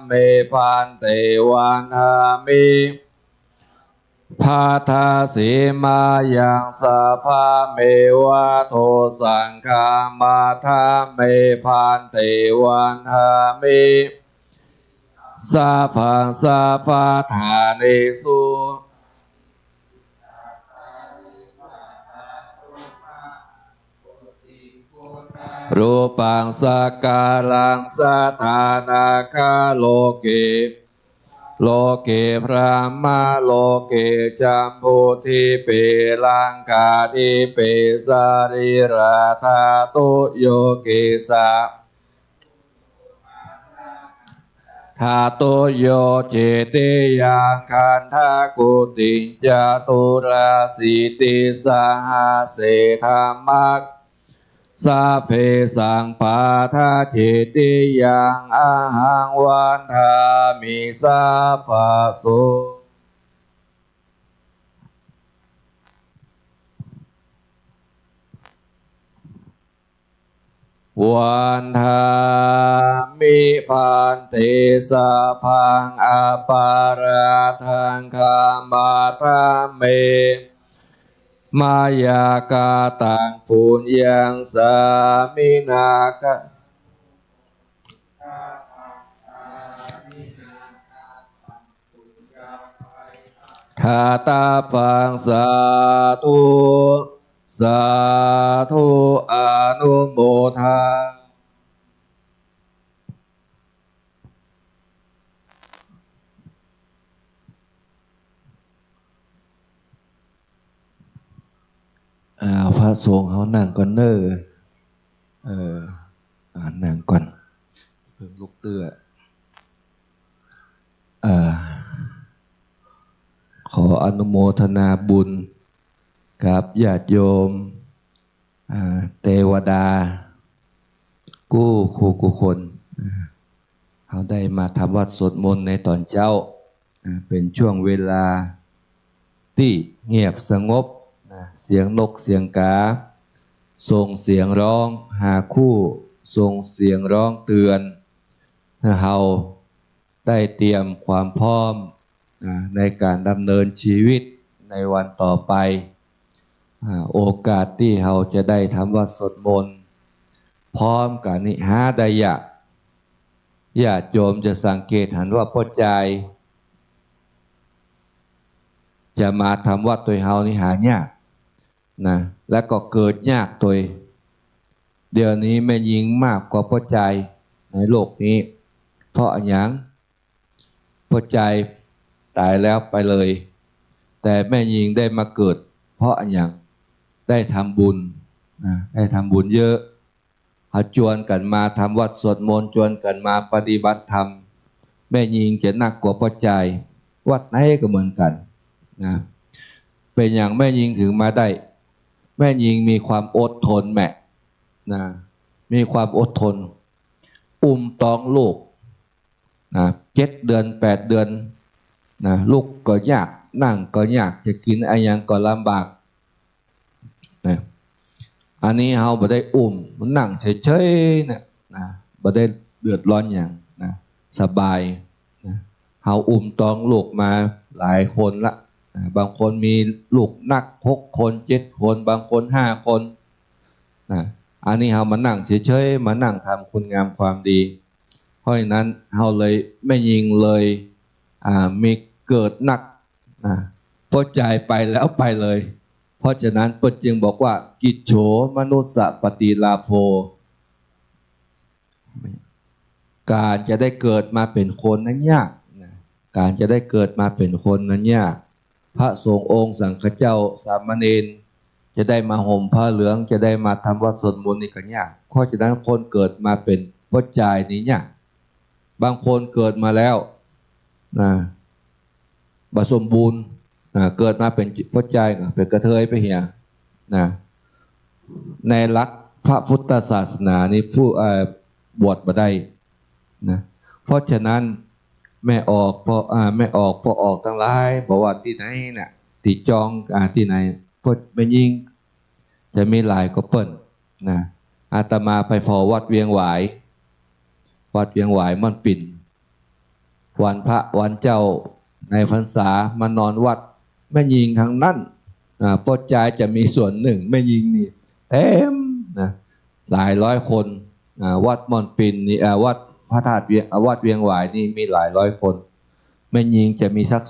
เมพันเตวันหามิพาทาสีมายังสัพพะเมวะโทสังฆามาทาเมพันเตวันหามิสัพพังสัพพะทานิสุรูปังสักการังสัทธานาคาโลเกโลเกพระมาโลเกจัมพุทิเปลังกาทิเปสาริราธาตุโยเกสะธาตุโยเจติยังคันทากุติจตุราสิติสหเสธรรมักสัพเพสังปาทาเจติยังอาหังวันทามิสัพพะโสวันทามิพันเตสัพพังอปาราทังคามาทาเมมายากาตังปุญญังสามินากะทาตาปังสาธุสาธุอนุโมทาพระสงฆ์เขานั่งก่อนเนนั่งก่อนเพิ่งลุกเตื้อขออนุโมทนาบุญกับญาติโยมเทวดากู้ครูกุคนเขาได้มาทำวัดสวดมนต์ในตอนเช้าเป็นช่วงเวลาที่เงียบสงบเสียงนกเสียงกาส่งเสียงร้องหาคู่ส่งเสียงร้องเตือนเราได้เตรียมความพร้อมในการดำเนินชีวิตในวันต่อไปโอกาสที่เราจะได้ทำวัดสวดมนต์พร้อมกันนี้หาได้ยากญาติโยมจะสังเกตเห็นว่าพ่อใจจะมาทำวัดตัวเฮานี่หายากนะแล้วก็เกิดยากตัวเดี๋ยวนี้แม่ยิงมากกว่าพ่อใจในโลกนี้เพราะอย่างพ่อใจตายแล้วไปเลยแต่แม่ยิงได้มาเกิดเพราะอย่างได้ทำบุญนะได้ทำบุญเยอะจวนกันมาทำวัดสวดมนต์จวนกันมาปฏิบัติธรรมแม่ยิงจะหนักกว่าพ่อใจวัดไหนก็เหมือนกันนะเป็นอย่างแม่ยิงถึงมาได้แม่ยิงมีความอดทนแม่นะมีความอดทนท้องลูกนะ7 เดือน 8 เดือนนะลูกก็ยากนั่งก็ยากจะกินอะไรยังก็ลำบากนะอันนี้เราบ่ได้มันนั่งเฉยๆนะบ่ได้เดือดร้อนอย่างนะสบายนะเราท้องลูกมาหลายคนละบางคนมีลูกนัก6 คน 7 คนบางคน5 คนนะอันนี้เรามานั่งเฉยๆมานั่งทำคุณงามความดีเพราะฉะนั้นเราเลยไม่ยิงเลยมีเกิดนักนะพอใจไปแล้วไปเลยเพราะฉะนั้นพระจึงบอกว่ากิจโฉมนุสสะปฏิลาโภการจะได้เกิดมาเป็นคนนั้นยากนะการจะได้เกิดมาเป็นคนนั้นยากพระสงฆ์องค์สังฆเจ้าสามเณรจะได้มาห่มผ้าเหลืองจะได้มาทำวัดสวดมนต์นี่ก็ยากเพราะฉะนั้นคนเกิดมาเป็นพระใจนี้ยากบางคนเกิดมาแล้วนะบ่สมบูรณ์เกิดมาเป็นพระใจเป็นกระเทยไปเหี่ยนะในหลักพระพุทธศาสนานี่ผู้บวชมาได้นะเพราะฉะนั้นแม่ออกพอออกทั้งหลายบอกว่าที่ไหนน่ะที่จองที่ไหนพวกแม่ยิงจะมีหลายก็เปิ้นนะอาตมาไปพอวัดเวียงหวายมันปิ่น วันพระวันเจ้าในพรรษามานอนวัดแม่ยิงทั้งนั้นพ่อใจจะมีส่วนหนึ่งแม่ยิงนี่เต็มนะหลายร้อยคนวัดม่อนปินนี่วัดพระธาตุวัดเวียงหวายนี่มีหลายร้อยคนแม่ยิงจะมีสัก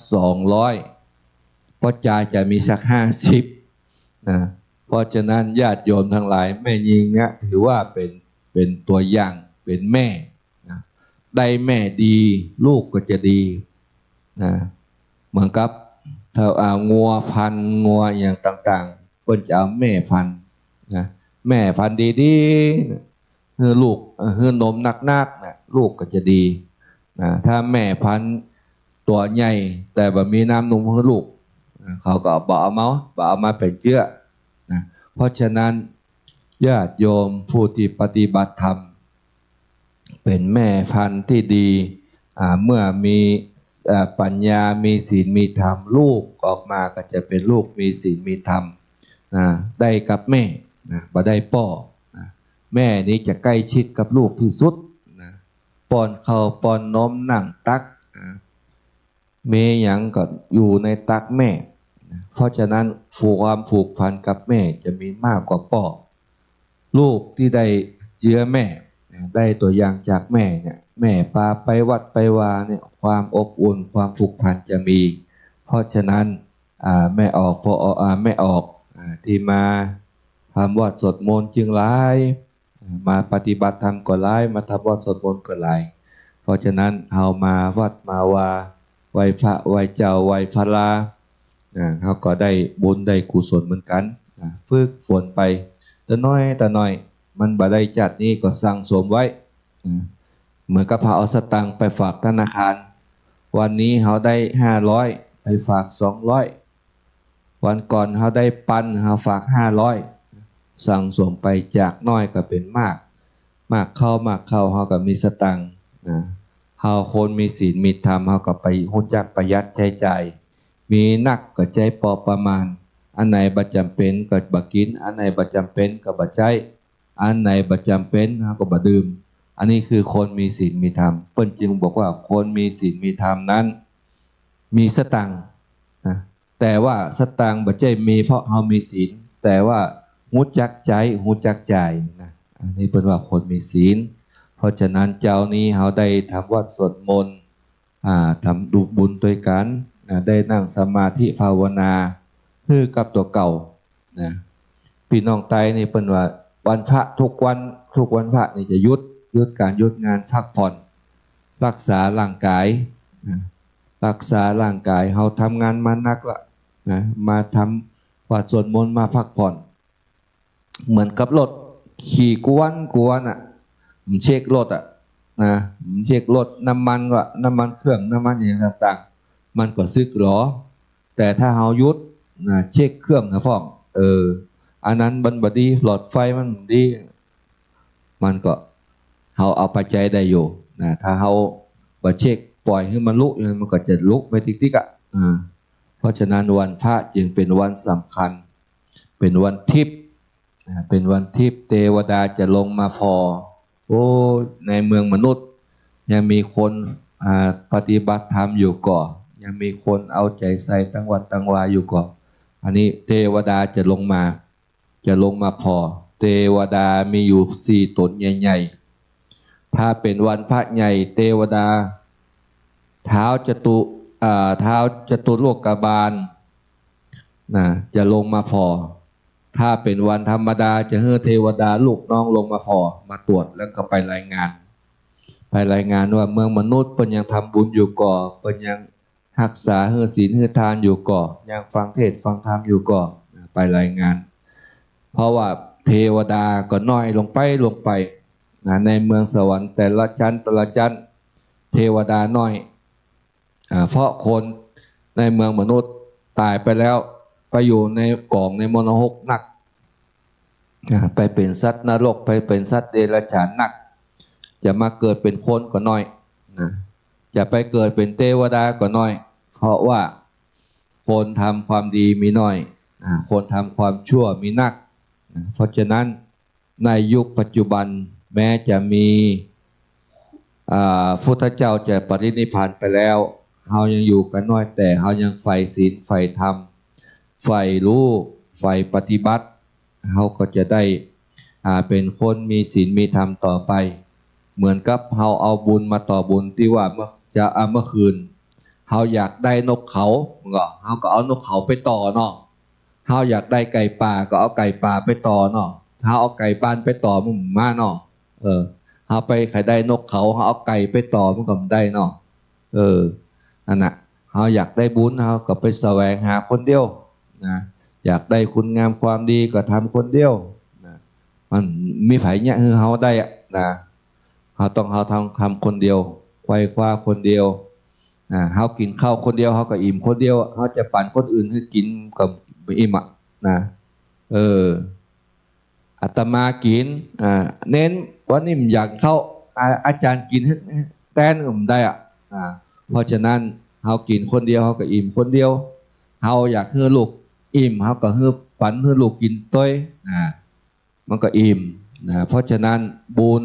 200พ่อใจจะมีสัก50นะเพราะฉะนั้นญาติโยมทั้งหลายแม่ยิงเนี่ยถือว่าเป็นตัวอย่างเป็นแม่นะได้แม่ดีลูกก็จะดีนะเหมือนกับถ้างัวพันงัวอย่างต่างๆเพิ่นจะเอาแม่พันนะแม่พันดีๆให้ลูกให้นมนักนะลูกก็จะดีนะถ้าแม่พันตัวใหญ่แต่แบบมีน้ำนมให้ลูกเขาก็บ่เอามาเป็นเชื้อนะเพราะฉะนั้นญาติโยมผู้ที่ปฏิบัติธรรมเป็นแม่พันธุ์ที่ดีเมื่อมีปัญญามีศีลมีธรรมลูกออกมาก็จะเป็นลูกมีศีลมีธรรมได้กับแม่บ่ได้พ่อแม่นี้จะใกล้ชิดกับลูกที่สุดป้อนข้าวป้อนนมนั่งตักเมยังก็อยู่ในตักแม่เพราะฉะนั้นความผูกพันกับแม่จะมีมากกว่าพ่อลูกที่ได้เชื้อแม่ได้ตัวอย่างจากแม่เนี่ยแม่พาไปวัดไปวาเนี่ยความอบอุ่นความผูกพันจะมี เพราะฉะนั้นแม่ออกแม่ออกที่มาทำวัดสวดมนต์จึงหลายมาปฏิบัติธรรมก็หลายมาทำวัดสวดมนต์ก็หลายเพราะฉะนั้นเอามาวัดมาวาไหว้พระไหว้เจ้าไหว้พระลาเขาก็ได้บุญได้กุศลเหมือนกันฝึกฝนไปแต่น้อยมันบ่ได้จัดนี้ก็สั่งสมไว้เหมือนกับพาเอาสตังค์ไปฝากธนาคารวันนี้เขาได้500ไปฝาก200วันก่อนเขาได้เขาฝาก500สั่งสมไปจากน้อยก็เป็นมากเข้าเขาก็มีสตังค์เขาคนมีศีลมีธรรมเขาก็ไปรู้จักประหยัดใช้จ่ายมีนักก็ใจพอประมาณอันไหนบ่จำเป็นก็บ่กินอันไหนบ่จำเป็นก็บ่ใช้อันไหนบ่จำเป็นเขาก็บ่ดื่มอันนี้คือคนมีศีลมีธรรมเปิ้นจึงบอกว่าคนมีศีลมีธรรมนั้นมีสตังค์นะแต่ว่าสตังค์บ่ใช่มีเพราะเฮามีศีลแต่ว่ารู้จักใจรู้จักจ่ายนะอันนี้เปิ้นว่าคนมีศีลเพราะฉะนั้นเจ้านี้เฮาได้ทำวัดสวดมนต์ทำดูบุญด้วยกันได้นั่งสมาธิภาวนาคือกับตัวเก่านะพี่น้องไตนี่เปิ้นว่าวันพระทุกวันพระนี่จะหยุดการหยุดงานพักผ่อนรักษาร่างกายรักษาร่างกายเฮาทำงานมานักละนะมาทำวัดสวดมนต์มาพักผ่อนเหมือนกับรถขี่กวนมันเช็ครถนะมันเช็ครถน้ำมันเครื่องน้ำมันอย่างต่างๆมันก็ซึกหรอแต่ถ้าเฮาหยุดนะเช็คเครื่องนะพ่องอันนั้นมันบ่ดีหลอดไฟมันดีมันก็เฮาเอาไปใจได้อยู่นะถ้าเฮาบ่เช็คปล่อยให้มันลุกมันก็จะลุกไปติ๊กเพราะฉะนั้นวันพระจึงเป็นวันสำคัญเป็นวันทิพย์เป็นวันทิพย์เทวดาจะลงมาพอในเมืองมนุษย์ยังมีคนปฏิบัติธรรมอยู่ก่อยังมีคนเอาใจใส่ตั้งวัดตั้งวาอยู่ก่ออันนี้เทวดาจะลงมาพอเทวดามีอยู่4ตนใหญ่ๆถ้าเป็นวันพระใหญ่เทวดาเท้าจตุโลกบาลจะลงมาพอถ้าเป็นวันธรรมดาจะให้เทวดาลูกน้องลงมาพอมาตรวจแล้วก็ไปรายงานว่าเมืองมนุษย์เพิ่นยังทำบุญอยู่ก่อเพิ่นยังรักษาให้ศีลให้ทานอยู่ก่อยังฟังเทศน์ฟังธรรมอยู่ก่อไปรายงานเพราะว่าเทวดาก็น้อยลงไปในเมืองสวรรค์แต่ละชั้นเทวดาน้อยเพราะคนในเมืองมนุษย์ตายไปแล้วไปอยู่ในกองในมรหกนักไปเป็นสัตว์นรกไปเป็นสัตว์เดรัจฉานนักจะมาเกิดเป็นคนก็น้อยจะไปเกิดเป็นเทวดาก็น้อยเพราะว่าคนทำความดีมีน้อยคนทำความชั่วมีนักเพราะฉะนั้นในยุคปัจจุบันแม้จะมี พุทธเจ้าจะปรินิพพานไปแล้วเฮายังอยู่กันน้อยแต่เฮายังใฝ่ศีลใฝ่ธรรมใฝ่รู้ใฝ่ปฏิบัติเฮาก็จะได้เป็นคนมีศีลมีธรรมต่อไปเหมือนกับเฮาเอาบุญมาต่อบุญที่ว่าเมื่อคืนเฮาอยากได้นกเขาเฮาก็เอานกเขาไปต่อเนาะเฮาอยากได้ไก่ป่าก็เอาไก่ป่าไปต่อเนาะเฮาเอาไก่บ้านไปต่อมันมาเนาะเฮาไปใครได้นกเขาเฮาเอาไก่ไปต่อมันก็ได้เนาะนั่นน่ะเฮาอยากได้บุญเฮาก็ไปแสวงหาคนเดียวนะอยากได้คุณงามความดีก็ทำคนเดียวนะมันมีไผเนี่ยคือเฮาได้นะเฮาต้องทำคนเดียวไขว่คว้าคนเดียวเฮากินข้าวคนเดียวเฮาก็อิ่มคนเดียวเฮาจะปั่นคนอื่นให้กินก็ไม่อิ่มนะอาตมากินเน้นวันนี้อยากเข้าอาจารย์กินแต้นได้เพราะฉะนั้นเฮากินคนเดียวเฮาก็อิ่มคนเดียวเฮาอยากให้ลูกอิ่มเฮาก็ให้ปั่นให้ลูกกินต้อยมันก็อิ่มเพราะฉะนั้นบุญ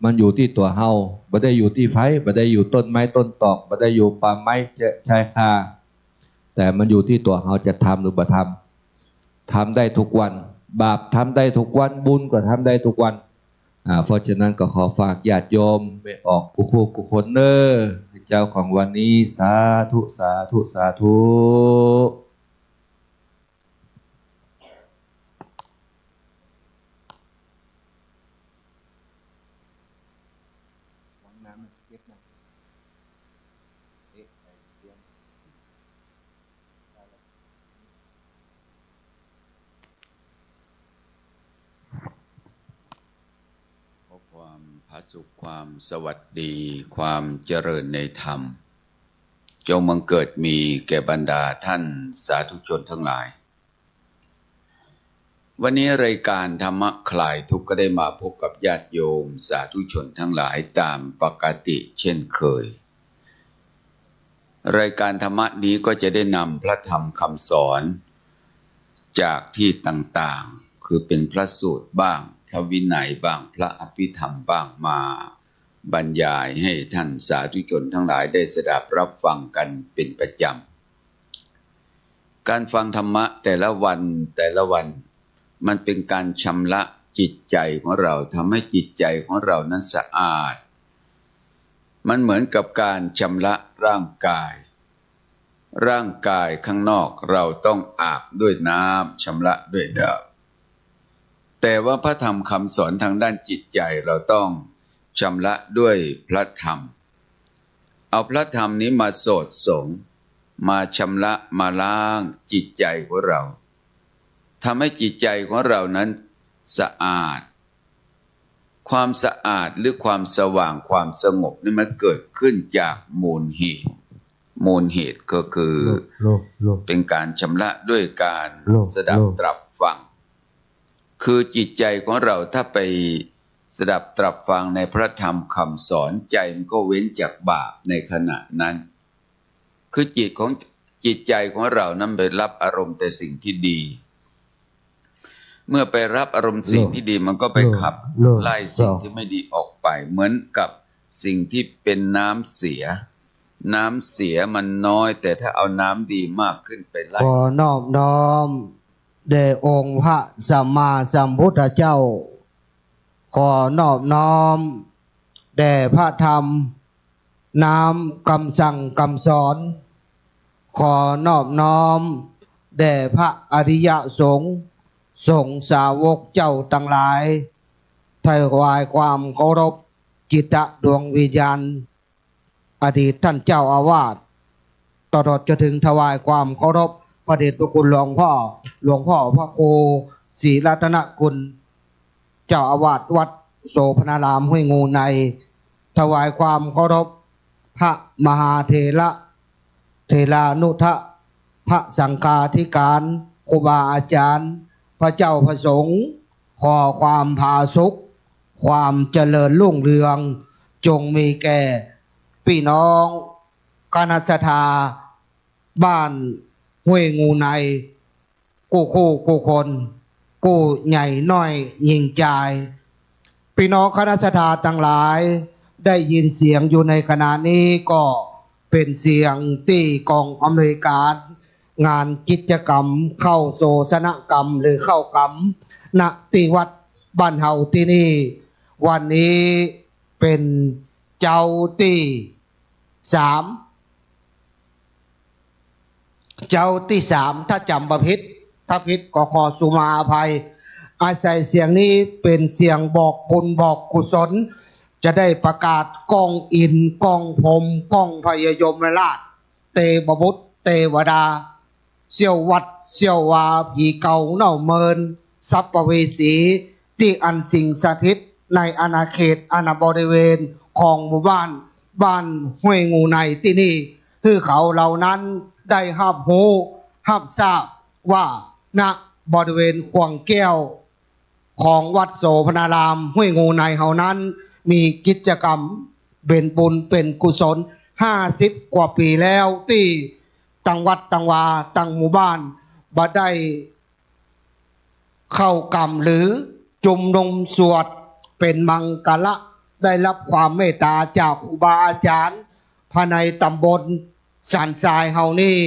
มันอยู่ที่ตัวเฮาไม่ได้อยู่ที่ไฟไม่ได้อยู่ต้นไม้ต้นตอกไม่ได้อยู่ป่าไม้ชายคาแต่มันอยู่ที่ตัวเฮาจะทำหรือบ่ทำได้ทุกวันบาปทำได้ทุกวันบุญก็ทำได้ทุกวันเพราะฉะนั้นก็ขอฝากญาติโยมไปออกกุคนเนอเจ้าของวันนี้สาธุสาธุสาธุพระสุขความสวัสดีความเจริญในธรรมจงบังเกิดมีแก่บรรดาท่านสาธุชนทั้งหลายวันนี้รายการธรรมะคลายทุกข์ก็ได้มาพบกับญาติโยมสาธุชนทั้งหลายตามปกติเช่นเคยรายการธรรมะนี้ก็จะได้นำพระธรรมคำสอนจากที่ต่างๆคือเป็นพระสูตรบ้างพระวินัยบ้างพระอภิธรรมบ้างมาบรรยายให้ท่านสาธุชนทั้งหลายได้สดับรับฟังกันเป็นประจำการฟังธรรมะแต่ละวันมันเป็นการชำระจิตใจของเราทำให้จิตใจของเรานั้นสะอาดมันเหมือนกับการชำระร่างกายข้างนอกเราต้องอาบด้วยน้ำชำระด้วยน้ำแต่ว่าพระธรรมคำสอนทางด้านจิตใจเราต้องชำระด้วยพระธรรมเอาพระธรรมนี้มาโสดสงมาชำระมาล้างจิตใจของเราทำให้จิตใจของเรานั้นสะอาดความสะอาดหรือความสว่างความสงบนี่มันเกิดขึ้นจากมูลเหตุก็คือเป็นการชำระด้วยการสดับตรับฟังคือจิตใจของเราถ้าไปสดับตรับฟังในพระธรรมคำสอนใจมันก็เว้นจากบาปในขณะนั้นคือจิตใจของเรานั้นไปรับอารมณ์แต่สิ่งที่ดีเมื่อไปรับอารมณ์สิ่งที่ดีมันก็ไปขับไล่สิ่งที่ไม่ดีออกไปเหมือนกับสิ่งที่เป็นน้ำเสียมันน้อยแต่ถ้าเอาน้ำดีมากขึ้นไปไล่ขอนอบน้อมแด่องค์พระสัมมาสัมพุทธเจ้าขอนอบน้อมแด่พระธรรมน้ำคำสั่งคำสอนขอนอบน้อมแด่พระอริยสงฆ์สาวกเจ้าทั้งหลายถวายความเคารพจิตดวงวิญญาณอดีตท่านเจ้าอาวาสตลอดจนถึงถวายความเคารพพระเดชพระคุณหลวงพ่อพระครูศรีรัตนกุลเจ้าอาวาสวัดโสภณารามห้วยงูในถวายความเคารพพระมหาเถรานุทะพระสังฆาธิการครูบาอาจารย์พระเจ้าพระสงฆ์ขอความผาสุกความเจริญรุ่งเรืองจงมีแก่พี่น้องคณะศรัทธาบ้านห้วยงูในกู้คนกู้ใหญ่น้อยยิ่งใจพี่น้องคณะศรัทธาทั้งหลาย ได้ยินเสียงอยู่ในขณะนี้ก็เป็นเสียงที่กองอเมริกันงานกิจกรรมเข้าโศสนกรรมหรือเข้ากรรมณที่วัดบ้านเฮาที่นี่วันนี้เป็นเจ้าที่3ถ้าจำประพิษถ้าผิดก็ขอสุมาอภัยอาศัยเสียงนี้เป็นเสียงบอกบุญบอกกุศลจะได้ประกาศกองอินกองพรหมกองพยยมราชเตบบุตรเทวดาเสี่ยววัดเสี่ยววาผีเก่าเน่าเมินสัพพเวสีที่อันสิงสถิตในอาณาเขตอาณาบริเวณของหมู่บ้านห้วยงูในที่นี่คือเขาเหล่านั้นได้รับรู้รับทราบว่าณบริเวณขวงแก้วของวัดโสพนารามห้วยงูในเฮานั้นมีกิจกรรมเป็นบุญเป็นกุศล50 กว่าปีแล้วที่ตั้งวัดตั้งวาตั้งหมู่บ้านบ่ได้เข้ากรรมหรือจุมนุมสวดเป็นมังกละได้รับความเมตตาจากครูบาอาจารย์ภายในตำบลสันทรายเฮานี่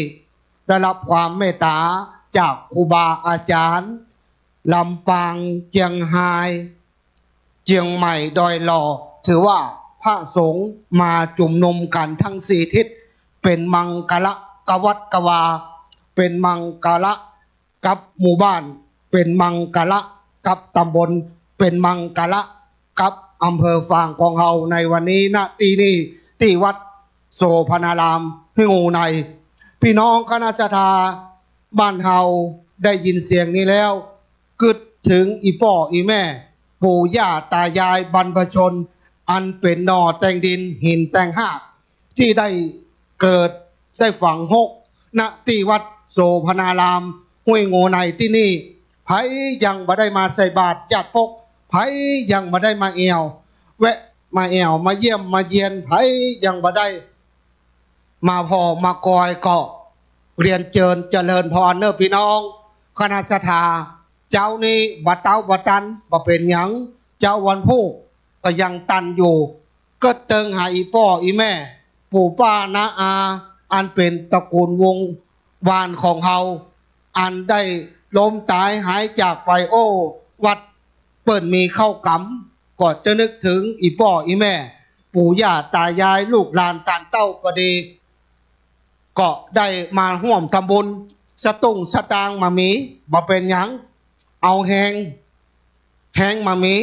ได้รับความเมตตาจากครูบาอาจารย์ลำปางเจียงไฮ้เจียงใหม่ดอยหล่อถือว่าพระสงฆ์มาจุมนุมกันทั้ง4 ทิศเป็นมังกละกวัดกวาเป็นมังกละกับหมู่บ้านเป็นมังกละกับตำบลเป็นมังกละกับอำเภอฝางของเฮาในวันนี้ณที่นี่ที่วัดโสพนารามห้วยงูในพี่น้องคณะสัตยาบ้านเฮาได้ยินเสียงนี้แล้วกึดถึงอีพ่ออีแม่ปู่ย่าตายายบรรพชนอันเป็นหน่อแต่งดินหินแต่งหากที่ได้เกิดได้ฝังหกณที่วัดโสพนารามห้วยงูในที่นี่ไผยังบ่ได้มาใส่บาตรญาติพกไผยังบ่ได้มาเอวแวะมาเอวมาเยี่ยมมาเยียนไผยังบ่ได้มาพอมากอยก็เรียนเจริญพรเน้อพี่น้องคณะสัตยาเจ้านี้บ่เต้าบ่ตันบ่เป็นหยังเจ้าวันผู้ก็ยังตันอยู่ก็เติงหาอีพ่ออีแม่ปู่ป้าน้าอาอันเป็นตระกูลวงวานของเฮาอันได้ล้มตายหายจากไปโอ้วัดเปิดมีเข้ากรรมก็จะนึกถึงอีพ่ออีแม่ปู่ย่าตายายลูกหลานตานเต้าก็ดีก็ได้มาร่วมทำบุญสตุ้งสตางมามีบ่เป็นหยังเอาแหงมามี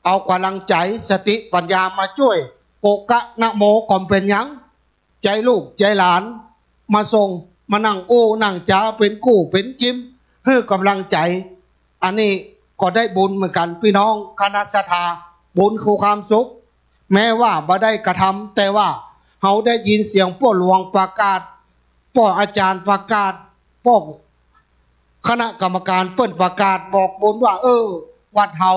เอากำลังใจสติปัญญามาช่วยโกกะนะโมก่อมเป็นหยังใจลูกใจหลานมาส่งมานั่งโอ้นั่งจ้าเป็นกู้เป็นจิ้มเพื่อกำลังใจอันนี้ก็ได้บุญเหมือนกันพี่น้องคณะสัตยาบุญคือความสุขแม้ว่าบ่ได้กระทำแต่ว่าเขาได้ยินเสียงพ่อหลวงประกาศพ่ออาจารย์ประกาศพ่อคณะกรรมการเปิ้นประกาศบอกบุญว่าวัดเฮา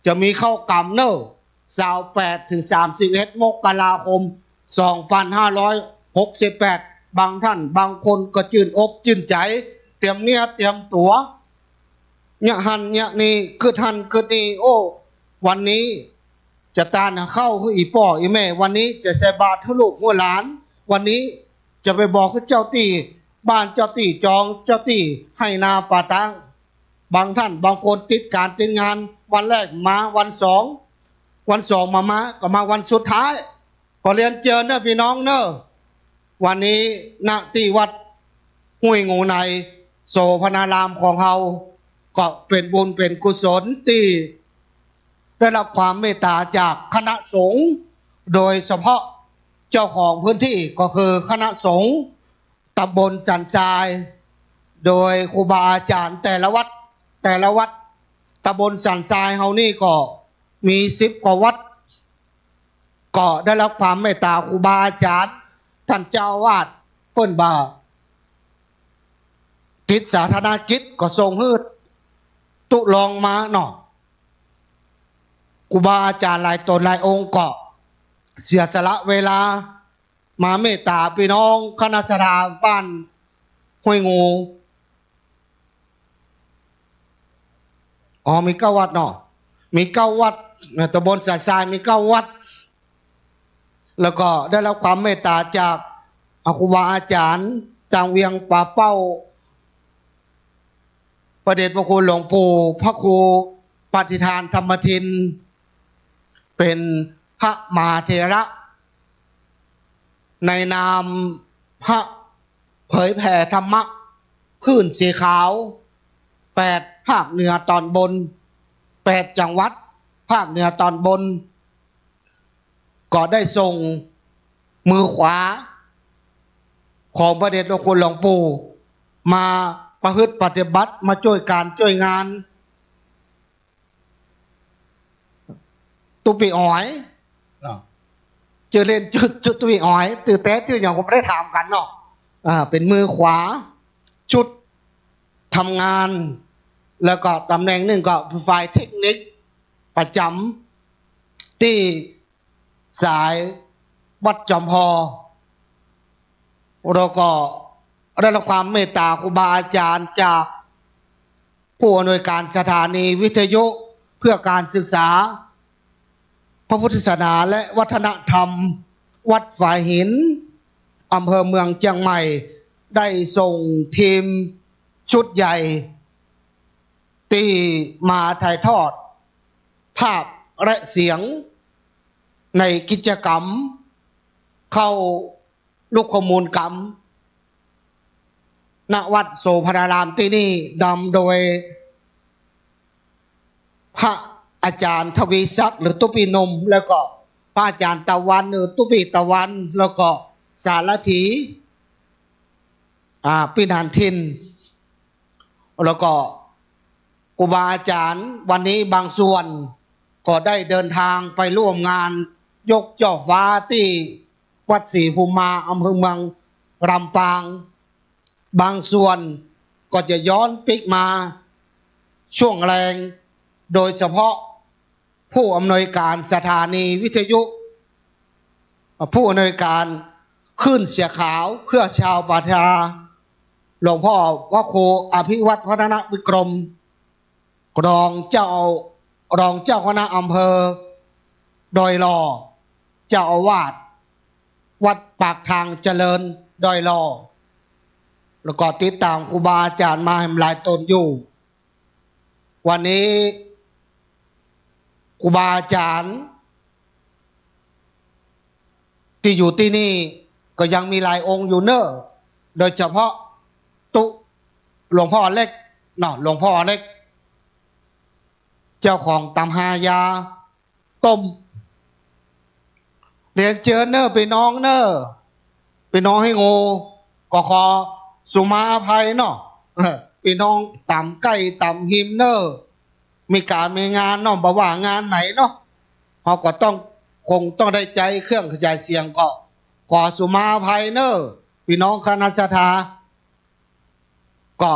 จะมีเข้ากรรมเนอะ28 ถึง 31 มกราคม 2568บางท่านบางคนก็จื่นอกจื่นใจเตรียมเนี่ยเตรียมตัวเนี่ยหันเนี่ยนี่คือท่านคือนี่โอ้วันนี้จะตานเข้าคืออีพ่ออีแม่วันนี้จะใส่บาตรให้ลูกหัวหลานวันนี้จะไปบอกให้เจ้าตีบ้านเจ้าตีจองเจ้าตีให้นาป่าตังบางท่านบางคนติดการติดงานวันแรกมาวันสองมาก็มาวันสุดท้ายก็เรียนเจอเนอะพี่น้องเนอะวันนี้ณที่วัดห้วยงูในโสพนารามของเฮาก็เป็นบุญเป็นกุศลที่ได้รับความเมตตาจากคณะสงฆ์โดยเฉพาะเจ้าของพื้นที่ก็คือคณะสงฆ์ตำบลสันทรายโดยครูบาอาจารย์แต่ละวัดตำบลสันทรายเฮานี่ก็มี10 กว่าวัดก็ได้รับความเมตตาครูบาอาจารย์ท่านเจ้าวาดเปิ้นบ่ากิจสาธารณกิจก็ส่งฮืดตุลองมาเนาะครูบาอาจารย์หลายตนหลายองค์ก็เสียสละเวลามาเมตตาพี่น้องคณะสัตยาบ้านห้วยงูมี9 วัดเนาะมี9 วัดตำบลสันทรายมี9 วัด แล้วก็ได้รับความเมตตาจากครูบาอาจารย์จางเวียงป่าเป้าประเดชพระคุณหลวงปู่พระครูปฏิทานธรรมทินเป็นพระมหาเถระในนามพระเผยแผ่ธรรมะคลื่นสีขาว8ภาคเหนือตอนบน8จังหวัดภาคเหนือตอนบนก็ได้ส่งมือขวาของพระเดชพระคุณหลวงปู่มาประพฤติปฏิบัติมาช่วยการช่วยงานตุปีอ๋อยเจอเล่นจุดตุปีอ๋อยตื่นแต่ชื่ออย่างผมไม่ได้ถามกันเนาะเป็นมือขวาชุดทำงานแล้วก็ตำแหน่งหนึ่งก็ฝ่ายเทคนิคประจำที่สายวัดจอมพอเราก็ได้รับความเมตตาครูบาอาจารย์จากผู้อำนวยการสถานีวิทยุเพื่อการศึกษาพระพุทธศาสนาและวัฒนธรรมวัดฝายหินอำเภอเมืองเชียงใหม่ได้ส่งทีมชุดใหญ่ที่มาถ่ายทอดภาพและเสียงในกิจกรรมเข้าลูกขมูลกรรมณวัดโสภณารามที่นี่นำโดยพระอาจารย์ทวีศักดิ์หรือตุปีนมแล้วก็พระอาจารย์ตะวันหรือตุปีตะวันแล้วก็สารถีปิณานทินแล้วก็ครูบาอาจารย์วันนี้บางส่วนก็ได้เดินทางไปร่วมงานยกจ่อฟ้าที่วัดศรีภูมิมาอำเภอเมืองลำปางบางส่วนก็จะย้อนปิกมาช่วงแรงโดยเฉพาะผู้อำนวยการสถานีวิทยุผู้อำนวยการคลื่นเสียขาวเพื่อชาวปาทาหลวงพ่อพระครูอภิวัตรพัฒนวิกรมรองเจ้าคณะอำเภอดอยหล่อเจ้าอาวาสวัดปากทางเจริญดอยหล่อแล้วก็ติดตามครูบาอาจารย์มาให้หลายตนอยู่วันนี้ครูบาอาจารย์ที่อยู่ที่นี่ก็ยังมีหลายองค์อยู่เนอะโดยเฉพาะหลวงพ่อเล็กหลวงพ่อเล็กเจ้าของตำหายาต้มเรียนเจอเนอะไปน้องเนอะไปน้องให้งูก็ขอสุมาอภัยเนาะพี่น้องต่ำใกล้ต่ำหิมเนอะมีการมีงานเนาะบอกว่างานไหนเนาะเขาก็คงต้องได้ใจเครื่องขยายเสียงก็ขอสุมาอภัยเนอะพี่น้องคณะสัทธาก็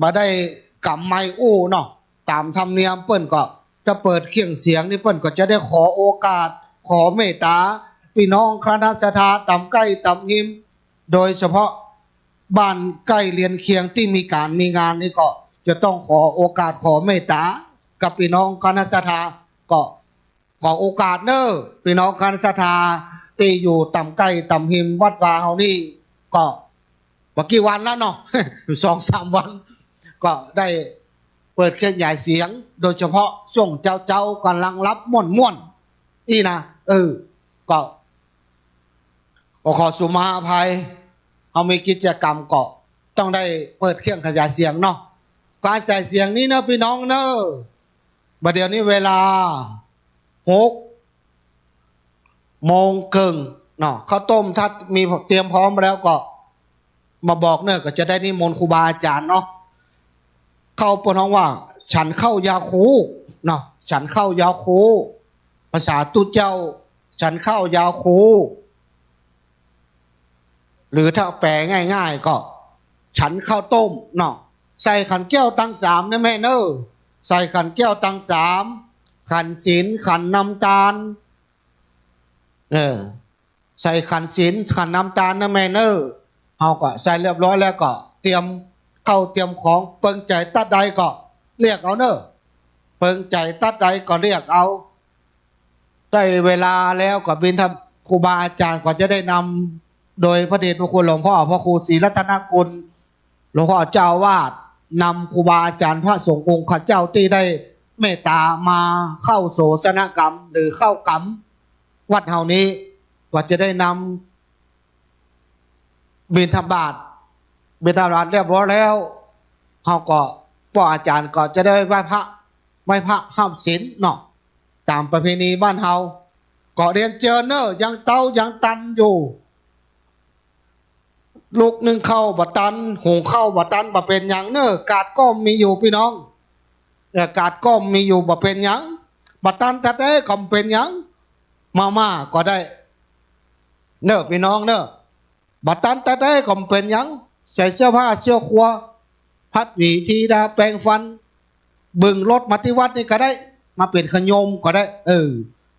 มาได้กำไม้อู้เนาะตามธรรมเนียมเปิ้นก็จะเปิดเครื่องเสียงนี่เปิ้นก็จะได้ขอโอกาสขอเมตตาพี่น้องคณะสัทธาต่ำใกล้ต่ำหิมโดยเฉพาะบ้านใกล้เรียนเคียงที่มีการมีงานนี่ก็จะต้องขอโอกาสขอเมตตากับพี่น้องคณะสัทธาก็ขอโอกาสเนอะพี่น้องคณะสัทธาที่อยู่ต่ำใกล้ต่ำหิมวัดวาเฮานี่ก็กี่วันแล้วเนาะ 2-3 วันก็ได้เปิดเครื่องใหญ่เสียงโดยเฉพาะช่วงเจ้ากำลังรับม่วนนี่นะก็ขอสุมาอภัยเอามีกิจกรรมก็ต้องได้เปิดเครื่องขยายเสียงเนาะการใส่เสียงนี้นะพี่น้องเนอะบัดเดี๋ยวนี้เวลา6 โมงครึ่งเนาะข้าวต้มถ้ามีเตรียมพร้อมแล้วก็มาบอกเนอะก็จะได้นิมนต์ครูบาอาจารย์เนาะเข้าปนห้องว่าฉันเข้ายาคูเนาะฉันเข้ายาคูภาษาตุเจ้าฉันเข้ายาคูหรือถ้าแปลง่ายๆก็ฉันข้าวต้มเนาะใส่ขันแก้วตั้ง3นะแม่เนอะใส่ขันแก้วตั้ง3ขันศีลขันน้ำตาลใส่ขันศีลขันน้ำตาลนะแม่เนอะเอาก็ใส่เรียบร้อยแล้วก็เตรียมเข้าเตรียมของเปิงใจตัดใดก็เรียกเอาเนอะเปิงใจตัดใดก็เรียกเอาได้เวลาแล้วก็ ครูบาอาจารย์ก็จะได้นำโดยพระเดชพระคุณหลวงพ่อพระครูศรีรัตนกุลหลวงพ่อเจ้าวาดนำครูบาอาจารย์พระสงฆ์องค์ข้าเจ้าที่ได้เมตตามาเข้าโสสนกรรมหรือเข้ากรรมวัดเฮานี้ก็จะได้นำบิณฑบาตเรียบร้อยแล้วเฮาก็พ่ออาจารย์ก็จะได้ไหว้พระห้ามศีลเนาะตามประเพณีบ้านเฮาก็เรียนเจอเนอะยังเต้ายังตันอยู่ลูกหนึ่งเข้าบัตันหุงเข้าบัตันบ่เป็นอย่างเนอะกาดก็มีอยู่พี่น้องแต่กาดก็มีอยู่บ่เป็นอย่างบัตันแต่ได้ก็เป็นอย่างมาก็ได้เนอะพี่น้องเนอะบัตันแต่ได้ก็เป็นอย่างใส่เสื้อผ้าเสื้อครัวพัดหวีทีดาแปรงฟันบึงรถมาที่วัดนี่ก็ได้มาเป็นขยมก็ได้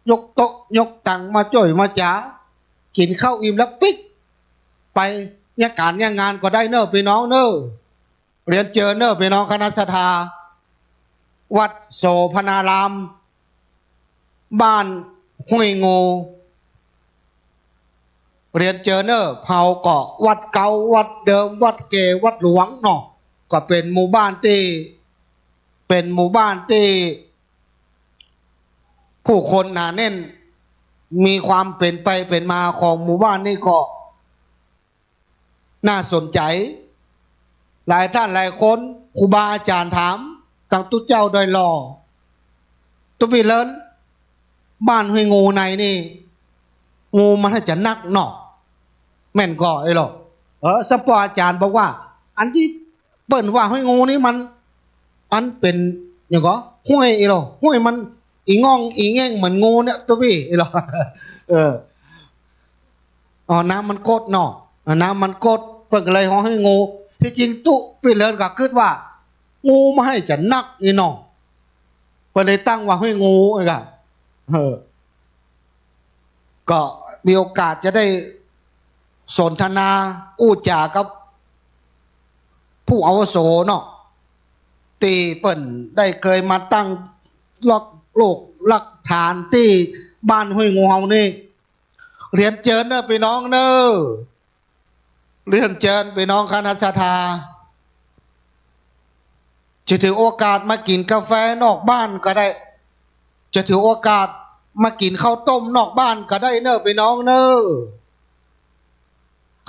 ยกโต๊ะยกตังมาจ่อยมาจ๋ากินข้าวอิ่มแล้วปิ๊กไปเนี่ยการเนี่ยงานก็ได้เนอะพี่น้องเนอะเรียนเจอเนอะพี่น้องคณะสัทธาวัดโสพนารามบ้านห้วยงูเรียนเจอเนอะเผาเกาะวัดเก่าวัดเดิมวัดเกวัดหลวงเนาะก็เป็นหมู่บ้านที่ผู้คนหนาแน่นมีความเป็นไปเป็นมาของหมู่บ้านนี่ก็น่าสนใจหลายท่านหลายคนครูบาอาจารย์ถามตั้งตุเจ้าโดยหล่อตุบีเลินบ้านห้วยงูในนี่งูมันจะนักหนอกแม่นก็ไอ้หรอสปออาจารย์บอกว่าอันที่เปิ้นว่าห้วยงูนี่มันเป็นอย่างก็ห้วยไอ้หรอห้วยมันอีง่องอีแง่งเหมือนงูเนี่ยตุบีไอ้หรอน้ำมันโคตรหนอน้ำมันโคตรเปิดเลยห้องให้งูที่จริงตุปีเลินก็คิดว่างูไม่ให้จะนักอีน้องเปิดเลยตั้งว่าให้งูไอ้ก็มีโอกาสจะได้สนทนาอู้จากับผู้อาวุโสเนาะตีเปิ่นได้เคยมาตั้งหลักฐานที่บ้านห้วยงูเฮานี่เรียนเจิญเนอะพี่น้องเนอะเรียนเจิญพี่น้องคณะสัทธาจะถือโอกาสมากินกาแฟนอกบ้านก็ได้จะถือโอกาสมากินข้าวต้มนอกบ้านก็ได้เนอะพี่น้องเนอะ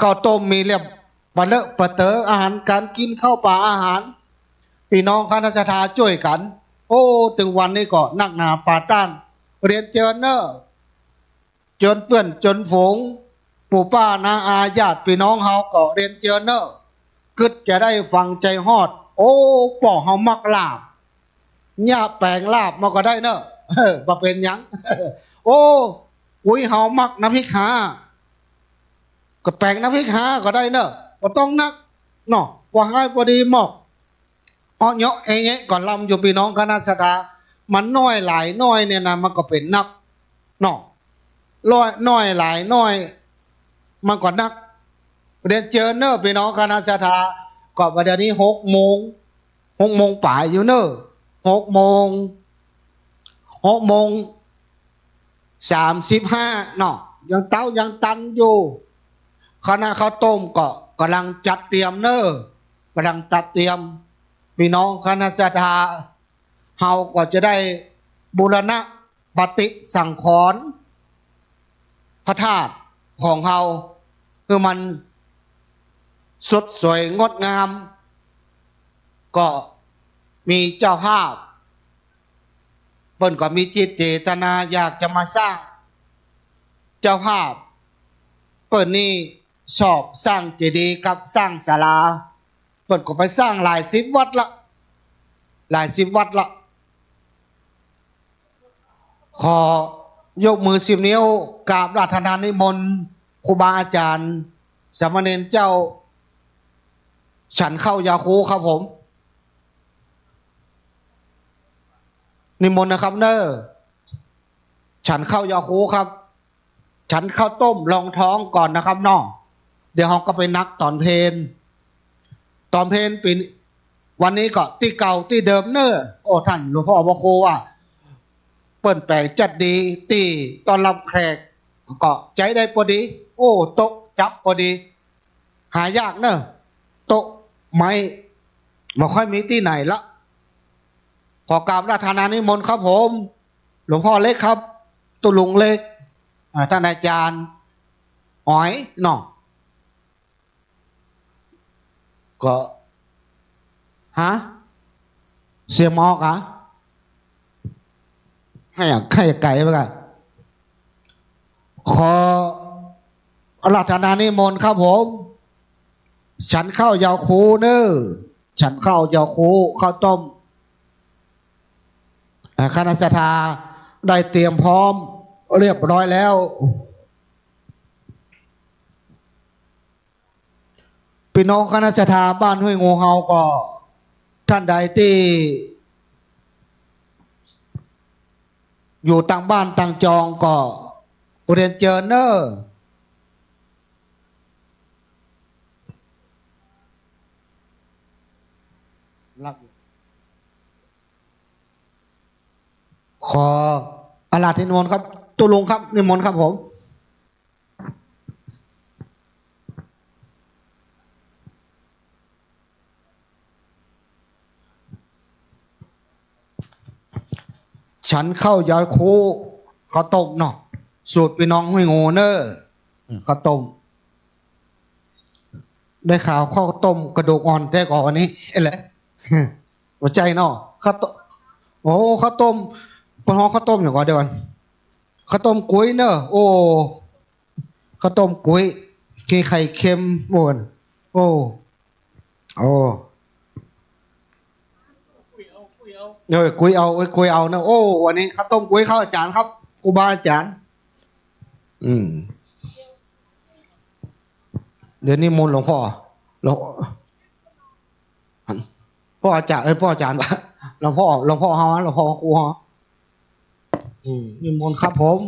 ข้าวต้มมีเรียบปะเลอะปะเต๋ออาหารการกินข้าวป่าอาหารพี่น้องคณะสัทธาช่วยกันโอ้ถึงวันนี้ก็นักหนาป่าต้านเรียนเจิญเนอะจนเพื่อนจนฝูงปู่ป้านาอาญาติพี่น้องเฮาก็เรียนเจอเนอะกึดจะได้ฟังใจฮอดโอ้ป่อเฮามักลาบย่าแปลงลาบมาก็ได้เนอะบ่เป็นหยังโอ้อุ้ยเฮามักน้ำพริกหาก็แปลงน้ำพริกหาก็ได้เนอะบ่ต้องนักเนาะว่าให้พอดีหมอกอ้อเนาะไอ้เงี้ยก่อนลำอยู่พี่น้องคณะสัทธามันน้อยหลายน้อยเนี่ยนะมันก็เป็นนักเนาะน้อยหลายน้อยมันก็นักเรียนเจอเนอะพี่น้องคณะสัทธาก็ประเดี๋ยวนี้6 โมงป่ายอยู่เนอะ6 โมง 35เนาะยังเต้ายังตันอยู่คณะข้าวต้มก็กำลังจัดเตรียมเนอะกำลังจัดเตรียมพี่น้องคณะสัทธาเฮาก็จะได้บูรณะปฏิสังขรณ์พระธาตุของเฮาคือมันสดสวยงดงามก็มีเจ้าภาพเปิ้นก็มีจิตเจตนาอยากจะมาสร้างเจ้าภาพเปิ้นนี่ชอบสร้างเจดีย์กับสร้างศาลาเปิ้นก็ไปสร้างหลาย10 วัดละขอยกมือ10 นิ้วกราบราธนานิมนต์ครูบาอาจารย์สามเณรเจ้าฉันเข้ายาคูครับผมนิมนต์นะครับเนอะฉันเข้ายาคูครับฉันข้าวต้มรองท้องก่อนนะครับน้องเดี๋ยวเราก็ไปนักตอนเพลปีวันนี้ก็ที่เก่าที่เดิมเนอะโอ้ท่านหลวงพ่อบอกครูว่าเปิ่นแปลงจัดดีตีตอนรับแขก ก็ใจได้พอดีโอ้โต๊ะจับพอดีหายากเนอะโต๊ะไม้ไม่ค่อยมีที่ไหนละขอกราบราชธานานิมนต์ครับผมหลวงพ่อเล็กครับตุลุงเล็กท่านอาจารย์อ๋อยเนาะก็ฮะเสียหมอกอ่ะให้ไก่ไปกันขอราชธานานิมนต์ครับผมฉันข้าวยาวคูเนอฉันข้าวยาวคูข้าวต้มคณะสัตยาได้เตรียมพร้อมเรียบร้อยแล้วพี่น้องคณะสัตยาบ้านห้วยงูเฮาก็ท่านใดที่อยู่ต่างบ้านต่างจองก็เรียนเชิญเนอขออาราธนิมนต์ครับตุลุงครับนิมนต์ครับผมฉันเข้ายายคูข้าวต้มเนาะสูตรพี่น้องห้วยงูเนอข้าวต้มได้ข่าวข้าวต้มกระดูกอ่อนแต่ก่อนวันนี้อะไรหัวใจเนาะข้าวต้มโอ้ข้าวต้มปนห้องข้าวต้มอย่างก่อนเดี๋ยวก่อนข้าวต้มกุ้ยเนอะโอ้ข้าวต้มกุ้ยกินไข่เค็มบนโอ้เดี๋ยวกุ้ยเอานะโอ้วันนี้ข้าวต้มกุ้ยข้าวอาจารย์ครับครูบาอาจารย์เดี๋ยวนี้มนต์หลวงพ่อพ่ออาจารย์พ่ออาจารย์หลวงพ่อเฮาหลวงพ่อครูเฮานี่มนต์ครับผม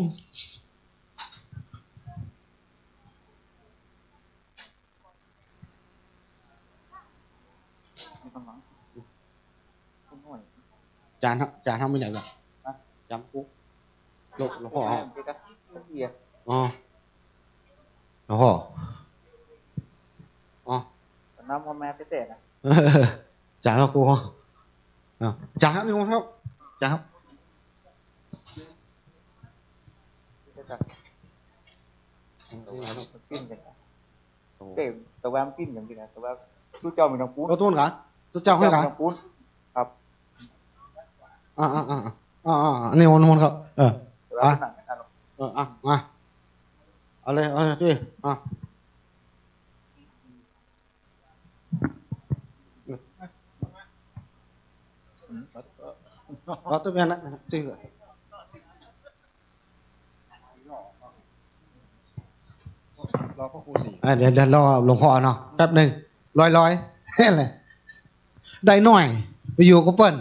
อาจารย์ทำไม่ไหนบ้างจำปุ๊บหลวงพ่ออ๋อหลวงพ่ออ๋อน้ำมันแม่เตะนะจ่าแล้วครูจ่าครับนี่ครับจ่าครับปิ้นกันเก็บตะวันปิ้นอย่างนี้นะแต่ว่าตู้เจ้ามีน้ำปูนตู้กันตู้เจ้าให้กันน้ำปูนครับนี่มันครับมาเอาเลยดิเราตัวเมียนะจริงเลยรอพ่อครูสี่เดี๋ยวรอหลวงพ่อเนาะแป๊บหนึ่งร้อยอะไรได้หน่อยไปอยู่ก็เปิ้ล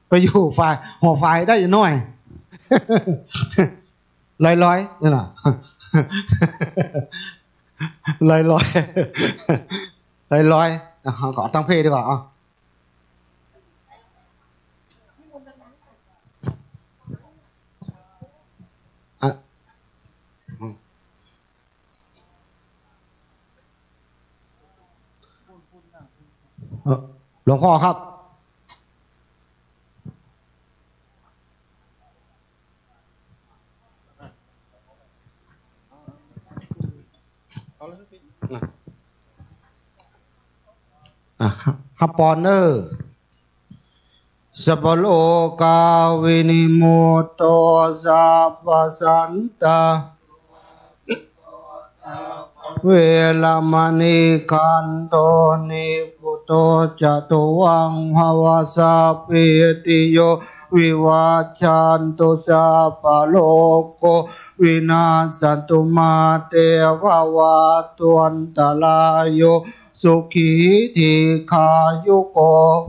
ไปอยู่ฝ่ายหัวฝ่ายได้หน่อยร้อยนี่น่ะร้อยก่อนตั้งเพลดีกว่าหลวงพ่อครับฮับปอนเนอร์สัพโลกาวินิโมโตสัพพสันตาเวลามณีคันโตนิพุโตจตุวังภวสัพพิติโยวิวัชชันตุสัพพโลกโกวินาศตุมาเตภวัตวันตรายโยสุขีทีขายุโก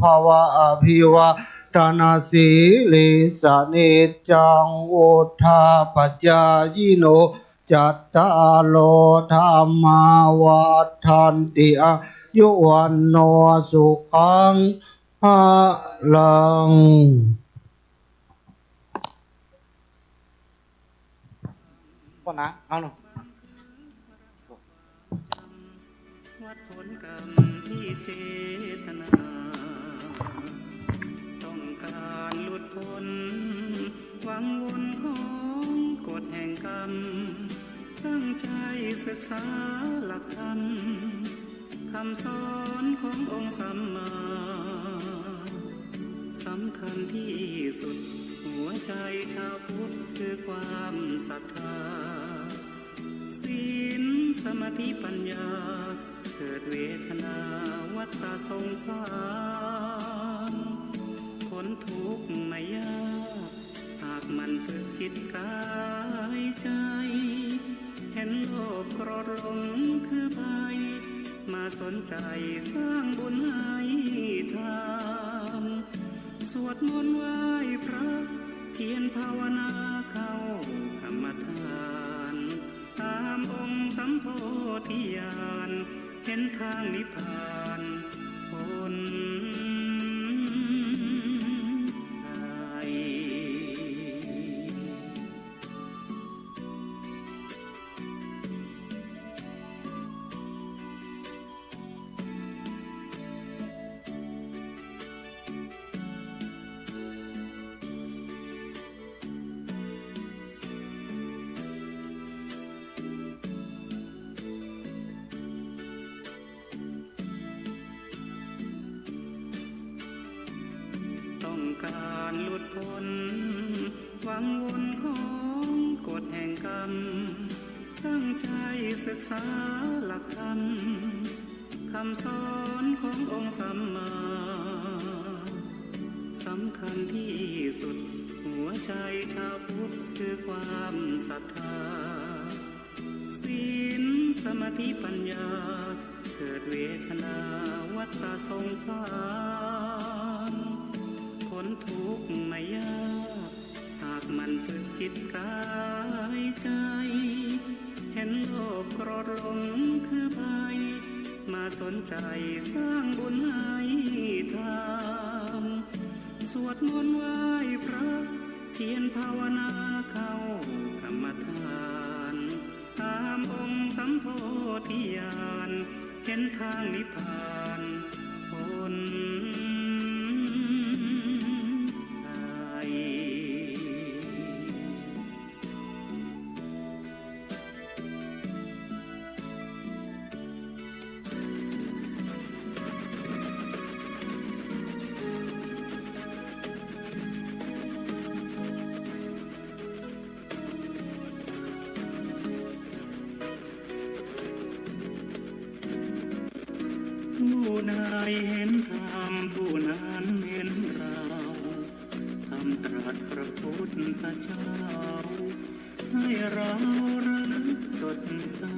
ภวะอภิวาทนาสีลิสนิจจังอุทธาปัจจายโนจัตตาโลธรรมาวัฏฐันติอายุวันโนสุขังภะลังพ่อนะ เอาหน่อย วัดผลกรรมที่เจตนาต้องการหลุดพ้นหวังวนของกฎแห่งกรรมตั้งใจศึกษาหลักธรรมคำสอนขององค์สัมมาสำคัญที่สุดหัวใจชาวพุทธคือความศรัทธาศีลสมาธิปัญญาเกิดเวทนาวัฏสงสารพ้นทุกข์ไม่ยากหากมันฝึกจิตกายใจเห็นโลภโกรธหลงคือภัยมาสนใจสร้างบุญให้ทานสวดมนต์ไหว้พระเพียรภาวนาเข้ากรรมฐานตามองค์สัมโพธิญาณเห็นทางนิพพานพ้นภัย ต้องการหลุดพ้นหวังวนของกฎแห่งกรรมตั้งใจศึกษาหลักธรรมคำสอนขององค์สัมมาสำคัญที่สุดหัวใจชาวพุทธคือความศรัทธาศีลสมาธิปัญญาเกิดเวทนาวัฏสงสารพ้นทุกข์ไม่ยากหากมันฝึกจิตกายใจเห็นโลภโกรธหลงคือภัยมาสนใจสร้างบุญให้ทานสวดมนต์ไหว้พระเพียรภาวนาเข้ากรรมฐานตามองค์สัมโพธิญาณเห็นทางนิพพานพ้นภัย ผู้ใดเห็นธรรมผู้นั้นเห็นเราธรรมตรัสพระพุทธเจ้าให้เราระลึกจดจำ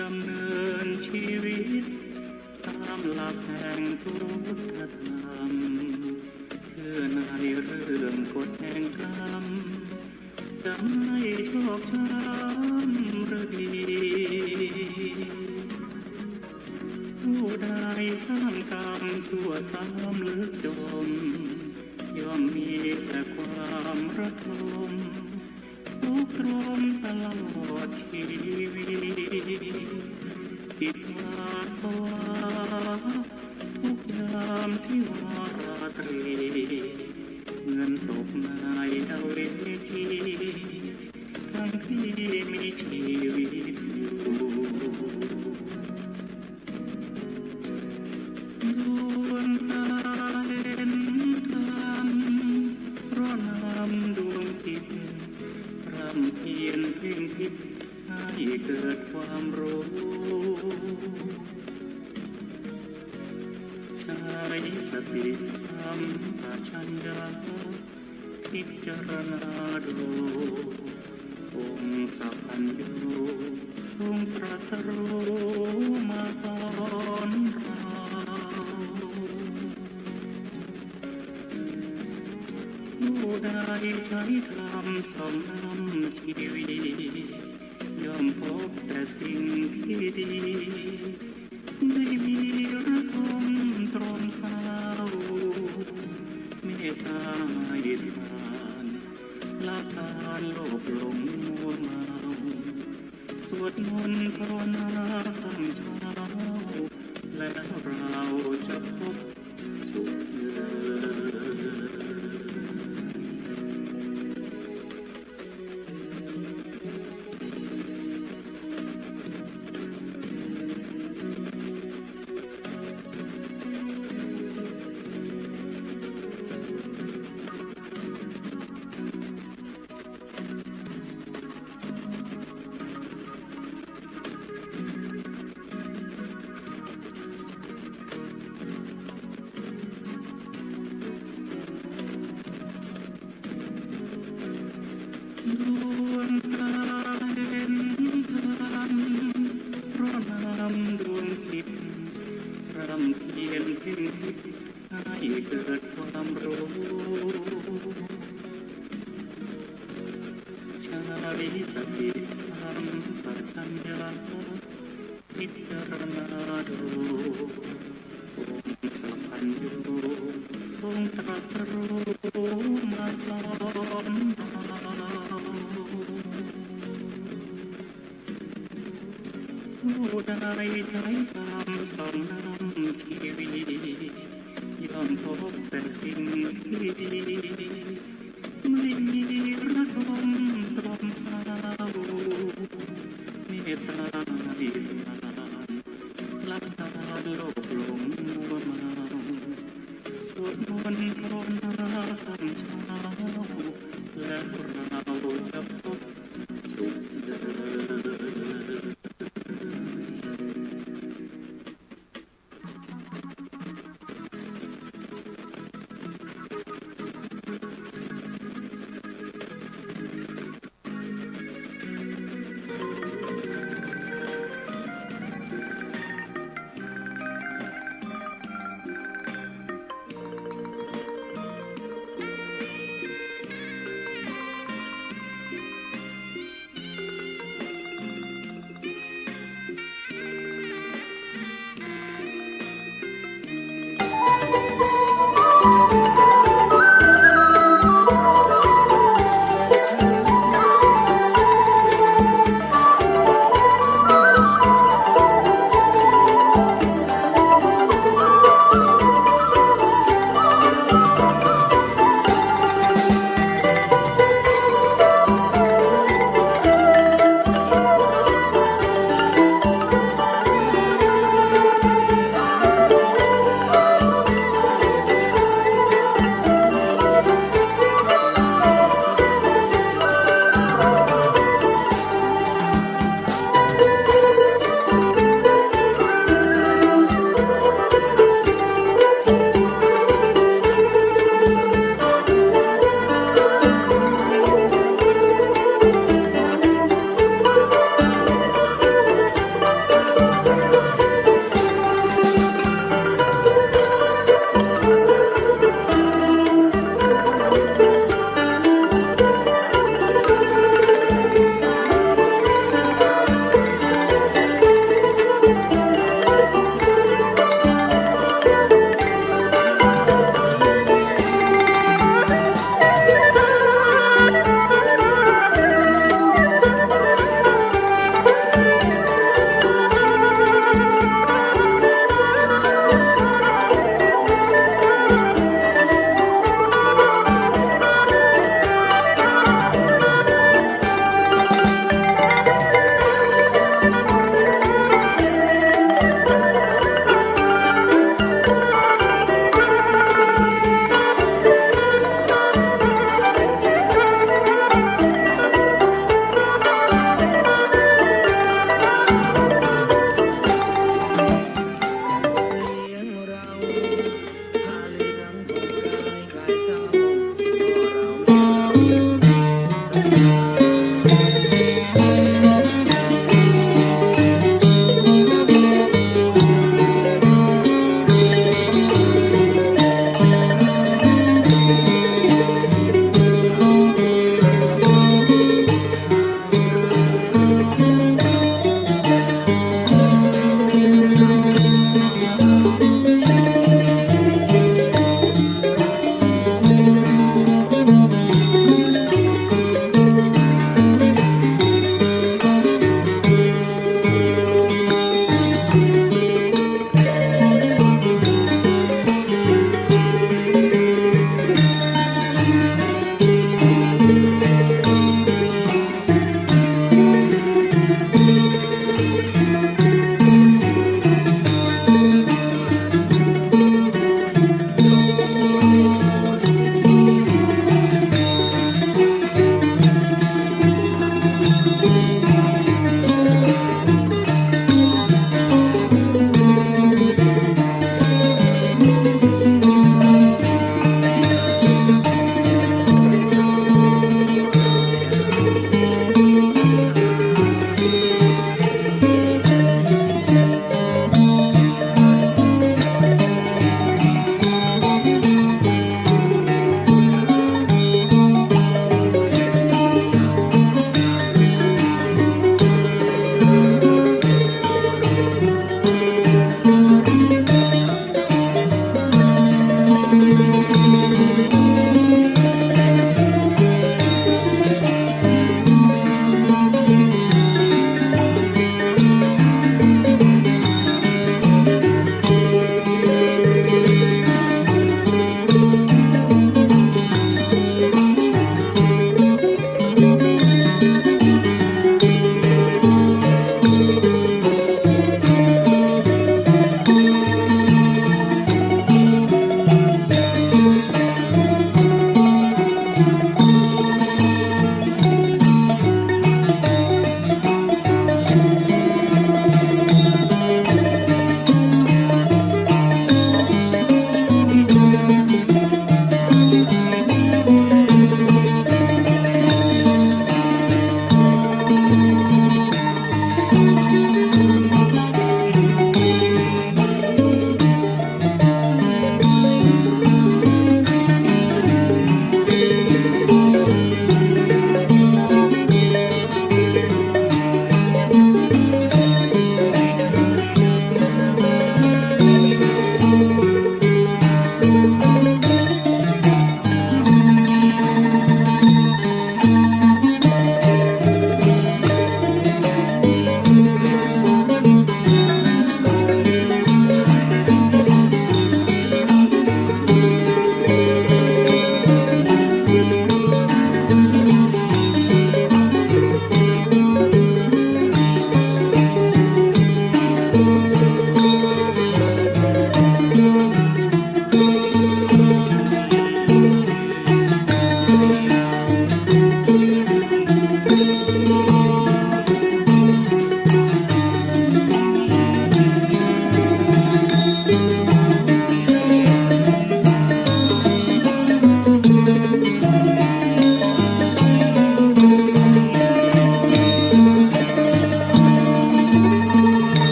ดำเนินชีวิตตามหลักแห่งพุทธธรรมคือในเรื่องกฎแห่งกรรมจะไม่ชอกช้ำหรือดีผู้ใดสร้างกรรมชั่วซ้ำลึกจมย่อมมีแต่ความระทมทุกข์ทรมตลอดชีวิตจิตหวาดภาวะทุกยามที่วาราตรีเหมือนตกในดาวเวทีทั้งที่มีชีวิตอยู่ดวงตาเห็นธรรมเพราะนำดวงจิตรำเพียรเพ่งพิษให้เกิดความรู้ใช้สติสัมปชัญญะพิจารณาดูองค์สัพพัญญูทรงตรัสรู้มาสอนเราผู้ใดใช้ธรรมส่องนำชีวิตย่อมพบแต่สิ่งที่ดีไม่มีระทมตรมเท้าเมตตาให้ทานละทานโลภหลงมั นต์ภาวนาตอนเช้าแล้วเราจะพบสุขเลิดวงตาเห็นธรรมเพราะนำดวงจิตรำเพียรเพ่งให้เกิดความรู้ชาลิจะพิสัมปชัญญะพิจารณาดูองค์สัมพันธ์อยู่ทรงตรัสรู้มาสอนผู้ใดใช้ธรรมสอนนำชีวิตย่อมพบแต่สิ่งที่ดีไม่มีระทมตรมเศร้าเมตตาให้ทานละทานโลกหลงมัวเมาสวดมนต์ภาวนาตอนเช้าแล้วเราจะพบสุขเลิศ ข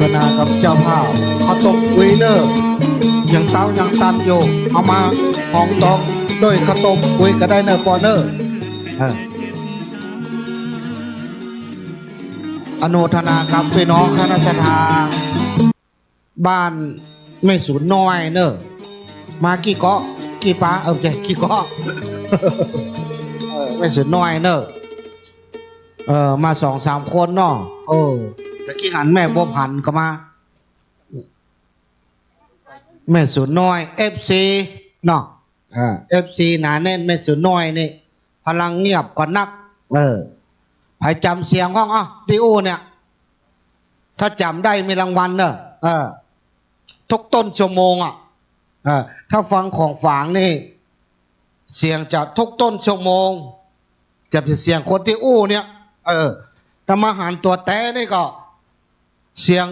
ทนากับเจ้าภาพเขาตกวีเนอร์ยังเต้ายังตันอยู่เอามาห้องตองโดยข้าวต้มคุยก็ได้เนอร์ปอเนอร์อนุโมทนากับพี่น้องคณะทาบ้านไม่สูญน้อยเนอมากี่เกาะกี่ป้าใช่กี่เกาะไม่สูญน้อยเนอมา2-3 คนเนาะตะกี้หันแม่บัวพันก็มาแม่สูญน้อย FC เนาะFC หนาแน่นแม่สูญน้อยนี่พลังเงียบกว่านักใครจำเสียงห้องติอูเนี่ยถ้าจำได้มีรางวัลเนอะทุกต้นชั่วโมงถ้าฟังของฝางนี่เสียงจะทุกต้นชั่วโมงจะเป็นเสียงคนที่อู้เนี่ยถ้ามาหันตัวแต้นี่ก็เสียง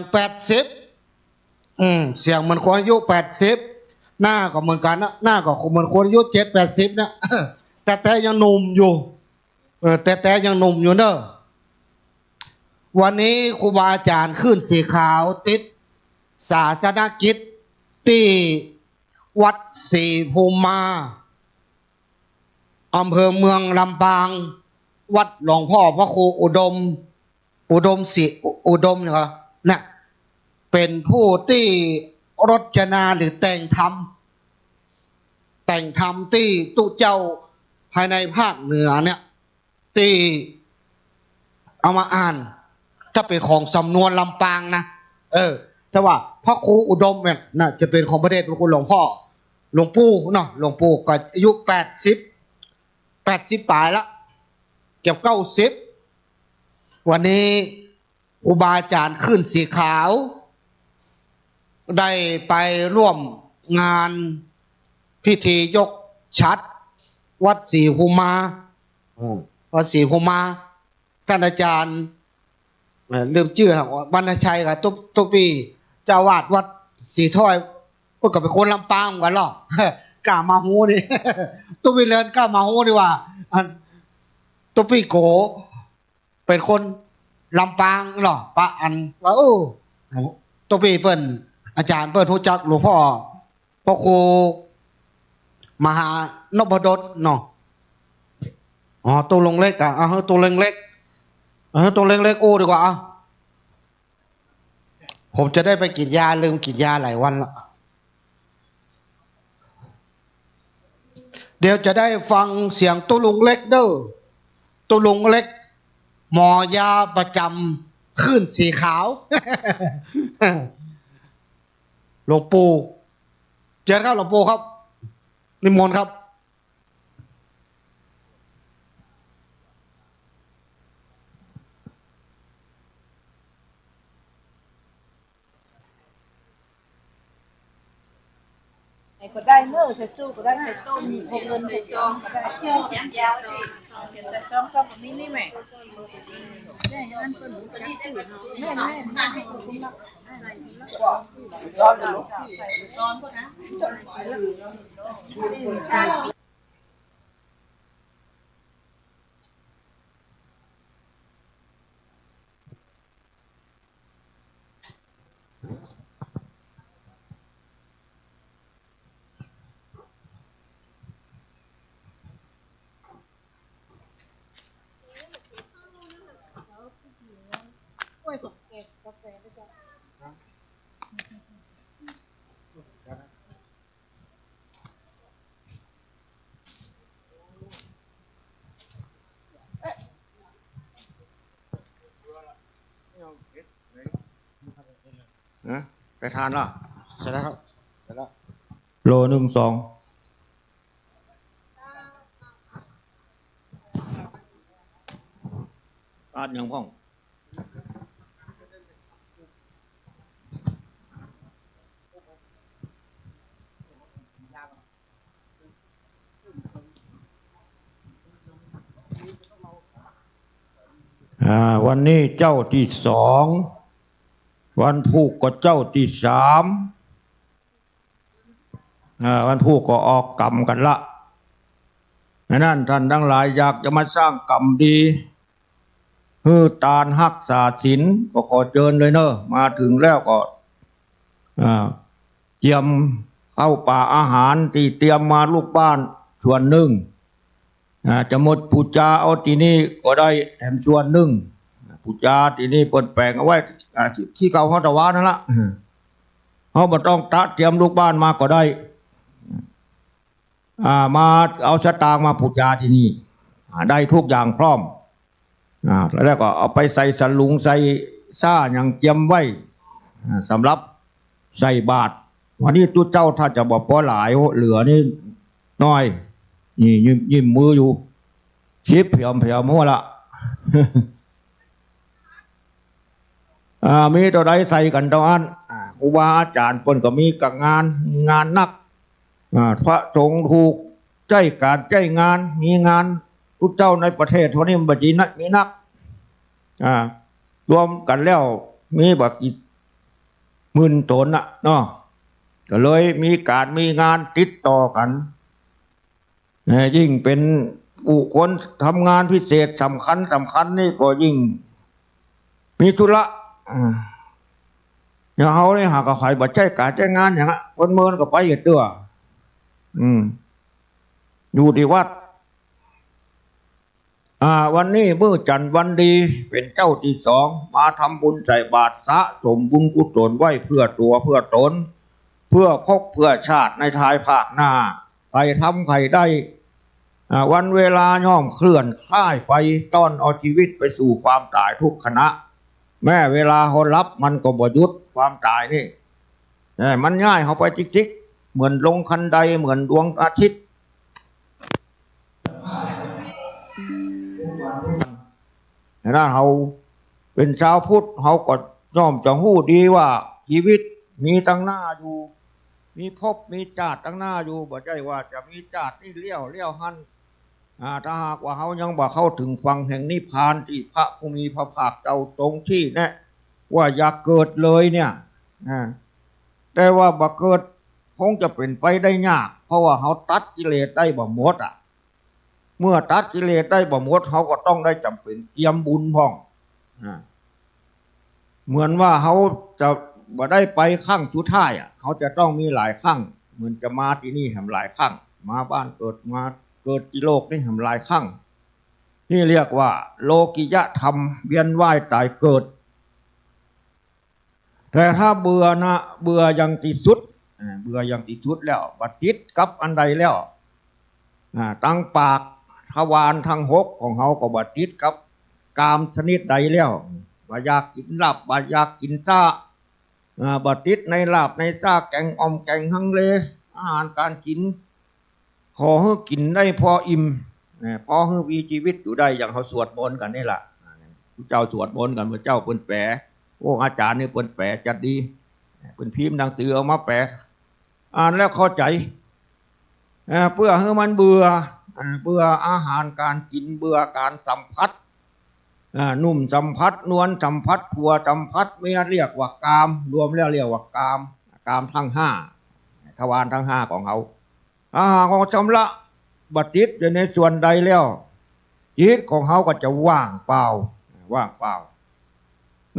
80เสียงเหมือนคนอายุ80หน้าก็เหมือนกันนะหน้าก็เหมือนคนอายุ70-80นะแต่ยังหนุ่มอยู่แต่ยังหนุ่มอยู่เนอะวันนี้ครูบาอาจารย์ขึ้นสีขาวติดศาสนกิจที่วัดศรีภูมาอำเภอเมืองลำปางวัดหลวงพ่อพระครูอุดมศรีอุดมเหรอเนี่ยเป็นผู้ที่รจนาหรือแต่งธรรมที่ตุเจ้าภายในภาคเหนือเนี่ยที่เอามาอ่านถ้าเป็นของสำนวนลำปางนะแต่ว่าพระครูอุดมเนี่ยน่ะจะเป็นของประเทศพระคุณหลวงพ่อหลวงปู่เนาะหลวงปู่ก็อายุ80ปลายละเกือบ90วันนี้ครูบาอาจารย์ขึ้นสีขาวได้ไปร่วมงานพิธียกชัดวัดศรีภูมาวัดศรีภูมาท่านอาจารย์ลืมชื่อครับบรรณชัยกับตุ๊ปีเจ้าวาดวัดสีถ้อยพวกกับเป็นคนลำปางกันหรอกล้ามาหูนี่ ตุ๊ปีเลินกล้ามาหูดีว่าตุ๊ปีโกเป็นคนลำปางหรอปะอันว่าตุ๊ปีเปิ้นอาจารย์เปิ้นรู้จักหลวงพ่อพระครูมหานพดลเนาะตัวลงเล็กตัวเล็กตัวเล็กดีกว่าผมจะได้ไปกินยาลืมกินยาหลายวันละเดี๋ยวจะได้ฟังเสียงตัวลุงเล็กเด้อตัวลุงเล็กหมอยาประจำขึ้นสีขาว หลวงปู่เจอครับหลวงปู่ครับนิมนต์ครับก็ได้เนอะใส่ตู้ก็ได้ใส่ต้มมีพกเงินใส่ซองก็ได้เที่ยวยาวสิใส่ซองแบบนี้นี่แม่แม่ยังนั่นเปิ้ลก็ได้ตู้แม่ให้คุณละร้อนใส่ซองก็นะไปทานเหรอเสร็จแล้วครับเสร็จแล้ว โล1-2ตาดยังพ่องวันนี้เจ้าที่2วันพุธก็เจ้าที่3วันพุธก็ออกกรรมกันละนั่นท่านทั้งหลายอยากจะมาสร้างกรรมดี ฮือตาลฮักษาศีลก็ขอเชิญเลยเนอะมาถึงแล้วก็เตรียมเข้าป่าอาหารที่เตรียมมาลูกบ้านส่วนหนึ่งจะหมดปูจาเอาที่นี่ก็ได้แถมส่วนหนึ่งปูจาที่นี่เปิดแปลงเอาไว้ที่เก่าเขาตะวันนั่นละเขาบ่ต้องตะเตรียมลูกบ้านมาก็ได้มาเอาสตางค์มาปูจาที่นี่ได้ทุกอย่างพร้อมแล้วก็เอาไปใส่สลุงใส่ซ่าอย่างเตรียมไว้สำหรับใส่บาตรวันนี้ตู้เจ้าถ้าจะบอกพอหลายเหลือนี่น้อยนี่ยิ้มมืออยู่ชิบเพียมมั่วละ มีตัวใดใส่กันตอนนั้นครูบาอาจารย์คนก็มีกับงานนักพระสงฆ์ถูกใจการใจงานมีงานทุกเจ้าในประเทศวันนี้มันบัจีนักมีนักรวมกันแล้วมีบักกี่หมื่นตนเนาะก็เลยมีการมีงานติดต่อกันยิ่งเป็นบุคคลทำงานพิเศษสำคัญนี่ก็ยิ่งมีธุระอย่างเขาเนี่ยหากใครบัดใจการใจงานอย่างนั้นคนเมืองก็ไปเหยียดตัวอยู่ที่วัดวันนี้มื้อจันทร์วันดีเป็นเจ้าที่สองมาทำบุญใส่บาตรสะสมบุญกุศลไว้เพื่อตัวเพื่อตนเพื่อพกเพื่อชาติในทายภาคหน้าใครทำใครได้วันเวลาย่อมเคลื่อนคล้ายไปต้อนเอาชีวิตไปสู่ความตายทุกขณะแม้เวลาเขารับมันก็บ่หยุดความตายนี่มันง่ายเขาไปจิกๆเหมือนลงคันใดเหมือนดวงอาทิตย์ถ้าเขาเป็นชาวพุทธเขาก็ย่อมจะหู้ดีว่าชีวิตมีตั้งหน้าอยู่มีภพมีชาติตั้งหน้าอยู่บ่ใช่ว่าจะมีชาตินี่เลี้ยวหันถ้าหากว่าเขายังบ่เข้าถึงฝั่งแห่งนิพพานที่พระผู้มีพระภาคเจ้าตรงที่แนะว่าอยากเกิดเลยเนี่ยแต่ว่าบ่เกิดคงจะเป็นไปได้ยากเพราะว่าเขาตัดกิเลสได้บ่หมดเมื่อตัดกิเลสได้บ่หมดเขาก็ต้องได้จำเป็นเตรียมบุญพ่องเหมือนว่าเขาจะบ่ได้ไปครั้งสุดท้ายเขาจะต้องมีหลายครั้งเหมือนจะมาที่นี่แห่งหลายครั้งมาบ้านเกิดมาเกิดที่โลกนี่แห่งหลายครั้งนี่เรียกว่าโลกิยธรรมเวียนว่ายตายเกิดแต่ถ้าเบื่ออย่างที่สุดแล้วบัดติดกับอันใดแล้วตั้งปากทวารทั้งหกของเขาก็บัดติดกับกามชนิดใดแล้วว่าอยากกินลาบว่าอยากกินซ่าบัดติดในลาบในซ่าแกงอ่อมแกงฮังเลอาหารการกินขอให้กินได้พออิ่มพอให้มีชีวิตอยู่ได้อย่างเขาสวดมนต์กันนี่แหละเจ้าสวดมนต์กันพระเจ้าเปิ้นแปลอาจารย์นี่เปิ้นแปลจัดดีเปิ้นพิมพ์หนังสือเอามาแปลอ่านแล้วเข้าใจเพื่อให้มันเบื่ออาหารการกินเบื่อการสัมผัสนุ่มสัมผัสนวลสัมผัสผัวสัมผัสเมียเรียกว่ากามรวมแล้วเรียกว่ากามทั้งห้าทวารทั้งห้าของเขาของชำระบัดติดอยู่ในส่วนใดแล้วจิตของเขาก็จะว่างเปล่า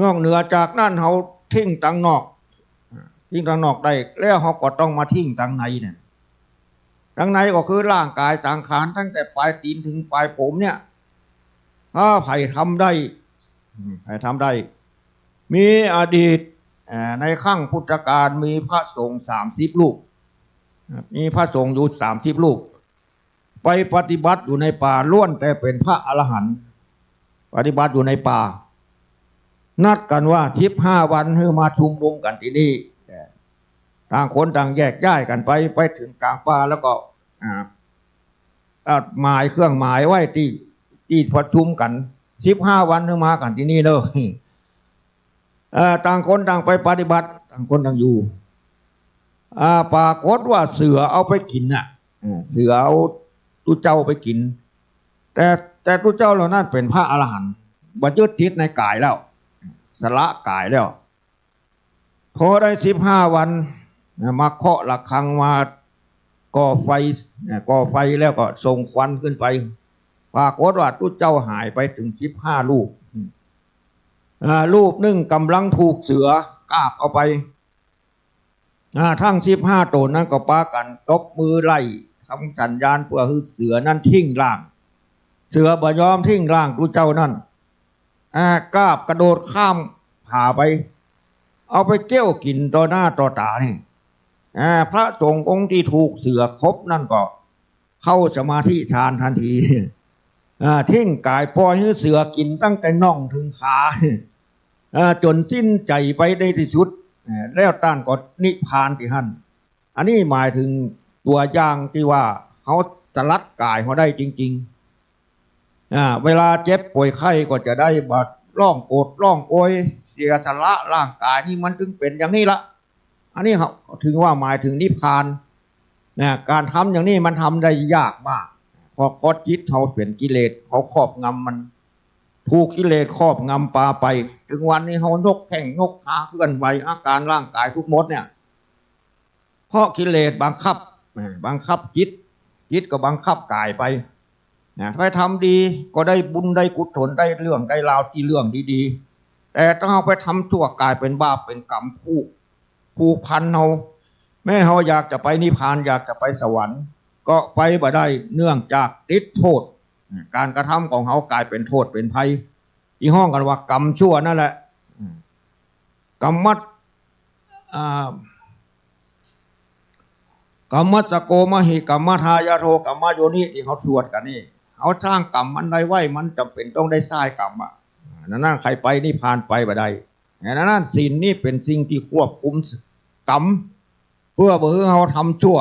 นอกเหนือจากนั้นเขาทิ้งตังนอกได้แล้วเขาก็ต้องมาทิ้งตังในเนี่ยตังในก็คือร่างกายสังขารตั้งแต่ปลายตีนถึงปลายผมเนี่ยถ้าใครทำได้มีอดีตในขั้งพุทธกาลมีพระสงฆ์30 รูปมีพระสงฆ์อยู่30 รูปไปปฏิบัติอยู่ในป่าล้วนแต่เป็นพระอรหันต์ปฏิบัติอยู่ในป่านัดกันว่า15 วันให้มาชุมนุมกันที่นี่ต่างคนต่างแยกย้ายกันไปถึงกลางป่าแล้วก็หมายเครื่องหมายไว้ที่ประชุมกัน15 วันให้มากันที่นี่เลยต่างคนต่างไปปฏิบัติต่างคนต่างอยู่ปรากฏว่าเสือเอาไปกินเสือเอาตุเจ้าไปกินแต่ตุเจ้าเหล่านั้นเป็นพระอรหันต์บรรยุติดในกายแล้วสละกายแล้วพอได้15 วันมาเคาะระฆังมาก่อไฟแล้วก็ส่งควันขึ้นไปปรากฏว่าตุเจ้าหายไปถึง15 ลูก รูปนึ่งกำลังถูกเสือกาบเอาไปทั้ง15 ตนนั้นก็ปากันตบมือไล่ทำสัญญาณเพื่อให้เสือนั้นทิ้งร่าง เสือบ่ยอมทิ้งร่างดูเจ้านั่นกาบกระโดดข้ามผ่าไปเอาไปเกี้ยวกินต่อหน้าต่อตานี่พระสงฆ์องค์ที่ถูกเสือคบนั่นก็เข้าสมาธิฌานทันทีทิ้งกายปล่อยให้เสือกินตั้งแต่น่องถึงขาจนสิ้นใจไปได้ที่สุดแล้วต้านก็นิพพานที่หั่นอันนี้หมายถึงตัวอย่างที่ว่าเขาสลัดกายเขาได้จริงๆเวลาเจ็บป่วยไข้ก็จะได้บาดร้องโอดร้องโอยเสียสละร่างกายนี่มันจึงเป็นอย่างนี้ละอันนี้เขาถึงว่าหมายถึงนิพพานการทำอย่างนี้มันทำได้ยากมากเพราะข้อจิตเขาเป็นกิเลสเขาครอบงำมันถูกกิเลสครอบงำปาไปถึงวันนี้เขายกแข้งยกขาเคลื่อนไหวอาการร่างกายทุกมดเนี่ยเพราะกิเลสบังคับจิตก็บังคับกายไปถ้าทำดีก็ได้บุญได้กุศลได้เรื่องได้ราวที่เรื่องดีๆแต่ถ้าเอาไปทำชั่วกายเป็นบาปเป็นกรรมผูกพันเราแม้เราอยากจะไปนิพพานอยากจะไปสวรรค์ก็ไปบ่ได้เนื่องจากติดโทษการกระทำของเขากลายเป็นโทษเป็นภัยที่ห้องกันว่ากรรมชั่วนั่นแหละกรรมัสโกมหิกรรมทายาโทกรรมโยนิที่เขาสวดกันนี่เขาสร้างกรรมมันใดไว้มันจำเป็นต้องได้สร้างกรรมนั่นใครไปนิพพานไปบ่ได้นั่นศีลนี่เป็นสิ่งที่ควบคุมกรรมเพื่อบ่ให้เขาทำชั่ว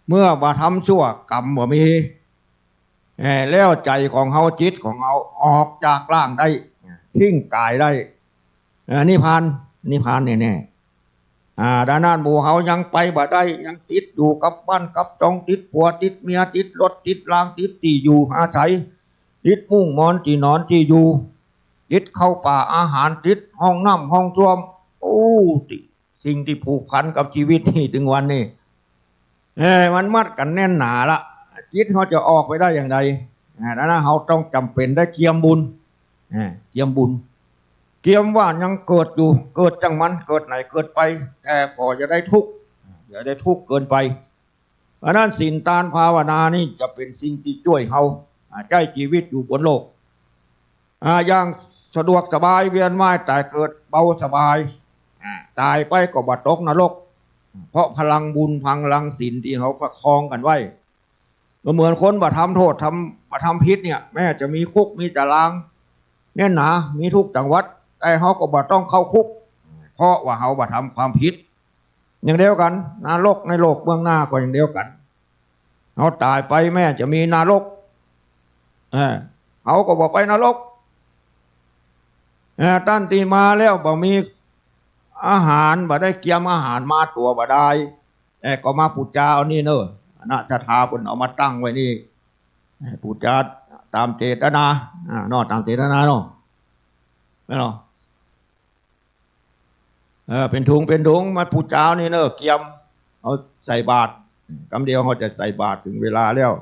เมื่อบ่ทำชั่วกรรมบ่มีแล้วใจของเขาจิตของเขาออกจากร่างได้ทิ้งกายได้นิพพานแน่ๆด้านนั้นหมู่เขายังไปบ่ได้ยังติดอยู่กับบ้านกับจองติดผัวติดเมียติดรถติดรางติดที่อยู่อาศัยติดมุ้งมอนที่นอนที่อยู่ติดเข้าป่าอาหารติดห้องน้ำห้องส้วมสิ่งที่ผูกพันกับชีวิตที่ถึงวันนี้มันมัดกันแน่นหนาละจิตเขาจะออกไปได้อย่างไรดังนั้นเขาต้องจำเป็นได้เกียมบุญเกียมว่ายังเกิดอยู่เกิดจังมันเกิดไหนเกิดไปแต่พอจะได้ทุกข์อย่าได้ทุกข์เกินไปเพราะนั้นศีลทานภาวนานี่จะเป็นสิ่งที่ช่วยเขาใช้ชีวิตอยู่บนโลกอย่างสะดวกสบายเวียนว่ายตายเกิดเบาสบายตายไปก็บัดตกนรกเพราะพลังบุญพลังศีลที่เขาประคองกันไว้ก็เหมือนคนบ่ทำโทษบ่ทำพิษเนี่ยแม้จะมีคุกมีตารางแน่นหนามีทุกจังหวัดแต่เขาก็บ่ต้องเข้าคุกเพราะว่าเขาบ่ทำความผิดอย่างเดียวกันนรกในโลกเบื้องหน้าก็อย่างเดียวกันเขาตายไปแม้จะมีนรกเขาก็บ่ไปนรกตั้นตีมาแล้วบ่มีอาหารบ่ได้เกียมอาหารมาตัวบ่ได้ก็มาปูจาเอานี่เนอะนาจะทาบนเอามาตั้งไว้นี่ปูจาตามเจตนาตามเจตนาเนาะไม่เนาะเป็นถุงมาปูจานี่เนอะเกียมเอาใส่บาตรกำเดียวเขาจะใส่บาตรถึงเวลาแล้ว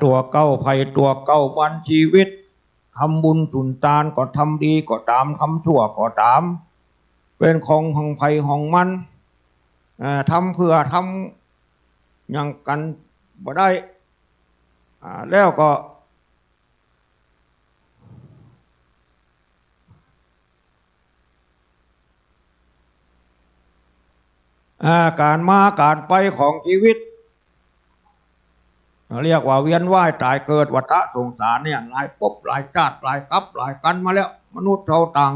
ตัวเก้าภัยตัวเก้าวันชีวิตทำบุญตุนตานก็ทำดีก็ตามทำชั่วก็ตามเป็นของภัยของมันทำเพื่อทำอย่างกันบ่ได้แล้วก็การมาการไปของชีวิตเรียกว่าเวียนว่ายตายเกิดวัฏสงสารเนี่ยหลายภพหลายชาติหลายกับหลายกันมาแล้วมนุษย์เราต่าง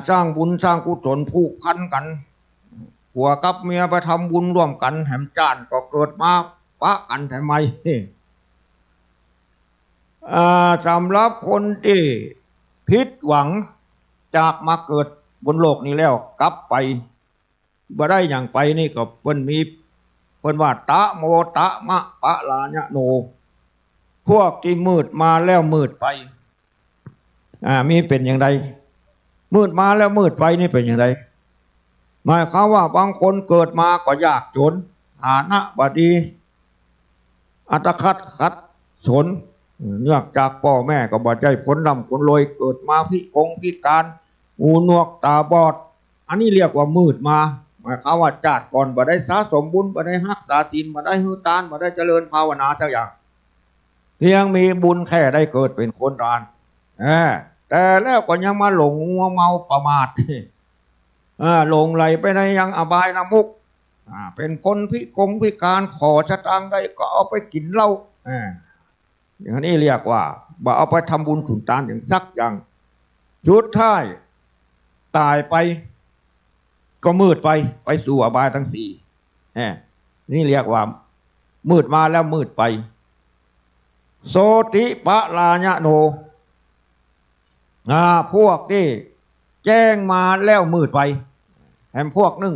สร้างบุญสร้างกุศลผูกพันกันผัวกับเมียไปทำบุญร่วมกันแหมจ้านก็เกิดมาปะกันทำไมสำหรับคนที่ผิดหวังจากมาเกิดบนโลกนี้แล้วกลับไป บ่ได้อย่างไปนี่ก็เพิ่นมีเพิ่นว่าตะโมตะมะปะลาญะโนพวกที่มืดมาแล้วมืดไปมีเป็นอย่างไรมืดมาแล้วมืดไปนี่เป็นอย่างไรหมายความว่าบางคนเกิดมาก็ยากจนฐานะบดีอัตคัดขัดสนเนื่องจากพ่อแม่ก็บ่ได้ผลร่ำผลรวยเกิดมาพิการหูหนวกตาบอดอันนี้เรียกว่ามืดมาหมายความว่าชาติก่อนบ่ได้สะสมบุญบ่ได้รักษาศีลบ่ได้หือทานบ่ได้เจริญภาวนาสักอย่างเพียงมีบุญแค่ได้เกิดเป็นคนรานแต่แล้วก็ยังมาหลงเมาประมาทหลงไหลไปในยังอบายนมุกเป็นคนพิการขอชะตังได้ก็เอาไปกินเหล้าอย่างนี้เรียกว่าบ่เอาไปทำบุญสุนทานอย่างสักอย่างยุดท้ายตายไปก็มืดไปสู่อบายทั้งสี่นี่เรียกว่ามืดมาแล้วมืดไปโสติปะลาญะโนพวกที่แจ้งมาแล้วมืดไปแถมพวกหนึ่ง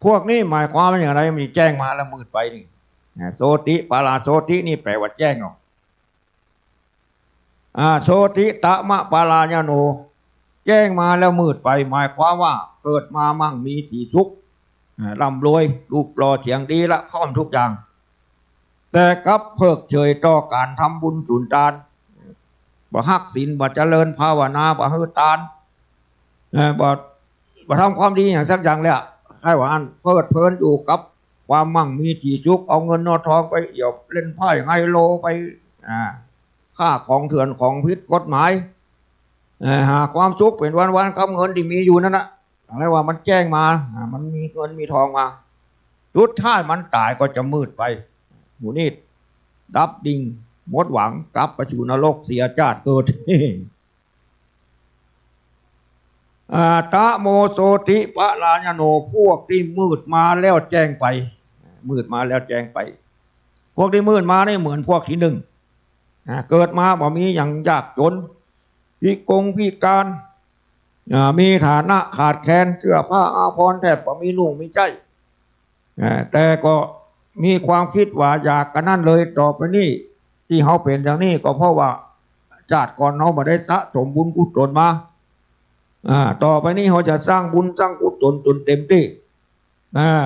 พวกนี้หมายความว่าอย่างไรมีแจ้งมาแล้วมืดไปนี่โสติปะลาโสตินี่แปลว่าแจ้งหรอกโสติตะมะปะลาญะโนแจ้งมาแล้วมืดไปหมายความว่าเกิดมามั่งมีสีสุขร่ำรวยรูปหล่อเสียงดีละพร้อมทุกอย่างแต่กับเพิกเฉยต่อการทำบุญสุนทานบ่ฮักศีลบ่เจริญภาวนาบ่หือทานบ่ทำความดีอย่างสักอย่างเลยให้ว่าอันเพลิดเพลินอยู่กับความมั่งมีสีสุขเอาเงินนอทองไปเอี่ยวเล่นไพ่ไฮโลไปค่าของเถื่อนของผิดกฎหมายหาความสุขเป็นวันๆกับเงินที่มีอยู่นั่นนะอะไรว่ามันแจ้งมามันมีเงินมีทองมาสุดท้ายมันตายก็จะมืดไปหมูนี่ดับดิ่งหมดหวังกลับไปสู่นรกเสียชาติเกิดตะโมโสติปะลาญะโนพวกที่มืดมาแล้วแจ้งไปมืดมาแล้วแจ้งไปพวกที่มืดมานี่เหมือนพวกที่หนึ่งเกิดมาบ่มีอย่างยากจนพิการมีฐานะขาดแคลนเสื้อผ้าอาภรณ์แทบบ่มีนุ่งมีใจแต่ก็มีความคิดว่าอยากกันนั่นเลยต่อไปนี้ที่เขาเป็นอย่างนี้ก็เพราะว่าชาติก่อนเขาบ่ได้สะสมบุญกุศลมาต่อไปนี้เขาจะสร้างบุญสร้างกุศลจนเต็มที่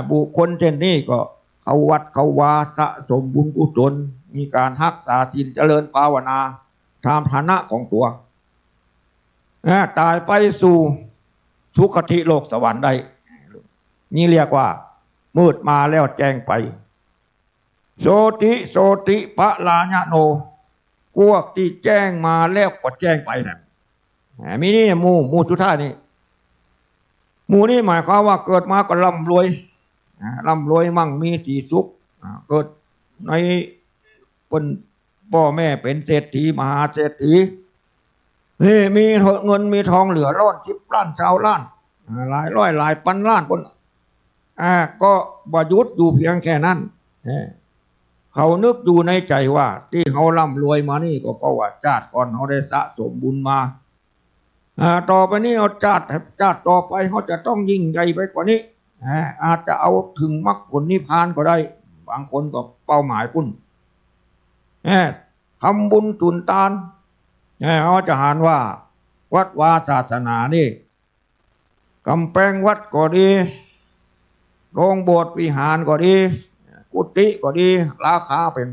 บุคคลเช่นนี้ก็เข้าวัดเข้าวาสะสมบุญกุศลมีการรักษาศีลเจริญภาวนาตามฐานะของตัวตายไปสู่สุคติโลกสวรรค์ได้นี่เรียกว่ามืดมาแล้วแจ้งไปโสติปะลาญะโนพวกที่แจ้งมาแล้วก็แจ้งไปนะมีนี่หมู่สุดท้ายนี่หมู่นี่หมายความว่าเกิดมาก็ร่ำรวยมั่งมีสีสุขเกิดในเป็นพ่อแม่เป็นเศรษฐีมหาเศรษฐีนี่มีเงินมีทองเหลือร้อน10 ล้าน20 ล้านหลายร้อยหลายพันล้านคนก็บ่หยุดอยู่เพียงแค่นั้นเขานึกอยู่ในใจว่าที่เขาร่ำรวยมานี่ก็เพราะว่าชาติก่อนเขาได้สะสมบุญมาต่อไปนี้เอาชาติต่อไปเขาจะต้องยิ่งใหญ่ไปกว่านี้อาจจะเอาถึงมรรคผลนิพพานก็ได้บางคนก็เป้าหมายพุ่นทำบุญสุนทานเขาจะหานว่าวัดวาศาสนานี่กำแพงวัดก็ดีโรงโบสถ์วิหารก็ดีกุฏิก็ดีราคาเป็น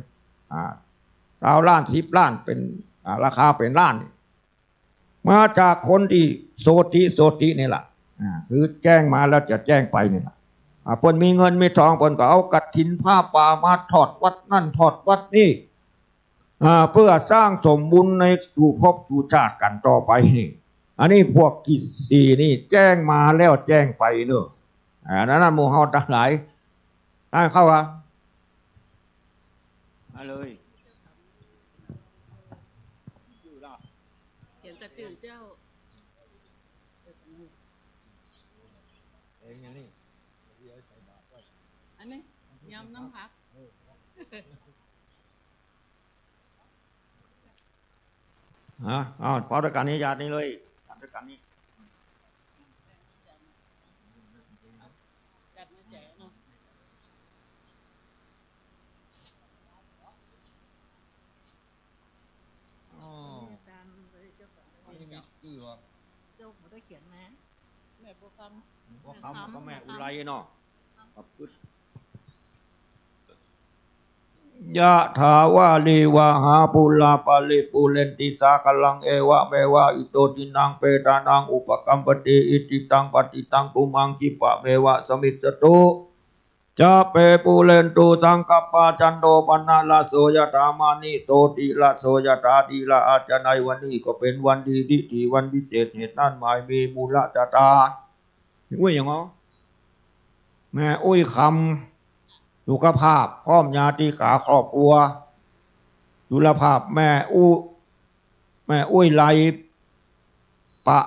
9 ล้าน10 ล้านเป็นราคาเป็นล้านมาจากคนที่โสตินี่แหละคือแจ้งมาแล้วจะแจ้งไปนี่แหละเพิ่นมีเงินมีทองเพิ่นก็เอากฐินผ้าป่ามาทอดวัดนั่นทอดวัดนี่เพื่อสร้างสมบุญในสู่ภพสู่ชาติกันต่อไปนี่อันนี้พวกที่สี่นี่แจ้งมาแล้วแจ้งไปเนอะนั้นหมู่เฮาทั้งหลายตั้งเข้าว่ามาเลยเขียนกระจือเจ้าอันนี้ยำน้ำผักพอด้วยกันนี้ญาตินี้เลยทำด้วยกันนี้ จ้าผมได้เขียนมาแม่บอกคำ พวกคำก็แม่อุไรเนาะยะถาวาลีวาหาปุลาปาลิปุเรนติสากลังเอวะเมวะอิโตตินังเปตานังอุปกัมปติอิจิตังปฏิตังตุมังคิปะเมวะสมิจจตุจะเปปุเรนตุสังกัปปะจันโตปนะละโสยถามานิโตติละโสยถาติละอาจจะในวันนี้ก็เป็นวันดีดิถีวันพิเศษเหตุนั้นหมายมีมูลจตาอุ้ยอย่างอ๋อแม่อุ้ยคำสุขภาพพร้อมญาติกาครอบครัวดุลภาพแม่อุ้ยไหลปะ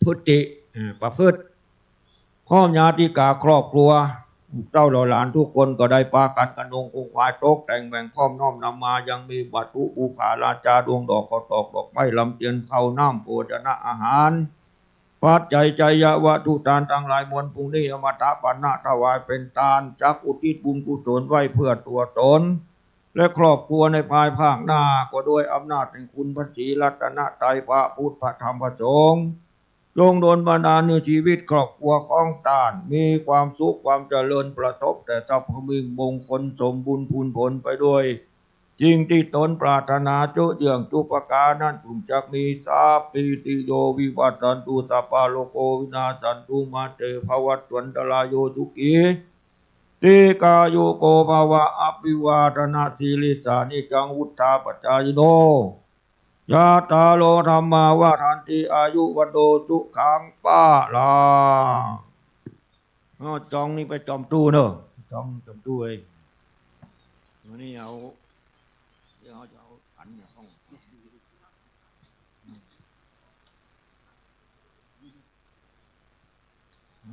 พฤติประพฤติพร้อมญาติกาครอบครัวเจ้าหลานทุกคนก็ได้ปากันกันงคงควายโต๊ะแต่งแบ่งพร้อมน้อมนำมายังมีวัตถุอุปาราชาดวงดอกข้าวตอกดอกไม้ลำเทียนข้าวน้ำโภชนะอาหารปัจจัยใจยวัตถุทานทั้งหลายมวลพรุ่งนี้อมตะปันนะถวายเป็นทานจักอุทิศบุญกุศลไว้เพื่อตัวตนและครอบครัวในภายภาคหน้าก็โดยอำนาจแห่งคุณพระศรีรัตนตรัยพระพุทธพระธรรมพระสงฆ์จงโดนบันดาลในชีวิตครอบครัวของตานมีความสุขความเจริญประทบแต่ทรัพย์มิ่งมงคลสมบูรณ์พูนผลไปด้วยจริงที่ตนปรารถนาจุเยื่องจุปการนั้นถึงจะมีทรัพย์ปีติโยวิวัตตันตุสัพพะโลโกวินาสันตุมาเตภวัตวันตรายโยทุกีติกาโยโกภาวะอภิวาทนาสีลิสานิจังวุฒาปัจจายโนยะตาโลธรรมาวาทันติอายุวันโดสุขังป้าลาจองนี่ไปจอมตู้เนอะจอมตู้เองวันนี้เอาเดี๋ยวเขาจะเอาขันเนี่ยต้อง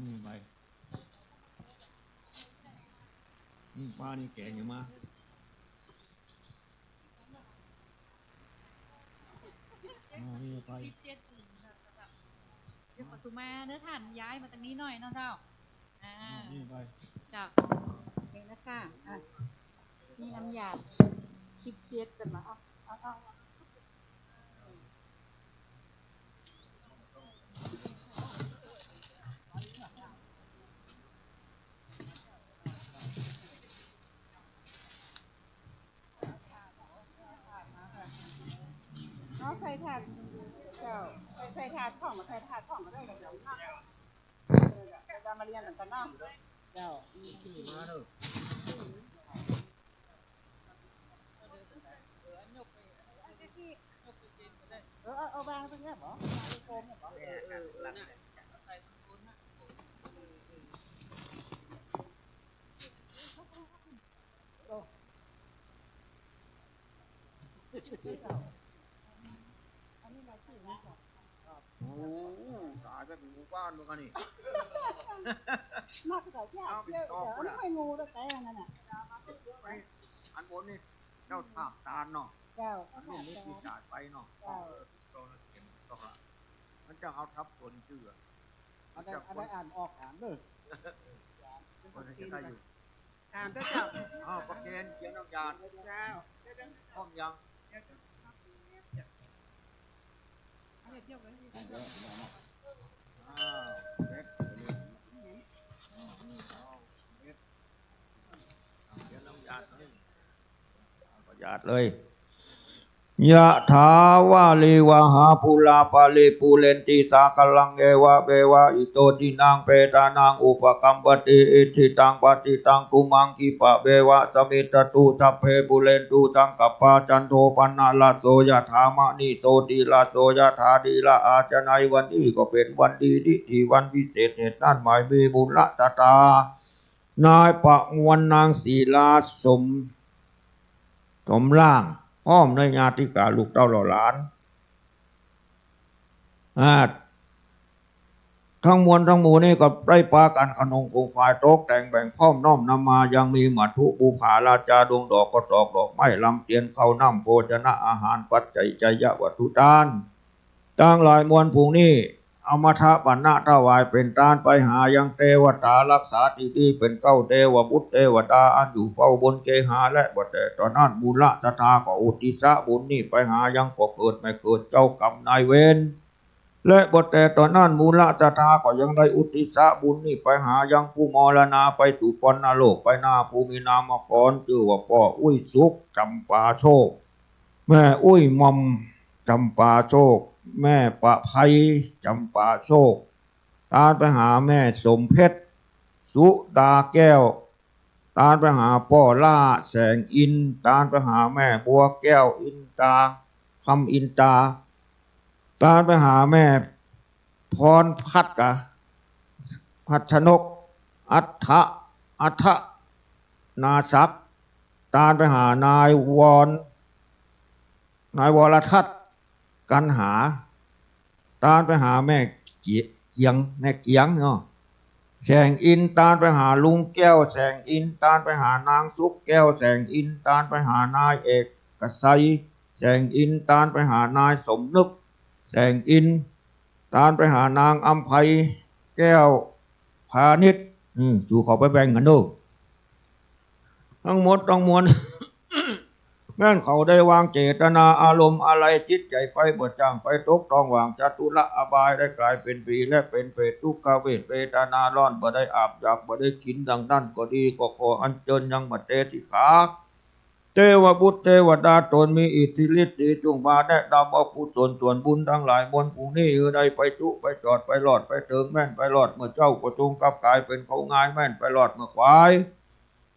นี่ไปป้านี่แก่อยู่มานี่ไป 17เดี๋ยวปทุมาเนื้อท่านย้ายมาตรงนี้หน่อยนะเจ้านี่ไป เจ้าเองนะค่ะมีน้ำยา17กันมาเอาเอาใส่ถาดเจ้าใส่ถาดของมาใส่ถาดของมาได้เลยเจ้าจะมาเรียนกันน้ำเจ้ามาเถอะเอาบางตรงนี้เหรอโกมเหรอตายก็เป็นหมู่บ้านเหมือนกันนี่ มากกว่าเจ้าเดี๋ยวไม่งูแล้วแต่นั่นน่ะ อันบนนี่เจ้าถาบตาลเนาะ เจ้า อันนี้มีกี่จ่ายไปเนาะตัวละเข็มตัวละมันจะเอาทับตัวนี้ชื่ออะไรอ่านออกอ่านเลย มันจะได้อยู่ อ่านเจ้า ประเคนเขียนน้ำยาเจ้าพร้อมยังเล็กประหยัดเลยยะถาวาลีวหาปุลาปาลิปุเรนติสากลังเอวะเบวะอิโตตินังเปตานังอุปกัมปติอิทิตังปฏิตังตุมังคิปะเบวะสมิตตุสัพเพปุเรนตุสังกัปปะจันโทปนะละโสยถามะนิโสติละโสยถาดีละอาจในวันนี้ก็เป็นวันดีดิถีวันพิเศษเหตุนั้นหมายมีบุญละตตานายประมวลนางศีลาสมล่างอ้อมในญาติกาลูกเต้าหลานทั้งมวลทั้งหมู่นี่ก็ได้ปากันขนงคงฝ่ายโต๊ะแต่งแบ่งพร้อมน้อมนำมายังมีมัทุบูผาราชาดวงดอกก็ตอกดอกไม้ลำเทียนข้าวน้ำโภชนะอาหารปัจจัยใจยวัตถุทานตั้งหลายมวลพรุ่งนี้เอามาทะปันนะถวายเป็นทานไปหายังเทวตารักษาที่เป็นเก้าเทวบุตรเทวดาอันอยู่เฝ้าบนเกหาและบัดแต่ตอนนั้นบุญละตถาก็อุทิศบุญนี่ไปหายังก็เกิดไม่เกิดเจ้ากรรมนายเวร และบทแต่ตอนนั้นมูลจตาก็ยังได้อุทิศบุญนี่ไปหายังผู้มรณาไปสู่ปนโลกไปหน้าภูมินามกรชื่อว่าพ่ออุ้ยสุขจำปาโชคแม่อุ้ยมอมจำปาโชคแม่ประไพจำปาโชคตามไปหาแม่สมเพชรสุดาแก้วตามไปหาพ่อล่าแสงอินตามไปหาแม่บัวแก้วอินตาคำอินตาตามไปหาแม่พรพัฒกะพัฒนกอัฏฐนาศักดิ์ตามไปหานายวรทัศน์กันหาตามไปหาแม่เกียงแม่เกียงเนาะแสงอินตามไปหาลุงแก้วแสงอินตามไปหานางสุกแก้วแสงอินตามไปหานายเอกกษัยแสงอินตามไปหานายสมนึกแสงอินตามไปหานางอัมภัยแก้วพาณิชย์จูขอไปแบ่งกันดูทั้งหมดทั้งมวล แม่นเขาได้วางเจตนาอารมณ์อะไรจิตใจไปบดจ้างไปตกต้องวางจตุละอบายได้กลายเป็นปีและเป็นเปรตทุกขเวทเวทนาร้อนบ่ได้อาบอยากบ่ได้กินดังนั้นก็ดีก็ขออัญเชิญยังบัดเตติขาเทวบุตรเทวดาตนมีอิทธิฤทธิ์จงมาแนะนำเอาผู้ส่วนบุญทั้งหลายมวลผู้นี้ได้ไปจุไปจอดไปหลอดไปเติงแม่นไปหลอดเมื่อเจ้าก็จงกลับกายเป็นเขาง่ายแม่นไปหลอดเมื่อควาย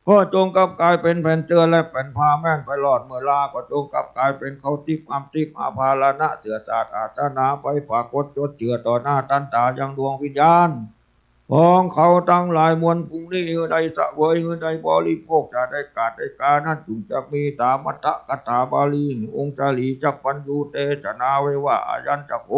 ก็จงกลับกายเป็นแผ่นเตือและแผ่นพาแม่นไปหลอดเมื่อลาก็จงกลับกายเป็นเขาทิพย์อัมทิพย์อาภาลนะเสือศาสตร์อาสนาไปปรากฏจดเจือต่อหน้าตันตายังดวงวิญญาณของเขาตั้งหลายมวลภูนี้ใดสะเวยใดบริโภคจะได้กาดได้การนั้นจึงจะมีตามัตตะกถาบาลีองค์จารีจักปัญญูเตชนาไว้ว่าอายัญจะโค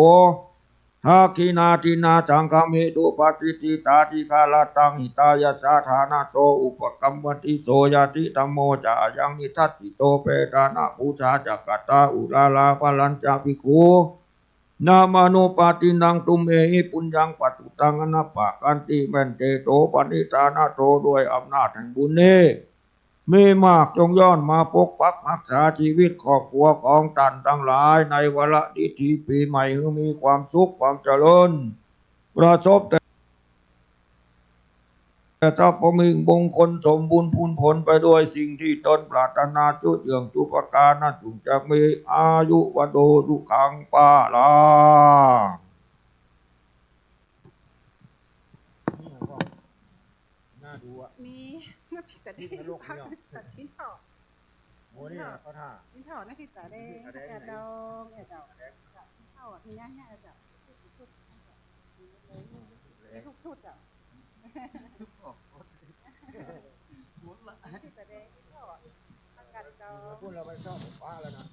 ทักขินาทินาจังคามิตุปฏิทิตาทิคาลาตังหิตายาสาธานาโตอุปกัมมติโสยติธัมโมจะยังนิทัตติโตเปตานะปูชาจักกตาอุลาลาภลัญจาภิกขุนามานุปาตินังตุมเอหิปุญญังปัตตุตังอนัปปะกันติแมนเตโตปณิตานาโตด้วยอำนาจแห่งบุญนี้มีมากจงย้อนมาปกปักรักษาชีวิตครอบครัวของท่านทั้งหลายในวาระดิถีปีใหม่ให้มีความสุขความเจริญประสบแต่ถ้าพมีมงคลสมบูรณ์พูนผลไปด้วยสิ่งที่ตนปรารถนาจุดเยื่องจุปการนั้นจึงจะมีอายุวันโดสุขังปาลามีแต่ได้ตัดชิ้นเถาะชิ้นเถาะนั่นคือแต่ได้แอดดองแอดดองชิ้นเถาะมีเนี้ยแอดดองทุกๆอ่ะแต่ได้ชิ้นเถาะอากาศดองพูดเราไปชอบป้าแล้วนะ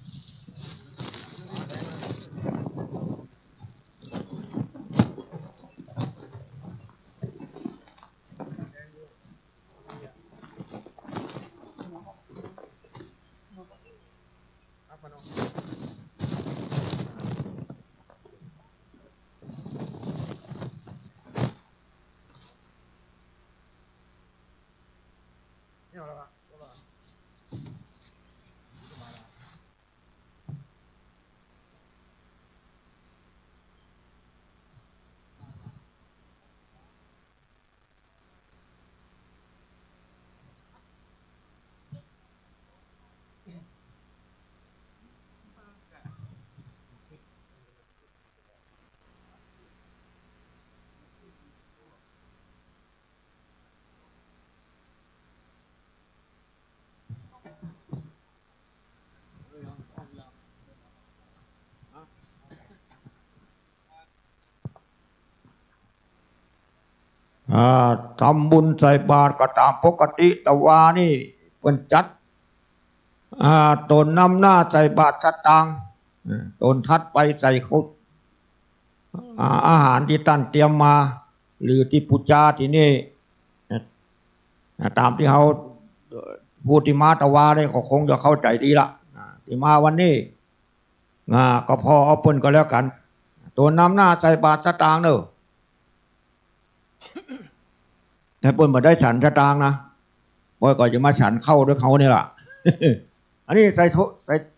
ทำบุญใส่บาตรก็ตามปกติแต่ว่านี่เป็นจัดตนนำหน้าใส่บาตรสตางค์ตนทัดไปใส่เขาอาหารที่ท่านเตรียมมาหรือที่ปุจจาที่นี่ตามที่เขาพูดที่มาตะวาได้ก็คงจะเข้าใจดีละที่มาวันนี้ก็พอเอาเปิ้นก็แล้วกันตนนำหน้าใส่บาตรสตางค์เนอะแต่เปิ้นมาได้ฉันสตางค์นะปอยก็จะมาฉันเข้าด้วยเขาเนี่ยล่ะ อันนี้ใส่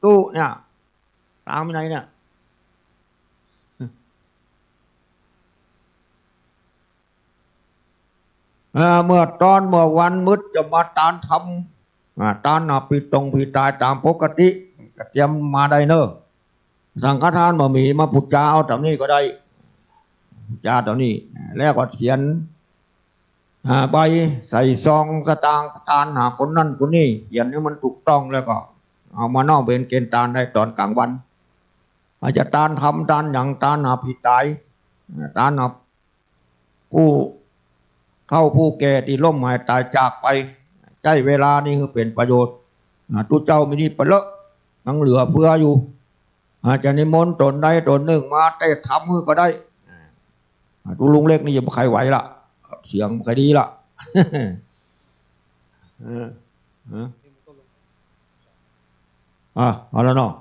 ตู้เนี่ยตามไปไหนเนี่ย เมื่อวันมืดจะมาตานทำตานผิดตรงผิดตายตามปกติก็เตรียมมาได้เนอะสังฆทานบะหมี่มาพุทธาเอาแบบนี้ก็ได้จาตัวนี้แล้วก็เขียนใบใส่ซองสตางค์ทานหาคนนั่นคนนี้เขียนให้มันถูกต้องแล้วก็เอามานอกเป็นเกณฑ์ทานได้ตอนกลางวันอาจจะทานทำทานอย่างทานหาผิดตายทานหาผู้ผู้แก่ที่ล้มหายตายจากไปใช้เวลานี้คือเป็นประโยชน์ตุเจ้ามินิปเลอะยังเหลือเฟืออยู่อาจจะนิมนต์ตนใดตนหนึ่งมาได้ทำมือก็ได้ตุลุงเล็กนี่ยังใครไหวละเสียงใครดีละเอาแล้วเนาะ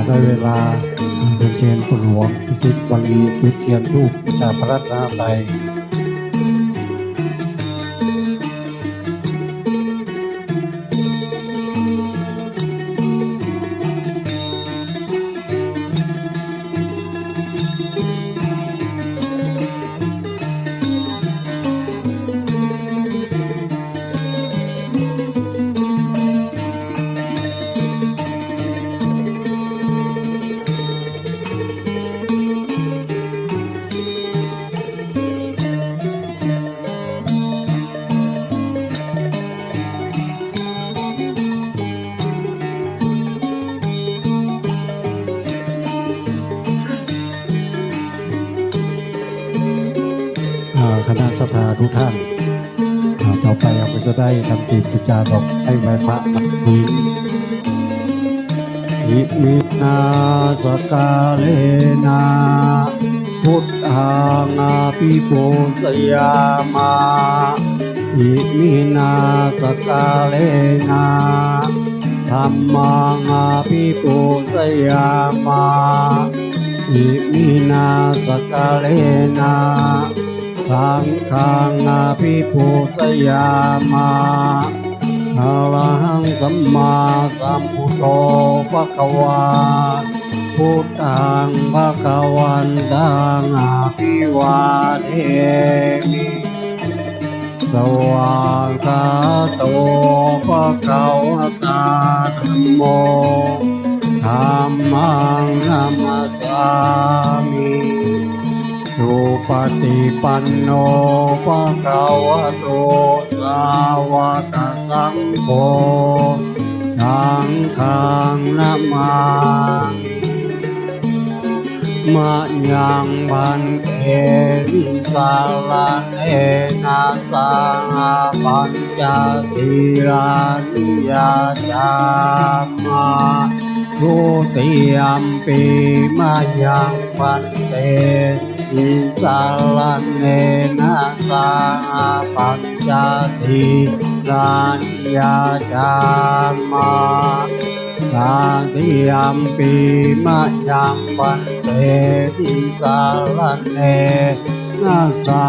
ได้เวลาเดินเทียนฝนหลวงพิชิตวันนี้จุดเทียนรูปจากพระรัตนตรัยคณะสภาทุกท่านต่อไปเราก็จะได้ทำกิจจาดอกให้ไหว้พระนักนี้อิมินาสกาเลนะพุทธังอาภิปูชยามาอิมินาสกาเลนะธัมมังอาภิปูชยามาอิมินาสกาเลนะสังฆังอาภิปูชยามาอะระหังสัมมาสัมพุทโธภะคะวาพุทธังภะคะวันตังอะภิวาเทมิสวากขาโตภะคะวะตาธัมโมธัมมังนัมมัสสามิสุปฏิปันโนภะคะวะโตสาวกสังโฆสังฆังนะมามิมะยังพันเตวิสาระเนนะสังปัญจศีลานิยาจามาทุติยัมปิมะยังพันเตอิสาระเนนะสังปัญจศีลานิยาจามาตาติยัมปิมะยังปันเตอิสาระเนนะสั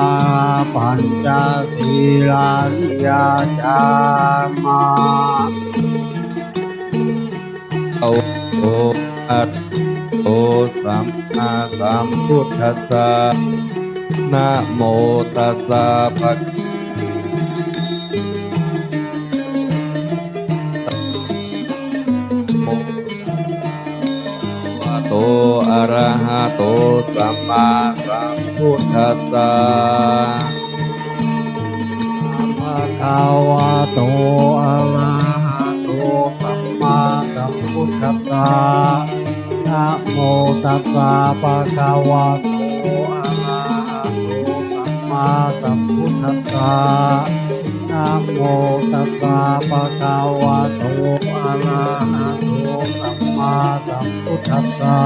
งปัญจศีลานิยาจามาโออะโอสัมมาสัมพุทธัสสะนะโมตัสสะภะโตอะระหะโตสัมมาสัมพุทธัสสะภะคะวะโตอะระหะโตสัมมาสัมพุทธัสสะนะโมตัสสะภะคะวะโตอะระหะโตสัมมาสัมพุทธัสสะนะโมตัสสะภะคะวะโตอะระหะโตสัมมาสัมพุทธัสสะ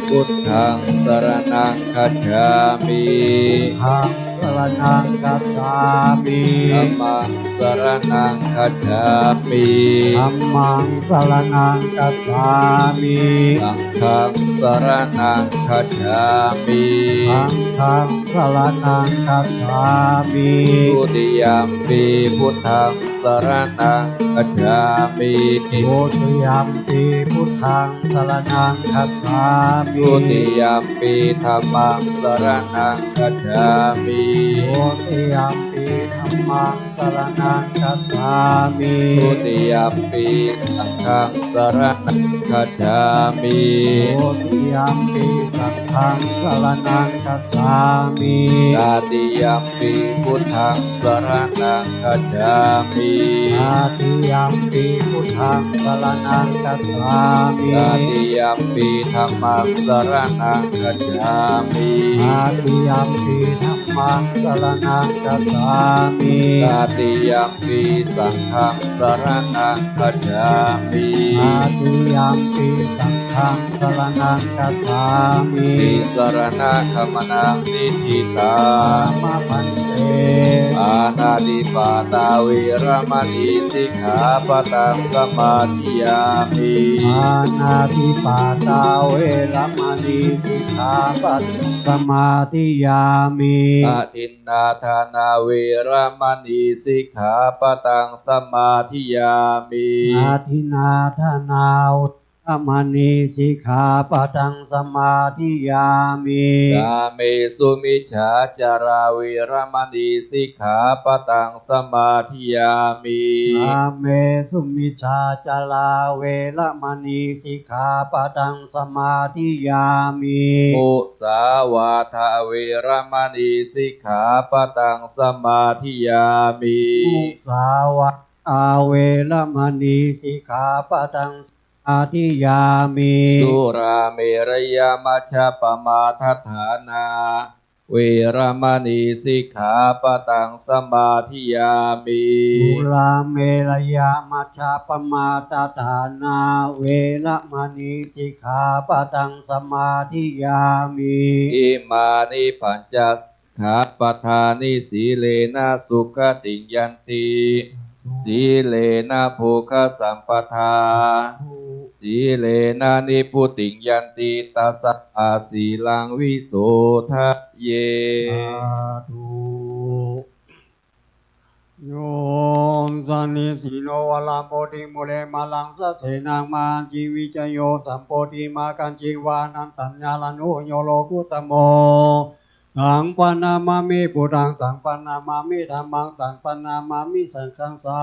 พุทธังสรณังคัจฉามิ ธัมมังสรณังคัจฉามิ ธัมมังสรณังคัจฉามิ ธัมมังสรณังคัจฉามิ สังฆังสรณังคัจฉามิ สังฆังสรณังคัจฉามิ ทุติยัมปิพุทธังสรณังคัจฉามิ ทุติยัมปิพุทธังสรณังคัจฉามิ ทุติยัมปิธัมมังสรณังคัจฉามิ ทุติยัมปิธัมมังสรณังคัจฉามิ ทุติยัมปิสังฆังสรณังคัจฉามิ ทุติยัมปิสังฆังสรณังคัจฉามิ ตาติยัมปิพุทธังสรณังคัจฉามิ อาติยัมปิพุทธังสรณังคัจฉามิ ตาติยัมปิธัมมังสรณังคัจฉามิ อาติยัมปิธัมมังสรณังคัจฉามิ ตาติยัมปิสังฆังสรณังคัจฉามิ อาติยัมปิสังฆ ธังสรณังคัจฉามิ ติสรณะขมนังนิทิตา มะพันเต อานาดิปาตาเวรมณีสิกขาปะทังสมาธิยามิ อานาติปาตาเวรมณีสิกขาปะทังสมาธิยามิ อาทินนาทานาเวรมณีสิกขาปะทังสมาธิยามิ อาทินาทนาธรรมณีสิกขาปะทังสมาธิยามิ กาเมสุมิจฉาจาราเวรมณีสิกขาปะทังสมาธิยามิ อาเมสุมิชฌาจาราเวรมณีสิกขาปะทังสมาธิยามิ มุสาวาทาเวรมณีสิกขาปะทังสมาธิยามิ มุสาวะอาเวรมณีสิกขาปะทังสมาธิยามิ สุราเมรยมัชฌะปมาทัฏฐานา เวรมณีสิกขาปะทังสมาธิยามิ สุราเมรยมัชฌะปมาตฐานาเวรมณีสิกขาปะทังสมาธิยามิ อิมานิปัญจสิกขาปทานิสีเลนะสุขติงยันติสีเลนะโภคสัมปทาสีเลนะนิพุติงยันติตัสสะอาสีลังวิโสทะเย สาธุโยมสันนิสีโนวลัมโพธิมุเลมาลังสัสเสนังมาจีวิจโยสัมโพธิมากันจีวานันตัญญาลนุโยโลกุตโมสังปนามามิปุถังสังปนามามิธัมมังสังปนามามิสังฆังสา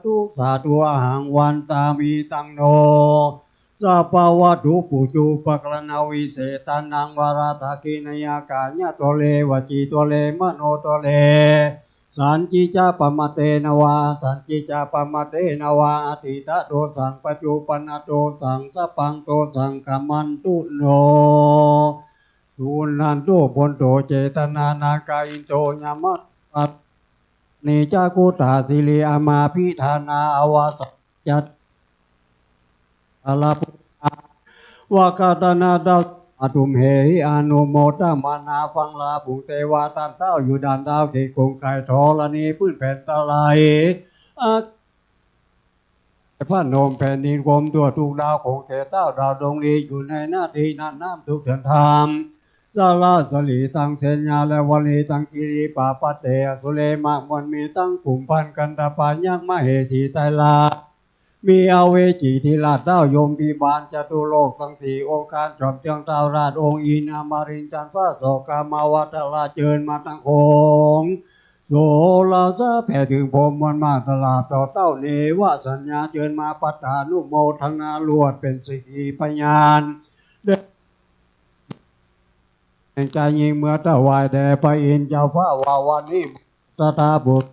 ธุสาธุอหังวันตามิตังโนสัพพวัตถุปุจุปกรณวิเศษตันังวราทากินยากาญะตัวเลวจีตัวเลมโนตัวเลสันจิจาปมเตนวาสันจิจาปมเตนวาอธิตะโตสังปัจจุปนโตสังสัพพังโตสังขมันตุโนสุนันตุปนโตเจตนานากาอินโตญามะปัตนิจากุตาสิริอามาพิธานาอวาสจัตอาลาปุวากาตนาดาอตุมเหหิอนุโมตมานาฟังลาบุเทวาตันเต้าอยู่ด่านดาวเกกงไข่ทอลนีพื้นแผ่นตะไลพระนมแผ่นดินกรมตัวทุกดาวของแก่เต้าดาวดวงนี้อยู่ในหน้าที่นั้นน้ำทุกเถินธรรมสาราสลีตังเสญญาและวลีตังกิริปาปเตสุเลมากมันมีตั้งกลุ่มพันกันตาปายักมเหสีไตลามีเอาเวจีทิราชเต้ายมพิบาลจตุโลกสังสีองค์การจอมเจียงเต้าราชองค์อินอมรินทร์จันทร์ฟ้าโสกามาวัตลาเจิญมาตั้งโคงโสลาซาแผ่ถึงพรมวันมาตลาดต่อเต้าเนวสัญญาเจิญมาปัตตานุโมทนาลวดเป็นสิกขีพยานใจยิงเมื่อถวายแด่พระอินทร์เจ้าฟ้าวาวันนี้สตาบุตร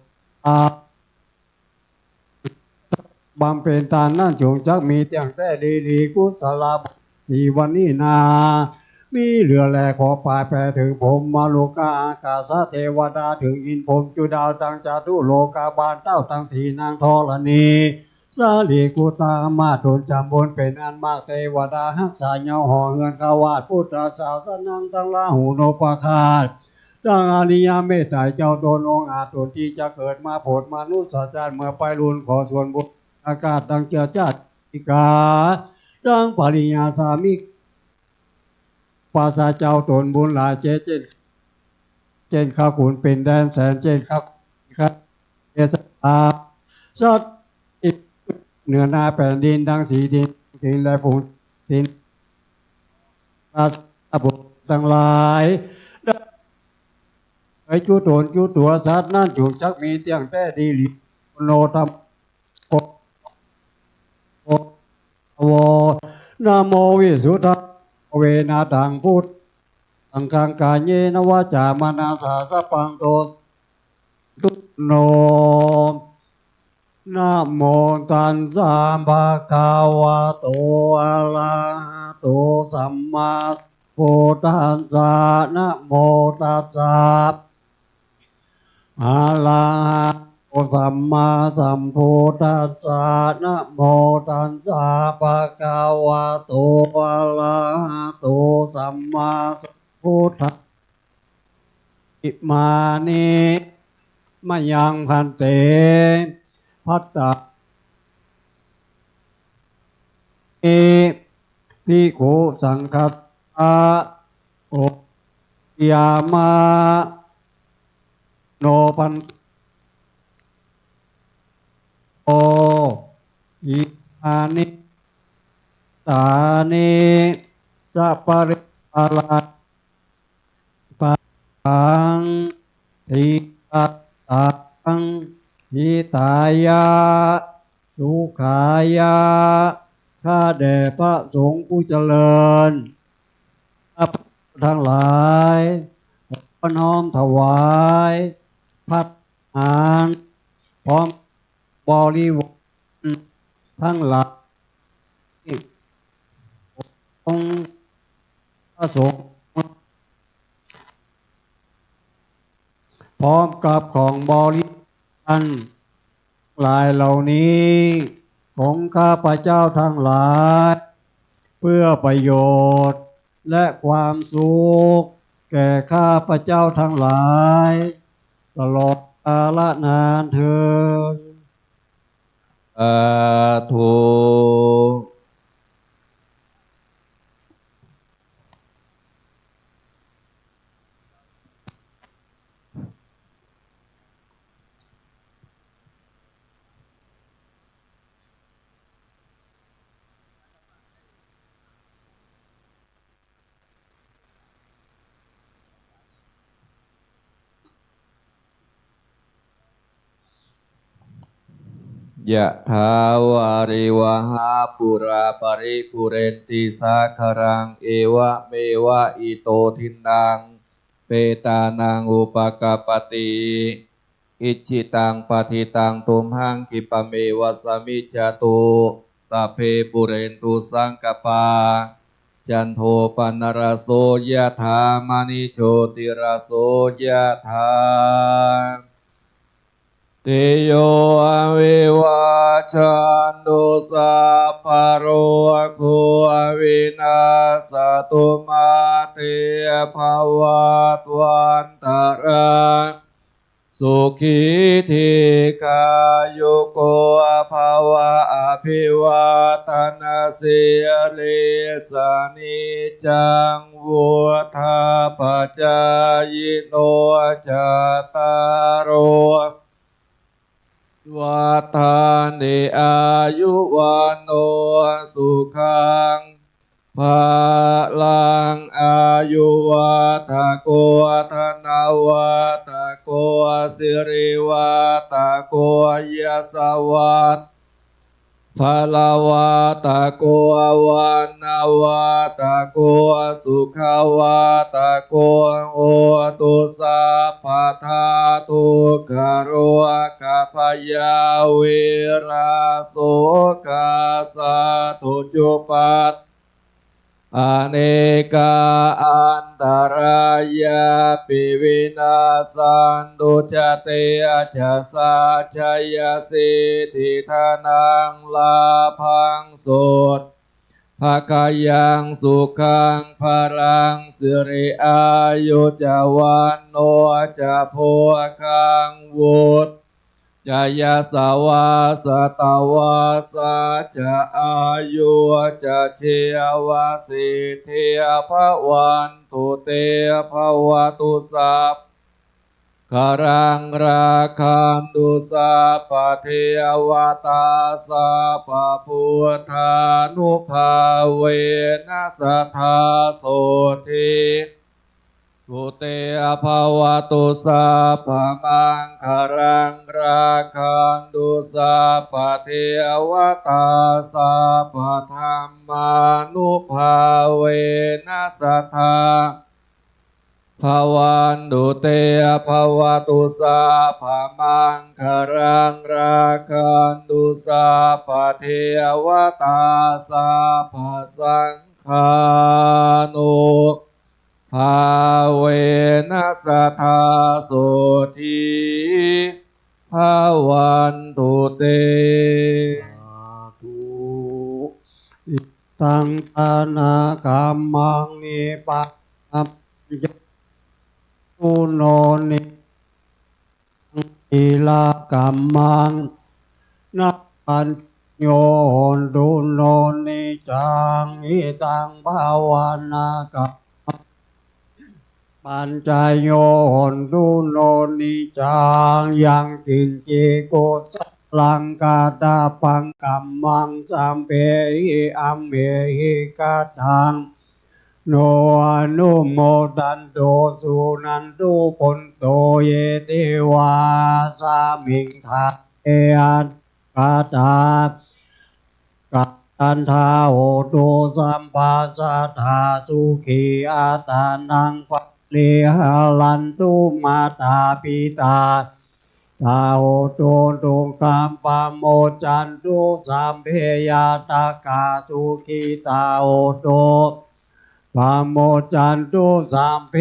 บำเพ็ญทานนั่นจงจักมีเตียงแต่ดีกุศลาสีวันนี้นามีเหลือแลขอปลายแปรถึงผมมาโลกาอากาศเทวดาถึงอินพรหมจุดาวตังจาตุโลกาบาลเต้าตังสีนางธรณีสาลีกุตามาตนจำบนเป็นอันมากเทวดาหักษาเงาห่อเงินขาวาดพุทธศาสนังตั้งลาหูโนปคาตตั้งอาริยเมตไตรเจ้าตนองอาจตนที่จะเกิดมาโผดมนุษย์สัจจ์เมื่อไปรุนขอส่วนบุญอากาศดังเจ้าจัดอิกาดังปริญญาสามิภาษาเจ้าตนบุญหลายเจนข้าขุนเป็นแดนแสนเจนข้าเอสอาสัตเหนือนาแผ่นดินดังสีดินดินและผงดินราสบุตรทั้งหลายไอจูตนจูตัวสัตว์นั่นจูจักมีเตียงแต่ดีหลีโนธรรมวนะโมวิสุทธเวนะตังพุทธังคังกายเยนวาจามนาสาสะปังโตตุโนนะโมตัสสะภะคะวะโตอะระหะโตสัมมาสัมพุทธัสสะนะโมตัสสะอะระหะโต สัมมาสัมพุทธัสสะนะโมตัสสะภะคะวะโตอะระหะโตสัมมาสัมพุทธัสสะอิมานิมะยังพันเตภัตตาภิกขุสังฆัสสะโอยามะโนปันโออิมานิสานิสัพพะริปาราปังทิตัสสังหิตายะสุขายะข้าแด่พระสงฆ์ผู้เจริญทั้งหลายขอน้อมถวายพัฒหารพร้อมบริวารทั้งหลายองค์พระสงฆ์พร้อมกับของบริวารหลายเหล่านี้ของข้าพเจ้าทั้งหลายเพื่อประโยชน์และความสุขแก่ข้าพเจ้าทั้งหลายตลอดกาลนานเถิดสาธุยะถาวาริวหาปุราปริปุเรนติสาคารังเอวะเมวะอิโตทินังเปตานังอุปกปปติอิจิตังปฏิตังตุมหังกิปะเมวะสมิจจตุสัพเพปุเรนตุสังกปาจันโทปนรโสยะถามณิโชติรโสยะถาติโยอวิวาจันตุสัพพะโรโควินาศตุมาเตภวัตวันตรายสุขีทีกายุโกภวะอภิวาทนาสิริสานิจังวุฒาปจายโนจตารโรวัฏานิอายุวันโนสุขังภาลังอายุวัฏโกธนาวัฏโกสิริวัฏโกยสวัฏภาลาวัฏโกวันนาวัฏโกสุขวัฏโกโอตุสัพพทาทุกขโรกพยาวิราโสกาสัตุจุปัตอเนกาอันตรายาปิวินาสันตุจเตจะสัจจยสิทธิธนังลาภังโสดภคายังสุขังภรังสิริอายุจวันโนจะโพคังวุฒจายาสาวาสตาวาสาจะอายุจะเชวาสิทธิภวันตุเตภวตุสัพคารังราคันตุสัพพเทวตาสัพพพุทธานุภาเวนัสทธาโสทิตุเตภวตุสัพพมังคารังราคันตุสัพพเทวตาสัพพธรรมานุภาเวนัสทธาภวันตุเตภวตุสัพพมังคารังราคันตุสัพพเทวตาสัพพสังฆานุภาเวนัสทธาโสทิ ภาวันตุเต ธุอิตังตานากรรมังนิปัสสัมยตุโนนิอิลากรรมังนักปัญโยโหนตุโนนิจังอิตังภาวนากัมปัญจโยโหนตุโนนิจังยังกินจิโกสัสลังกาตาปังกัมมังสัมเพหิอัมเหหิกาตังโนอนุโมทันโตสุนันตุปนโตเยเทวาสามิงทาเออันกาตากันทาโหตุสัมปัสสะทาสุขีอาตานังปะเลหลันตุมาตาปิตาตาโหตุตุสัมปะโมจันตุสัมเพยาตากาสุขีตาโหตุปะโมจันตุสัมเพ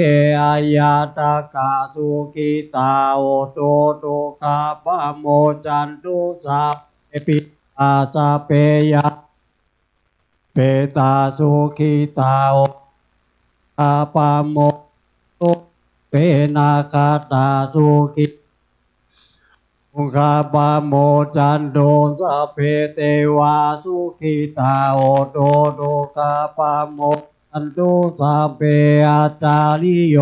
ยาตากาสุขีตาโหตุตุสัพปะโมจันตุสัพเพปิตาสัพเพยาเปตาสุขีตาโหอาปะโมตุเปนาคาตาสุขีอุคาปะโมจันโตสัพเพเทวาสุขีตาโหตุตุคาปะโมจันโตสัพเพอาจาริโย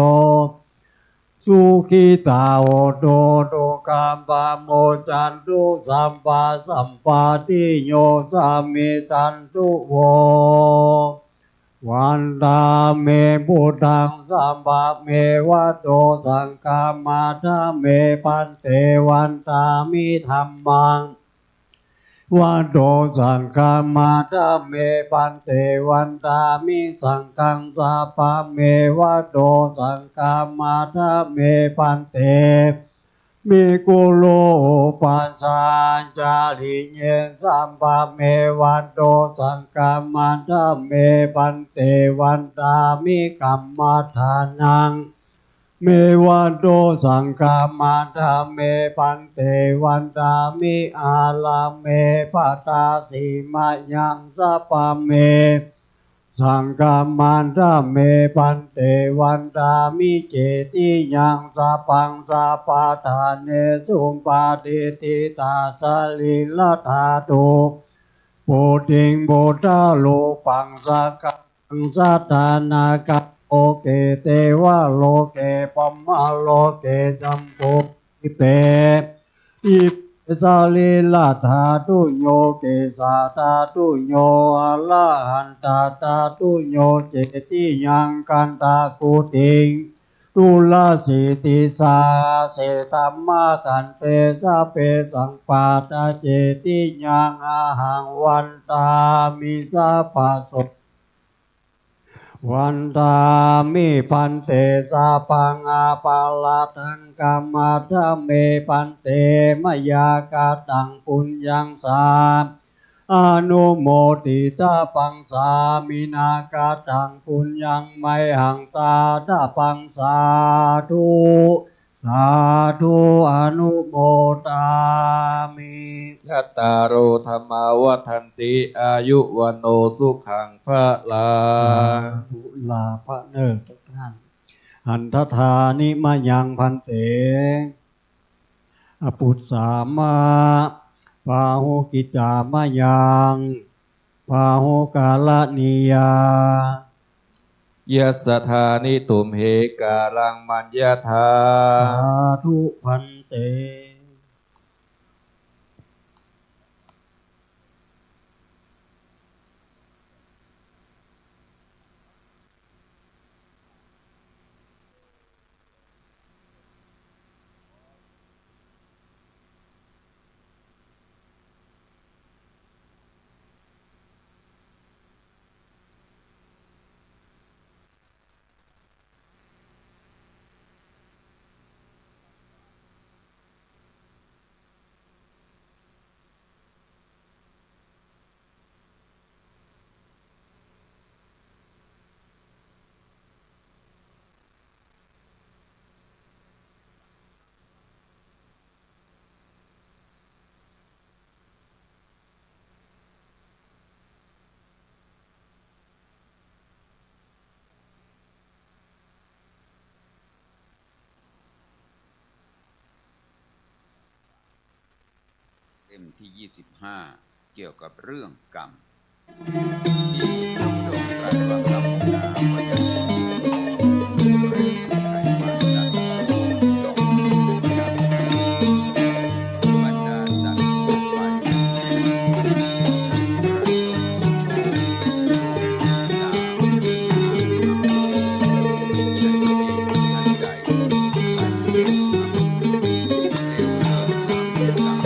สุขีตาโหตุตุคาปะโมจันตุสัมปะสัมปะติโยสัมมิจันตุโววันตาเมพุทธังสัมภะเมวะโตสังฆามาทาเมปันเตวันตามิธัมมังวันโตสังฆามาทาเมปันเตวันตามิสังฆังสัพพะเมวะโตสังฆามาทาเมปันเตมิกุโลปัญจาจาริเยสัมภะเมวันโตสังฆามาทาเมปันเตวันตามิกัมมัฏฐานังเมวันโตสังฆามาทาเมปันเตวันตามิอาลาเมปัตตาสีมายังสัพพะเมสังฆามันทาเมปันเตวันตามิเจติยังสัพพังสัพพะทาเนสุปาติติตาสลิละธาตุปุถิงโบทาโลปังสักขังสัตตานาคโอเกเตวะโลเกปัมมาโลเกจัมโพอิเปอิสาลิละธาตุโยเกสาธาตุโยอะละหันตาธาตุโยเจติยังกันตากุติงตุลาสิติสาเสตัมมากันเตสะเปสังปาตาเจติยังอาหังวันตามิสะปะโสวันตามิปันเตสาปังอาปาลาทังกัมมาทะเมปันเตมยากาตังปุญญังสาอนุโมติตาปังสามินากาตังปุญญังไมหังสาตาปังสาธุสาธุอนุโมตามิยัตตาโรธรรมาวัฏันติอายุวันโนสุขังพระลา ทุลาภะเนอทุกท่านหันทธานิมยังพันเตอปุตสามาปาหุกิจามยังปาหุกาลนิยายัสสธานิตุมเหกาลังมัญญาธา สาธุพันเต ล่มที่ 25 เกี่ยวกับเรื่องกรรมที่พระพุทธองค์ตรัสว่ากัมมุนาวัจจะสิ่งใดใครมาสัตว์โลกย่อมกรรมบรรดาสัตว์ทั่วไปประสบโชคสามมิใช่เองทันใดอันเกิดเร็วเลิศตามกรรมอย่างนี้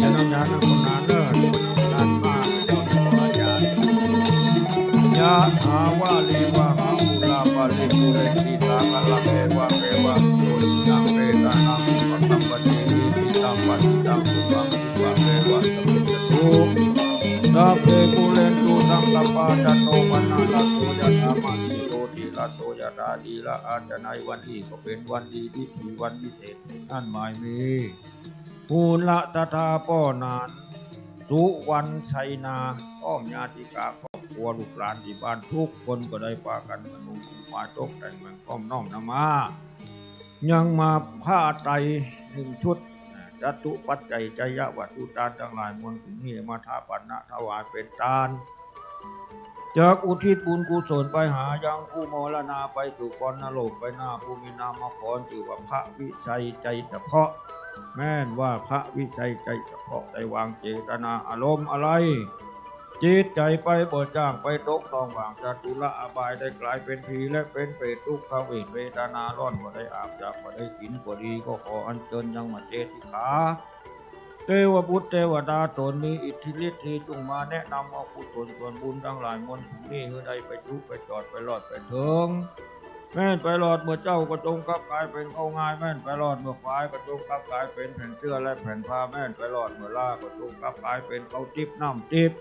จะนำยานักคนนาเนินนานมากเจ้าสัมมาญาณยะหาวาลีวะหามุลาปาลิปุเรติตากะละเวะโยนิจังเรตานังปัตตัมปะเทวิตังปัตตังสุปังสุปะเรวะสัมมิจตุสัพเพปุเรนตุสังกปาจันโตปนะละโสยะธามานิโตติละโสยะธาดีละอาจในวันนี้ก็เป็นวันดีที่มีวันพิเศษนั่นหมายมีภูละตถาป้อนานสุวรรณชัยนาอ้อมญาติกาครอบครัวลูกหลานที่บ้านทุกคนก็ได้พากันมนุษย์มาตกแต่งเมืองก้อมน้อมนำมายังมาผ้าไตรหนึ่งชุดจตุปัจจัยใจยะวัตถุทานทั้งหลายมวลถึงนี้มาทาปันนะถวายเป็นทานจากอุทิศบุญกุศลไปหายังผู้มรณาไปสู่กรนรกไปหน้าผู้มีนามขรชื่อว่าพระวิชัยใจเฉพาะแม่นว่าพระวิชัยใจเฉพาะได้วางเจตนาอารมณ์อะไรจิตใจไปบ่จ้างไปตกต้องวางจตุละอบายได้กลายเป็นผีและเป็นเปรตทุกขเวทนาร้อนบ่ได้อาบจับบ่ได้กินบ่ดีก็ขออัญเชิญยังมาเจติขาเทวบุตรเทวดาตนมีอิทธิฤทธิ์ที่จงมาแนะนำเอากุศลส่วนบุญทั้งหลายมวลถึงนี้เฮือใดไปทุกไปจอดไปรอดไปเถิงแม่นไปรอดเมื่อเจ้าก็จงกลับกลายเป็นเขาง่ายแม่นไปรอดเมื่อควายก็จงกลับกลายเป็นแผ่นเสื้อและแผ่นผ้าแม่นไปรอดเมื่อล่าก็จงกลับกลายเป็นเขาทิพน้ำทิพ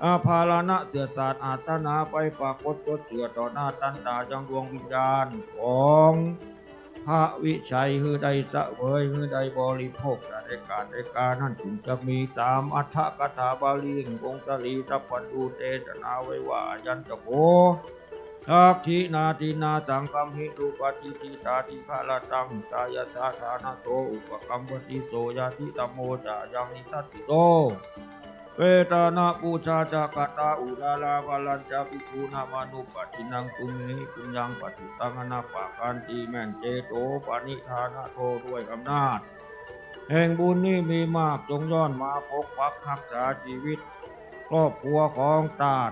อาภาลนะเสือศาสตร์อาสนาไปปากกดจดเสือต่อหน้าตันตาจังดวงวิญญาณของพระวิชัยฮือใดสะเวยฮือใดบริโภคในการนั่นถึงจะมีตามอัฏฐกถาบาลีแห่งองค์ตรีสัพพันดูเตชนาไว้ว่ายันตโภทักขินาทินาสังกัมหิตุปฏิทิตาทิฆาลตังตายสาธานาโตอุปกัมปติโสยาทิตโมจายังนิทัตติโตเวทนาปูชาจากตาอุราลาบาลัญจาภิกขุนามานุปตินังตุมิปุญญังปฏิตังอนาปาการตีแม่นเจโตปานิธานาโทด้วยอำนาจแห่งบุญนี้มีมากจงย้อนมาปกปักรักษาชีวิตครอบครัวของตาล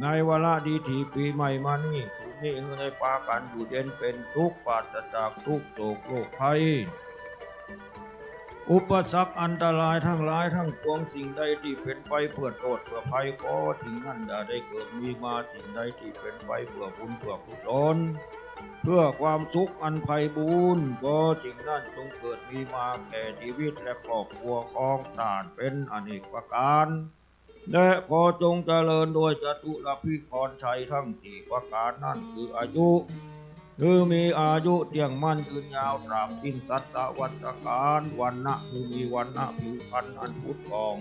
ในวาระดีถีปีใหม่มานี้ทุกนี้ได้ปากันอยู่เย็นเป็นทุกข์ปราศจากทุกโศกโรคภัยอุปสรรคอันตรายทั้งหลายทั้งปวงสิ่งใดที่เป็นไปเพื่อโทษเพื่อภัยก็ทิ้งนั่นอย่าได้เกิดมีมาสิ่งใดที่เป็นไปเพื่อบุญเพื่อกุศลเพื่อความสุขอันไพบูรณ์ก็สิ่งนั้นจงเกิดมีมาแก่ชีวิตและครอบครัวของตาลเป็นอเนกประการและขอจงเจริญโดยจตุรพิกรชัยทั้งสี่ประการนั่นคืออายุคือมีอายุเที่ยงมั่นยืนยาวตราบสิ้นสัตวัฏการวันนะคือมีวันนะผิวพรรณอันพุทธทอง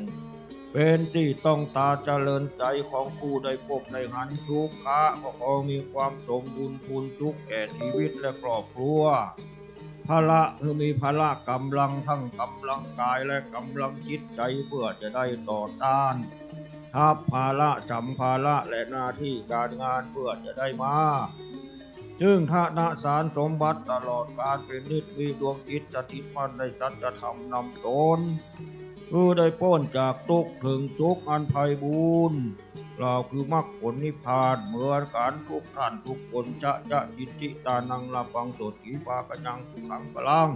เป็นที่ต้องตาเจริญใจของผู้ได้พบในหันทุกขะก็ขอมีความสมบูรณ์พูนทุกแก่ชีวิตและครอบครัวพละคือมีพละกำลังทั้งกำลังกายและกำลังจิตใจเพื่อจะได้ต่อต้านทัพภาระจำภาระและหน้าที่การงานเพื่อจะได้มาจึงฐานะสารสมบัติตลอดการเป็นนิจมีดวงจิตสถิตมั่นในสัจธรรมนำตนคือได้พ้นจากทุกข์ถึงทุกข์อันไพบูรณ์เราคือมรรคผลนิพพานเหมือนกันทุกท่านทุกคนจะจิตติตานังละปังโสติปากัญญังทุกขังพลัง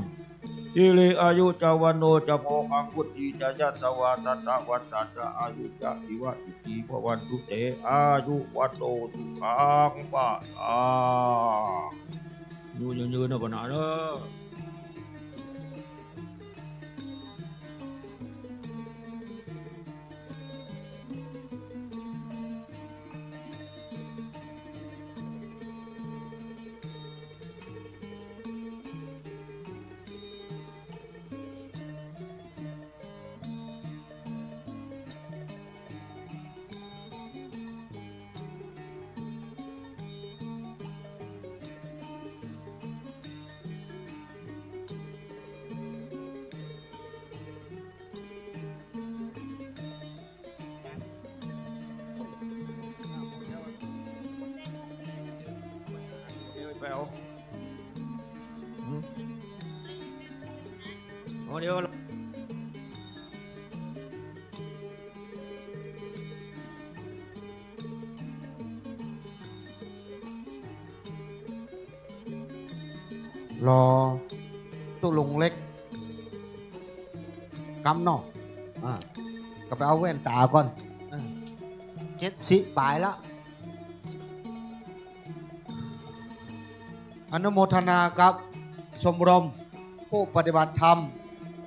สิริอายุจาวันโนจะโพคังพุทธิจะยัสสวาตตะวัตตะจะอายุจะอิวะอิติภวันตุเตอายุวัตโตสุขังปะอยู่ยืนๆนะปะนะเด้อไปเอาเดี๋ยวรอตุลุงเล็กกำเนาะก็ไปเอาแว่นตาก่อน70 ปลายแล้วอนุโมทนากับชมรมผู้ปฏิบัติธรรม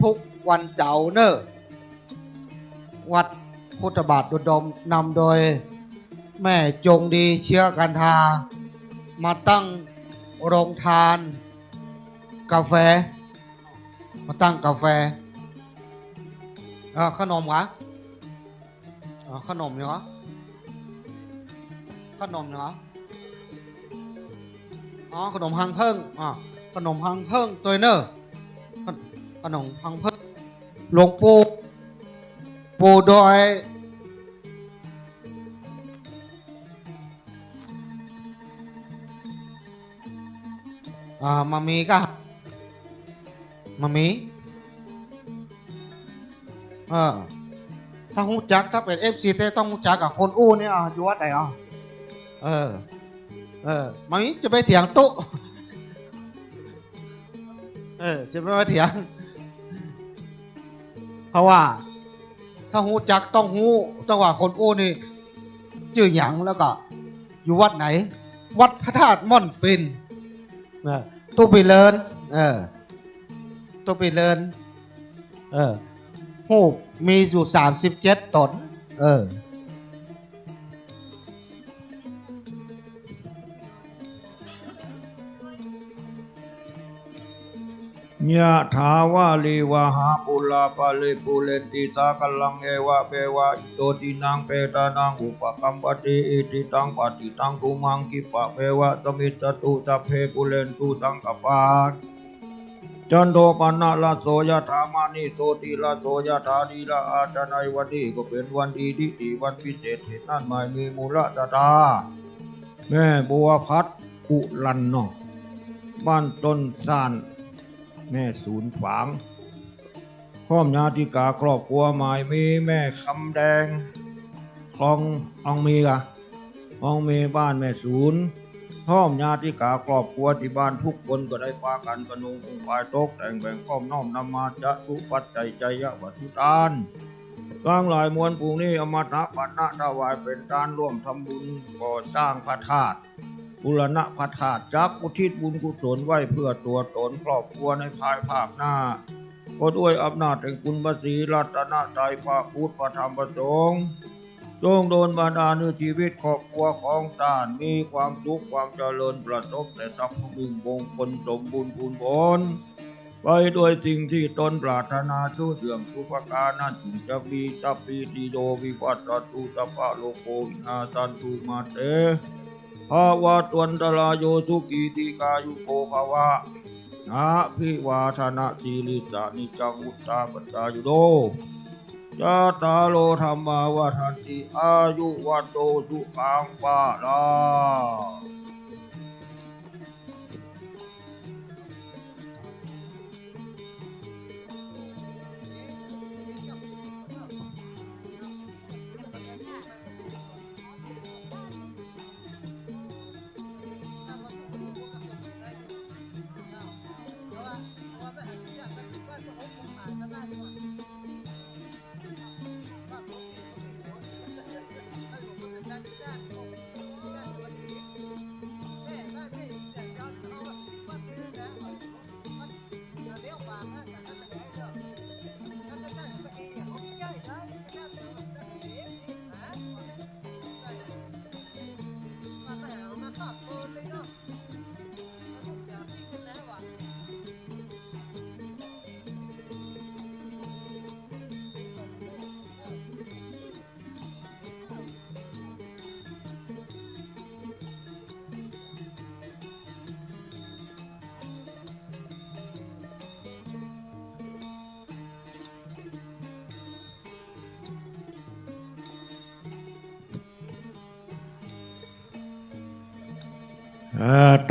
ทุกวันเสาร์เนอวัดพุทธบาทอุดมนำโดยแม่จงดีเชื้อกันทามาตั้งโรงทานกาแฟมาตั้งกาแฟขนมเหรอขนมเหรอขนมเหรอขนมฮังเพิ่งขนมฮังเพิ่งตัวเนอขนมฮังเพิ่งหลวงปู่โดยมามีก็มามีถ้าหูจักถ้าเป็น FC เต้ต้องหูจักกับคนอู้เนี่ยอยู่วัดไหนมามีจะไปเถียงตุ๊จะไม่มาเถียงเพราะว่าถ้าหูจักต้องหูต้องว่าคนอู้นี่ชื่อหยังแล้วก็อยู่วัดไหนวัดพระธาตุม่อนปินตู้ไปเลินตู้ไปเลินหูมีอยู่37 ตนยะถาวาลีวะหาปุลาปะลิปุเรนติสากัลลังเอวะเปวะอิโตตินังเปตานังอุปกัมปติอิติตังปฏิตังตุมังกิปะเปวะสมิจตุสัพเพปุเรนตุสังกปาจันโทปนะละโสยะถามานิโสติละโสยะถาดีละอาจารย์วันนี้ก็เป็นวันดีที่วันพิเศษเหตุนั้นหมายมีมูลตาแม่บัวพัดกุลันเนาะบ้านต้นซานแม่ศูนย์ฝางพร้อมญาติกาครอบครัวหมายมีแม่คำแดงคลององมีกะองมีบ้านแม่ศูนย์พร้อมญาติกาครอบครัวที่บ้านทุกคนก็ได้พากันกระนุงองค์ปลายตกแต่งแบ่งข้อมน้อมนำมาจะทุปัจจัยใจยะวัตถุทานกลางหลายมวลปูนี้อมตะปัณณะถวายเป็นการร่วมทำบุญก่อสร้างพระธาตุบูรณะพระธาตุจักอุทิศบุญกุศลไว้เพื่อตัวตนครอบครัวในภายภาคหน้าก็ด้วยอำนาจแห่งคุณพระศรีรัตนตรัยพระพุทธพระธรรมพระสงฆ์จงโดนบันดาลให้ชีวิตครอบครัวของท่านมีความสุขความเจริญประสบแต่ทรัพย์พึงมงคลสมบูรณ์พูนผลไปด้วยสิ่งที่ตนปรารถนาทุกเรื่องทุกประการนั้นจึงจะมีสัพพิติโยวิวัตตุสัพพะโลกโควินาสันตุมาเตภาวะตวันตรายโยสุขีติกายุโกภาวะอาภิวาทนาสีลิสานิจังอุตตาปัจจายุโดจาตาโลธรรมาวาทันติอายุวัตโตสุขังปะลา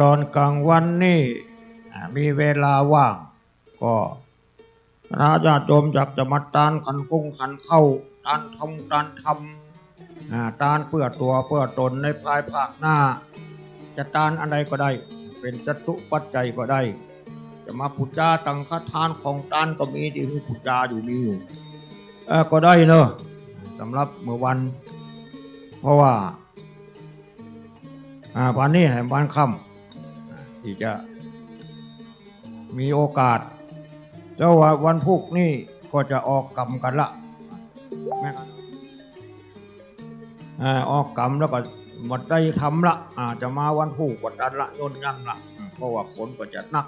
ตอนกลางวันนี่มีเวลาว่างก็ถ้าญาติโยมอยากจะมาตานขันคงขันเข้าตานทำตานเพื่อตัวเพื่อตนในภายภาคหน้าจะตานอะไรก็ได้เป็นจตุปัจจัยก็ได้จะมาพุทธาตังคทานของตานก็มีที่พุทธาอยู่มีอยู่ก็ได้เนอะสำหรับเมื่อวันเพราะว่าวันนี้แห่งวันค่ำที่จะมีโอกาสแล้ววันพุธนี่ก็จะออกกรรมกันละแม่กันออกกรรมแล้วก็หมดได้ทำละจะมาวันพุธวันจันทร์ละย่นยันละเพราะว่าคนก็จะนัก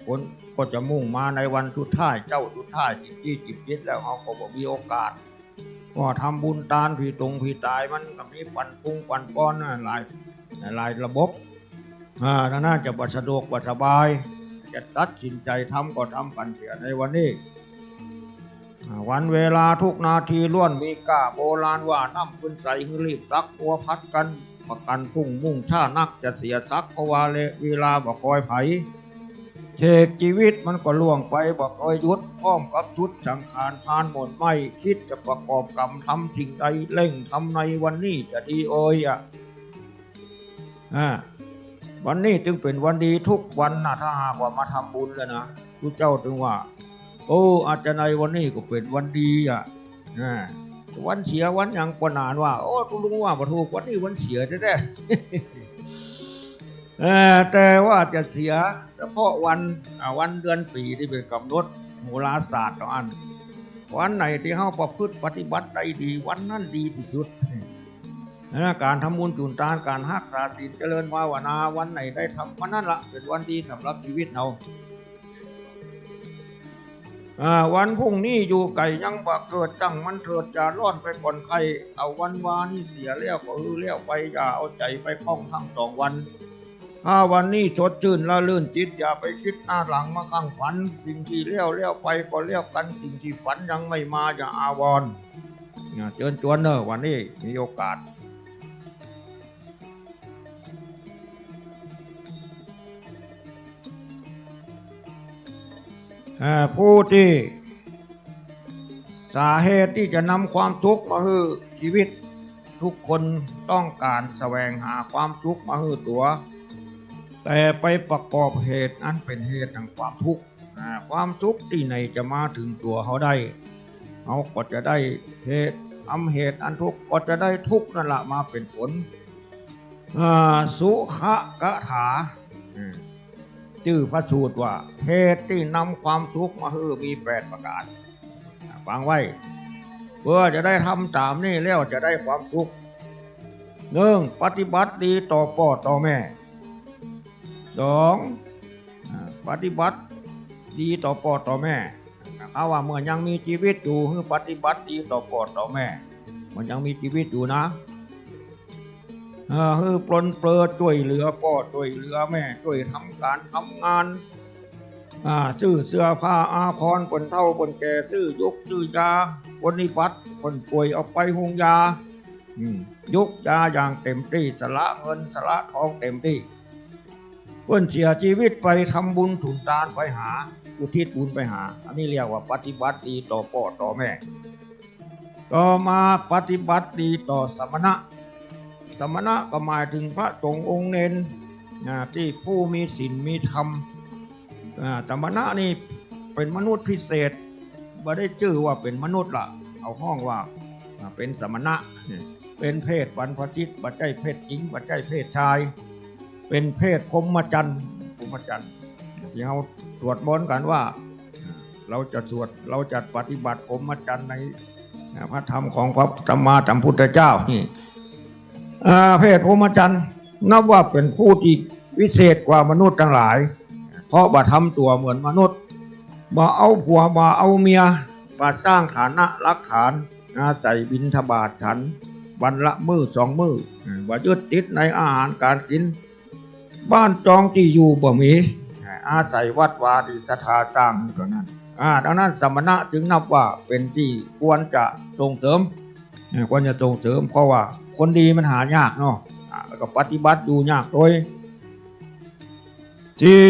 คนก็จะมุ่งมาในวันสุดท้ายเจ้าสุดท้ายจิตแล้วเขาก็บอกมีโอกาสก็ทำบุญทานผีตรงผีตายมันก็มีปั่นปุงปั่นป้อนหลายระบบน่าจะสะดวกสบายจะตัดสินใจทำก็ทำกันเสียในวันนี้วันเวลาทุกนาทีล้วนมีก้าโบราณว่าน้ำขึ้นใสให้รีบรักตัวพัดกันประกันพุ่งมุ่งชานักจะเสียซักเพราะว่าเวลาบ่คอยไผเทกชีวิตมันก็ล่วงไปบ่คอยยุดอ้อมกับทุดสังขารพานหมดไม่คิดจะประกอบกรรมทำสิ่งใดเร่งทำในวันนี้จะดีวันนี้จึงเป็นวันดีทุกวันนะถ้าหากว่ามาทำบุญแล้วนะทุกเจ้าถึงว่าอาจจะในวันนี้ก็เป็นวันดีวันเสียวันยังปนานว่าทุลุงว่าประทูวันนี้วันเสียแท้ๆแต่ว่าจะเสียเฉพาะวันเดือนปีที่เป็นกำหนดโหราศาสตร์ต่ออันวันไหนที่เขาประพฤติปฏิบัติได้ดีวันนั้นดีที่สุดการทำบุญจุนทานการรักษาศีลเจริญภาวนาวันไหนได้ทำวันนั้นละเป็นวันดีสำหรับชีวิตเราวันพรุ่งนี้อยู่ไก่ยังบ่เกิดจังมันเถิดจะร้อนไปก่อนใครเอาวันวานี่เสียแล้วก็เลี้ยวไปอย่าเอาใจไปคล้องทั้ง2 วันถ้าวันนี้สดชื่นละลื่นจิตอย่าไปคิดหน้าหลังมาข้างฝันสิ่งที่เลี้ยวไปก็เลี้ยวกันสิ่งที่ฝันยังไม่มาอย่าอาวรณ์เชิญชวนเนอะวันนี้มีโอกาสผู้ที่สาเหตุที่จะนำความทุกข์มาให้ชีวิตทุกคนต้องการแสวงหาความทุกข์มาให้ตัวแต่ไปประกอบเหตุนั้นเป็นเหตุแห่งความทุกข์ความทุกข์ที่ไหนจะมาถึงตัวเขาได้เขาก็จะได้เหตุเหตุอันทุกข์ก็จะได้ทุกข์นั่นแหละมาเป็นผลสุขกถาชื่อพระสูตรว่าเหตุที่นำความทุกข์มาให้มี8 ประการฟังไว้เพื่อจะได้ทำตามนี่แล้วจะได้ความทุกข์1. ปฏิบัติดีต่อพ่อต่อแม่ 2. ปฏิบัติดีต่อพ่อต่อแม่เขาว่าเมื่อยังมีชีวิตอยู่ให้ปฏิบัติดีต่อพ่อต่อแม่มันยังมีชีวิตอยู่นะคือปลนเปลือช่วยเหลือพ่อช่วยเหลือแม่ช่วยทำการทำงานซื้อเสื้อผ้าอาภรณ์คนเฒ่าคนแก่ซื้อยกซื้อยาคนนิพัฒน์คนป่วยเอาไปหุงยายกยาอย่างเต็มที่สละเงินสละทองเต็มที่เพื่อนเสียชีวิตไปทำบุญถุนทานไปหาอุทิศบุญไปหาอันนี้เรียกว่าปฏิบัติดีต่อพ่อต่อแม่ต่อมาปฏิบัติดีต่อสมณะก็หมายถึงพระสงฆ์องค์เนนที่ผู้มีศีลมีธรรมสมณะนี่เป็นมนุษย์พิเศษไม่ได้ชื่อว่าเป็นมนุษย์ละเอาห้องว่าเป็นสมณะเป็นเพศบรรพชิตปัจจัยเพศหญิงปัจจัยเพศชายเป็นเพศพรหมจรรย์ที่เราสวดมนต์กันว่าเราจะปฏิบัติพรหมจรรย์ในพระธรรมของพระสัมมาสัมพุทธเจ้านี่เพศพรหมจรรย์นับว่าเป็นผู้ที่วิเศษกว่ามนุษย์ทั้งหลายเพราะว่าทำตัวเหมือนมนุษย์มาเอาผัวมาเอาเมียมาสร้างฐานะรักฐานอาศัยบิณฑบาตฉันวันละมื้อ2 มื้อว่ายึดติดในอาหารการกินบ้านจองที่อยู่บ่มีอาศัยวัดวาที่ศรัทธาสร้างเท่านั้นดังนั้นสมณะจึงนับว่าเป็นที่ควรจะส่งเสริมเพราะว่าคนดีมันหายากเนาะแล้วก็ปฏิบัติอยู่ยากโดย ที่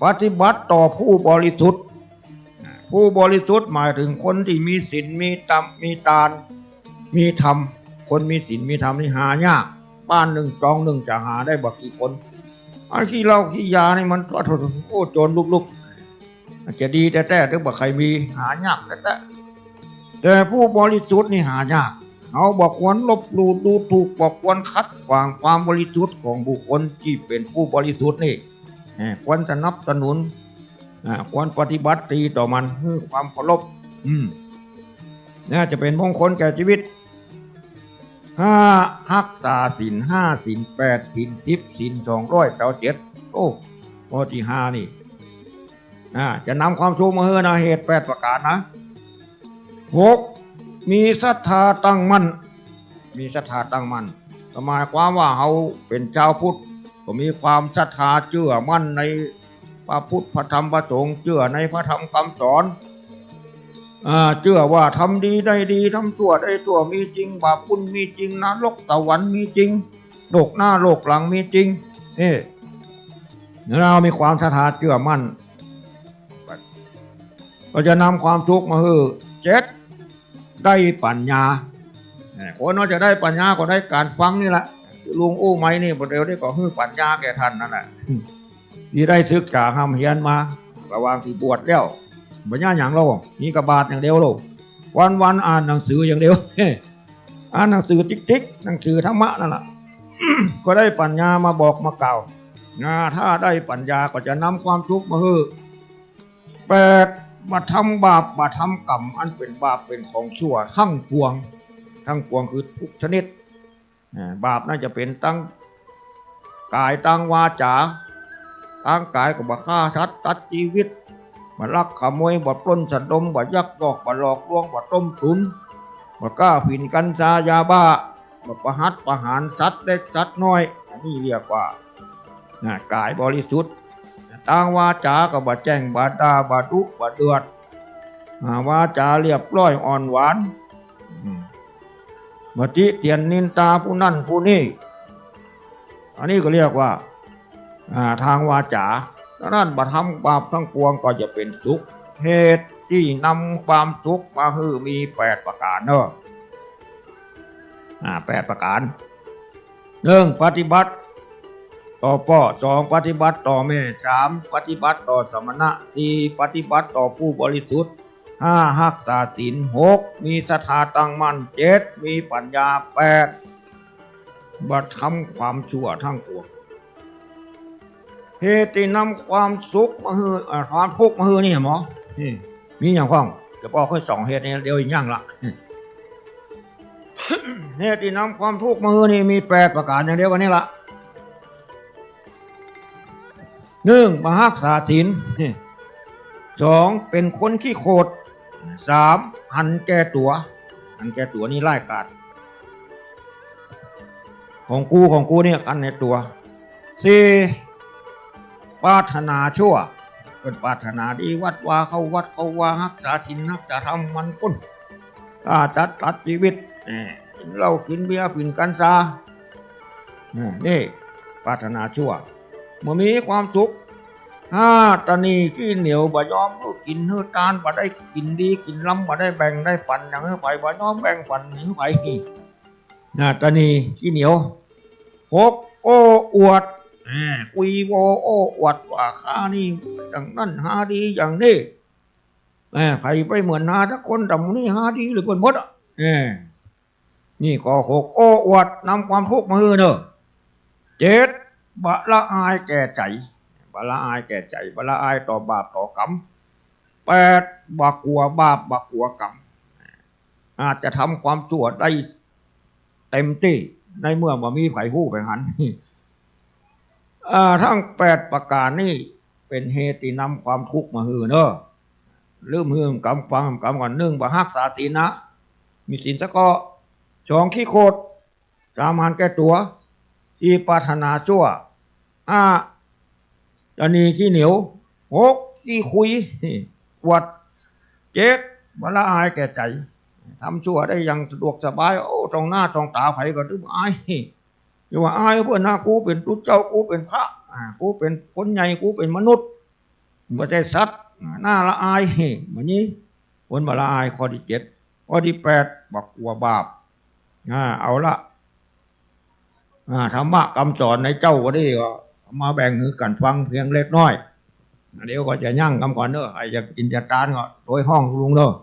ปฏิบัติต่อผู้บริสุทธิ์ผู้บริสุทธิ์หมายถึงคนที่มีศีลมีธรรมมีทานมีธรรมคนมีศีลมีธรรมนี่หายากบ้านหนึ่งจองหนึ่งจะหาได้บักกี่คนไอ้ขี้เหล้าขี้ยานี่มันโอ้โจรลุกๆอาจจะดีแต่ถึงบักใครมีหายากแต่ผู้บริสุทธิ์นี่หายากเอาบอกควรลบหลู่ดูถูกบอกควรคัดขวางความบริสุทธิ์ของบุคคลที่เป็นผู้บริสุทธิ์นี่ควรสนับสนุนควรปฏิบัติตีต่อมันเพื่อความเคารพน่าจะเป็นมงคลแก่ชีวิตรักษาศีล5ศีล8ศีล10ศีล200เจ้า7โอ้ข้อที่5นี่จะนำความสุขมาให้นะเหตุ8ประการนะ6มีศรัทธาตั้งมั่นมีศรัทธาตั้งมั่นหมายความว่าเขาเป็นชาวพุทธก็มีความศรัทธาเชื่อมั่นในพระพุทธพระธรรมพระสงฆ์เชื่อในพระธรรมคำสอนเชื่อว่าทำดีได้ดีทำชั่วได้ชั่วมีจริงบาปบุญมีจริงนรกสวรรค์มีจริงโลกหน้าโลกหลังมีจริงเรามีความศรัทธาเชื่อมั่นก็จะนำความทุกข์มาให้7ได้ปัญญาคนเราจะได้ปัญญาก็ได้การฟังนี่แหละลุงอู้ไม้นี่บทเดียวได้ก็ให้ปัญญาแก่ท่านนั่นแหละที่ได้ศึกษาห้ามเฮียนมาระหว่างที่บวชแล้วปัญญาอย่างเรามีกระบาดอย่างเดียวเราวันอ่านหนังสืออย่างเดียวอ่านหนังสือติ๊กหนังสือธรรมะนั่นแหละ ก็ได้ปัญญามาบอกมากล่าวถ้าได้ปัญญาก็จะนำความทุกข์มาให้8มาทำบาปมาทำกรรมอันเป็นบาปเป็นของชั่วทั้งปวงคือทุกชนิดบาปน่าจะเป็นตั้งกายตั้งวาจาตั้งกายก็บ่ฆ่าสัตว์ตัดชีวิตบ่ลักขโมยบ่ปล้นสะดมบ่ยักยอกบ่หลอกลวงบ่ต้มตุ๋นบ่กล้าผินกัญชายาบ้าบ่ประหัตประหารสัตว์เล็กสัตว์น้อยอันนี้เรียกว่ากายบริสุทธิ์ตั้งวาจาก็บ่แจ้งบ่ด่าบ่ดุบ่เดือดวาจาเรียบร้อยอ่อนหวานบ่ติเตียนนินตาผู้นั่นผู้นี้อันนี้ก็เรียกว่าทางวาจาดังนั้นบ่ทำบาปทั้งปวงก็จะเป็นสุขเหตุที่นำความสุขมาให้มี8ประการเนอะ8ประการ1ปฏิบัติต่อพ่อ2ปฏิบัติต่อแม่3ปฏิบัติต่อสมณะ4ปฏิบัติต่อผู้บริสุทธิ์5รักษาศีล6มีศรัทธาตั้งมั่น7มีปัญญา8บ่ทำความชั่วทั้งปวงเหตุที่นำความสุขมาให้ความทุกข์มาให้นี่หมอมีอย่างฟ้องจะบอกแค่2เหตุนี้เดียวอีกอย่างละ เหตุที่นำความทุกข์มาให้นี่มี8ประการอย่างเดียวกันนี่ละ1มารักษาศีล2เป็นคนขี้โคตร3หันแก่ตัวนี่ไล่กาดของกูเนี่ยกันในตัว4ปรารถนาชั่วเป็นปรารถนาดีวัดวาเข้าวัดเข้าวารักษาศีลรักษาธรรมมันก้นตัดชีวิตเรากินเบียร์กินกัญชานี่ปรารถนาชั่วเมื่อมีความสุขตานีขี้เหนียวบ่ยอมกินเฮือตานบ่ได้กินดีกินล้ำบ่ได้แบ่งได้ปันอย่างเฮือไปบ่ยอมแบ่งปันเฮือไปตานีขี้เหนียว6โอ้อวดคุยโวโอ้อวดว่าข้านี่อย่างนั้นหาดีอย่างนี้ใครไปเหมือนหาทุกคนแต่มึงนี่หาดีหรือคนมดนี่ก็6โอ้อวดนำความทุกข์มาให้เนอะ7บะละอายแก่ใจบะละอายแก่ใจบะละอายต่อบาปต่อกรรม8บะกลัวบาปบะกลัวกรรมอาจจะทำความชั่วได้เต็มที่ในเมื่อมีไผหู้ไปหันทั้ง8ประการนี้เป็นเหตุที่นำความทุกข์มาให้เนอะลืมหืมกรรมฟังกรรมก่อน1บ่รักษาศีลนะมีศีลซะก็2ขี้โคตร3หันแก่ตัว4ปรารถนาชั่ว5ตานีขี้เหนียว6ขี้คุยอวด7บละอายแก่ใจทำชั่วได้อย่างสะดวกสบายตรงหน้าตรงตาไผก็ดื้ออายอย่าว่าอายเพื่อนหน้ากูเป็นตุ๊เจ้ากูเป็นพระ กูเป็นคนใหญ่กูเป็นมนุษย์ไม่ใช่สัตว์น่าละอายเหมือนนี้คนบาละอายข้อที่7ข้อที่8บอกกลัวบาปเอาละธรรมะคำสอนในเจ้าก็ได้ก็มาแบ่งมือกันฟังเพียงเล็กน้อยเดี๋ยวก็จะยั่งคำก่อนเนอะไอ้จะกินจะตานก็โดยห้องลุงเนอะ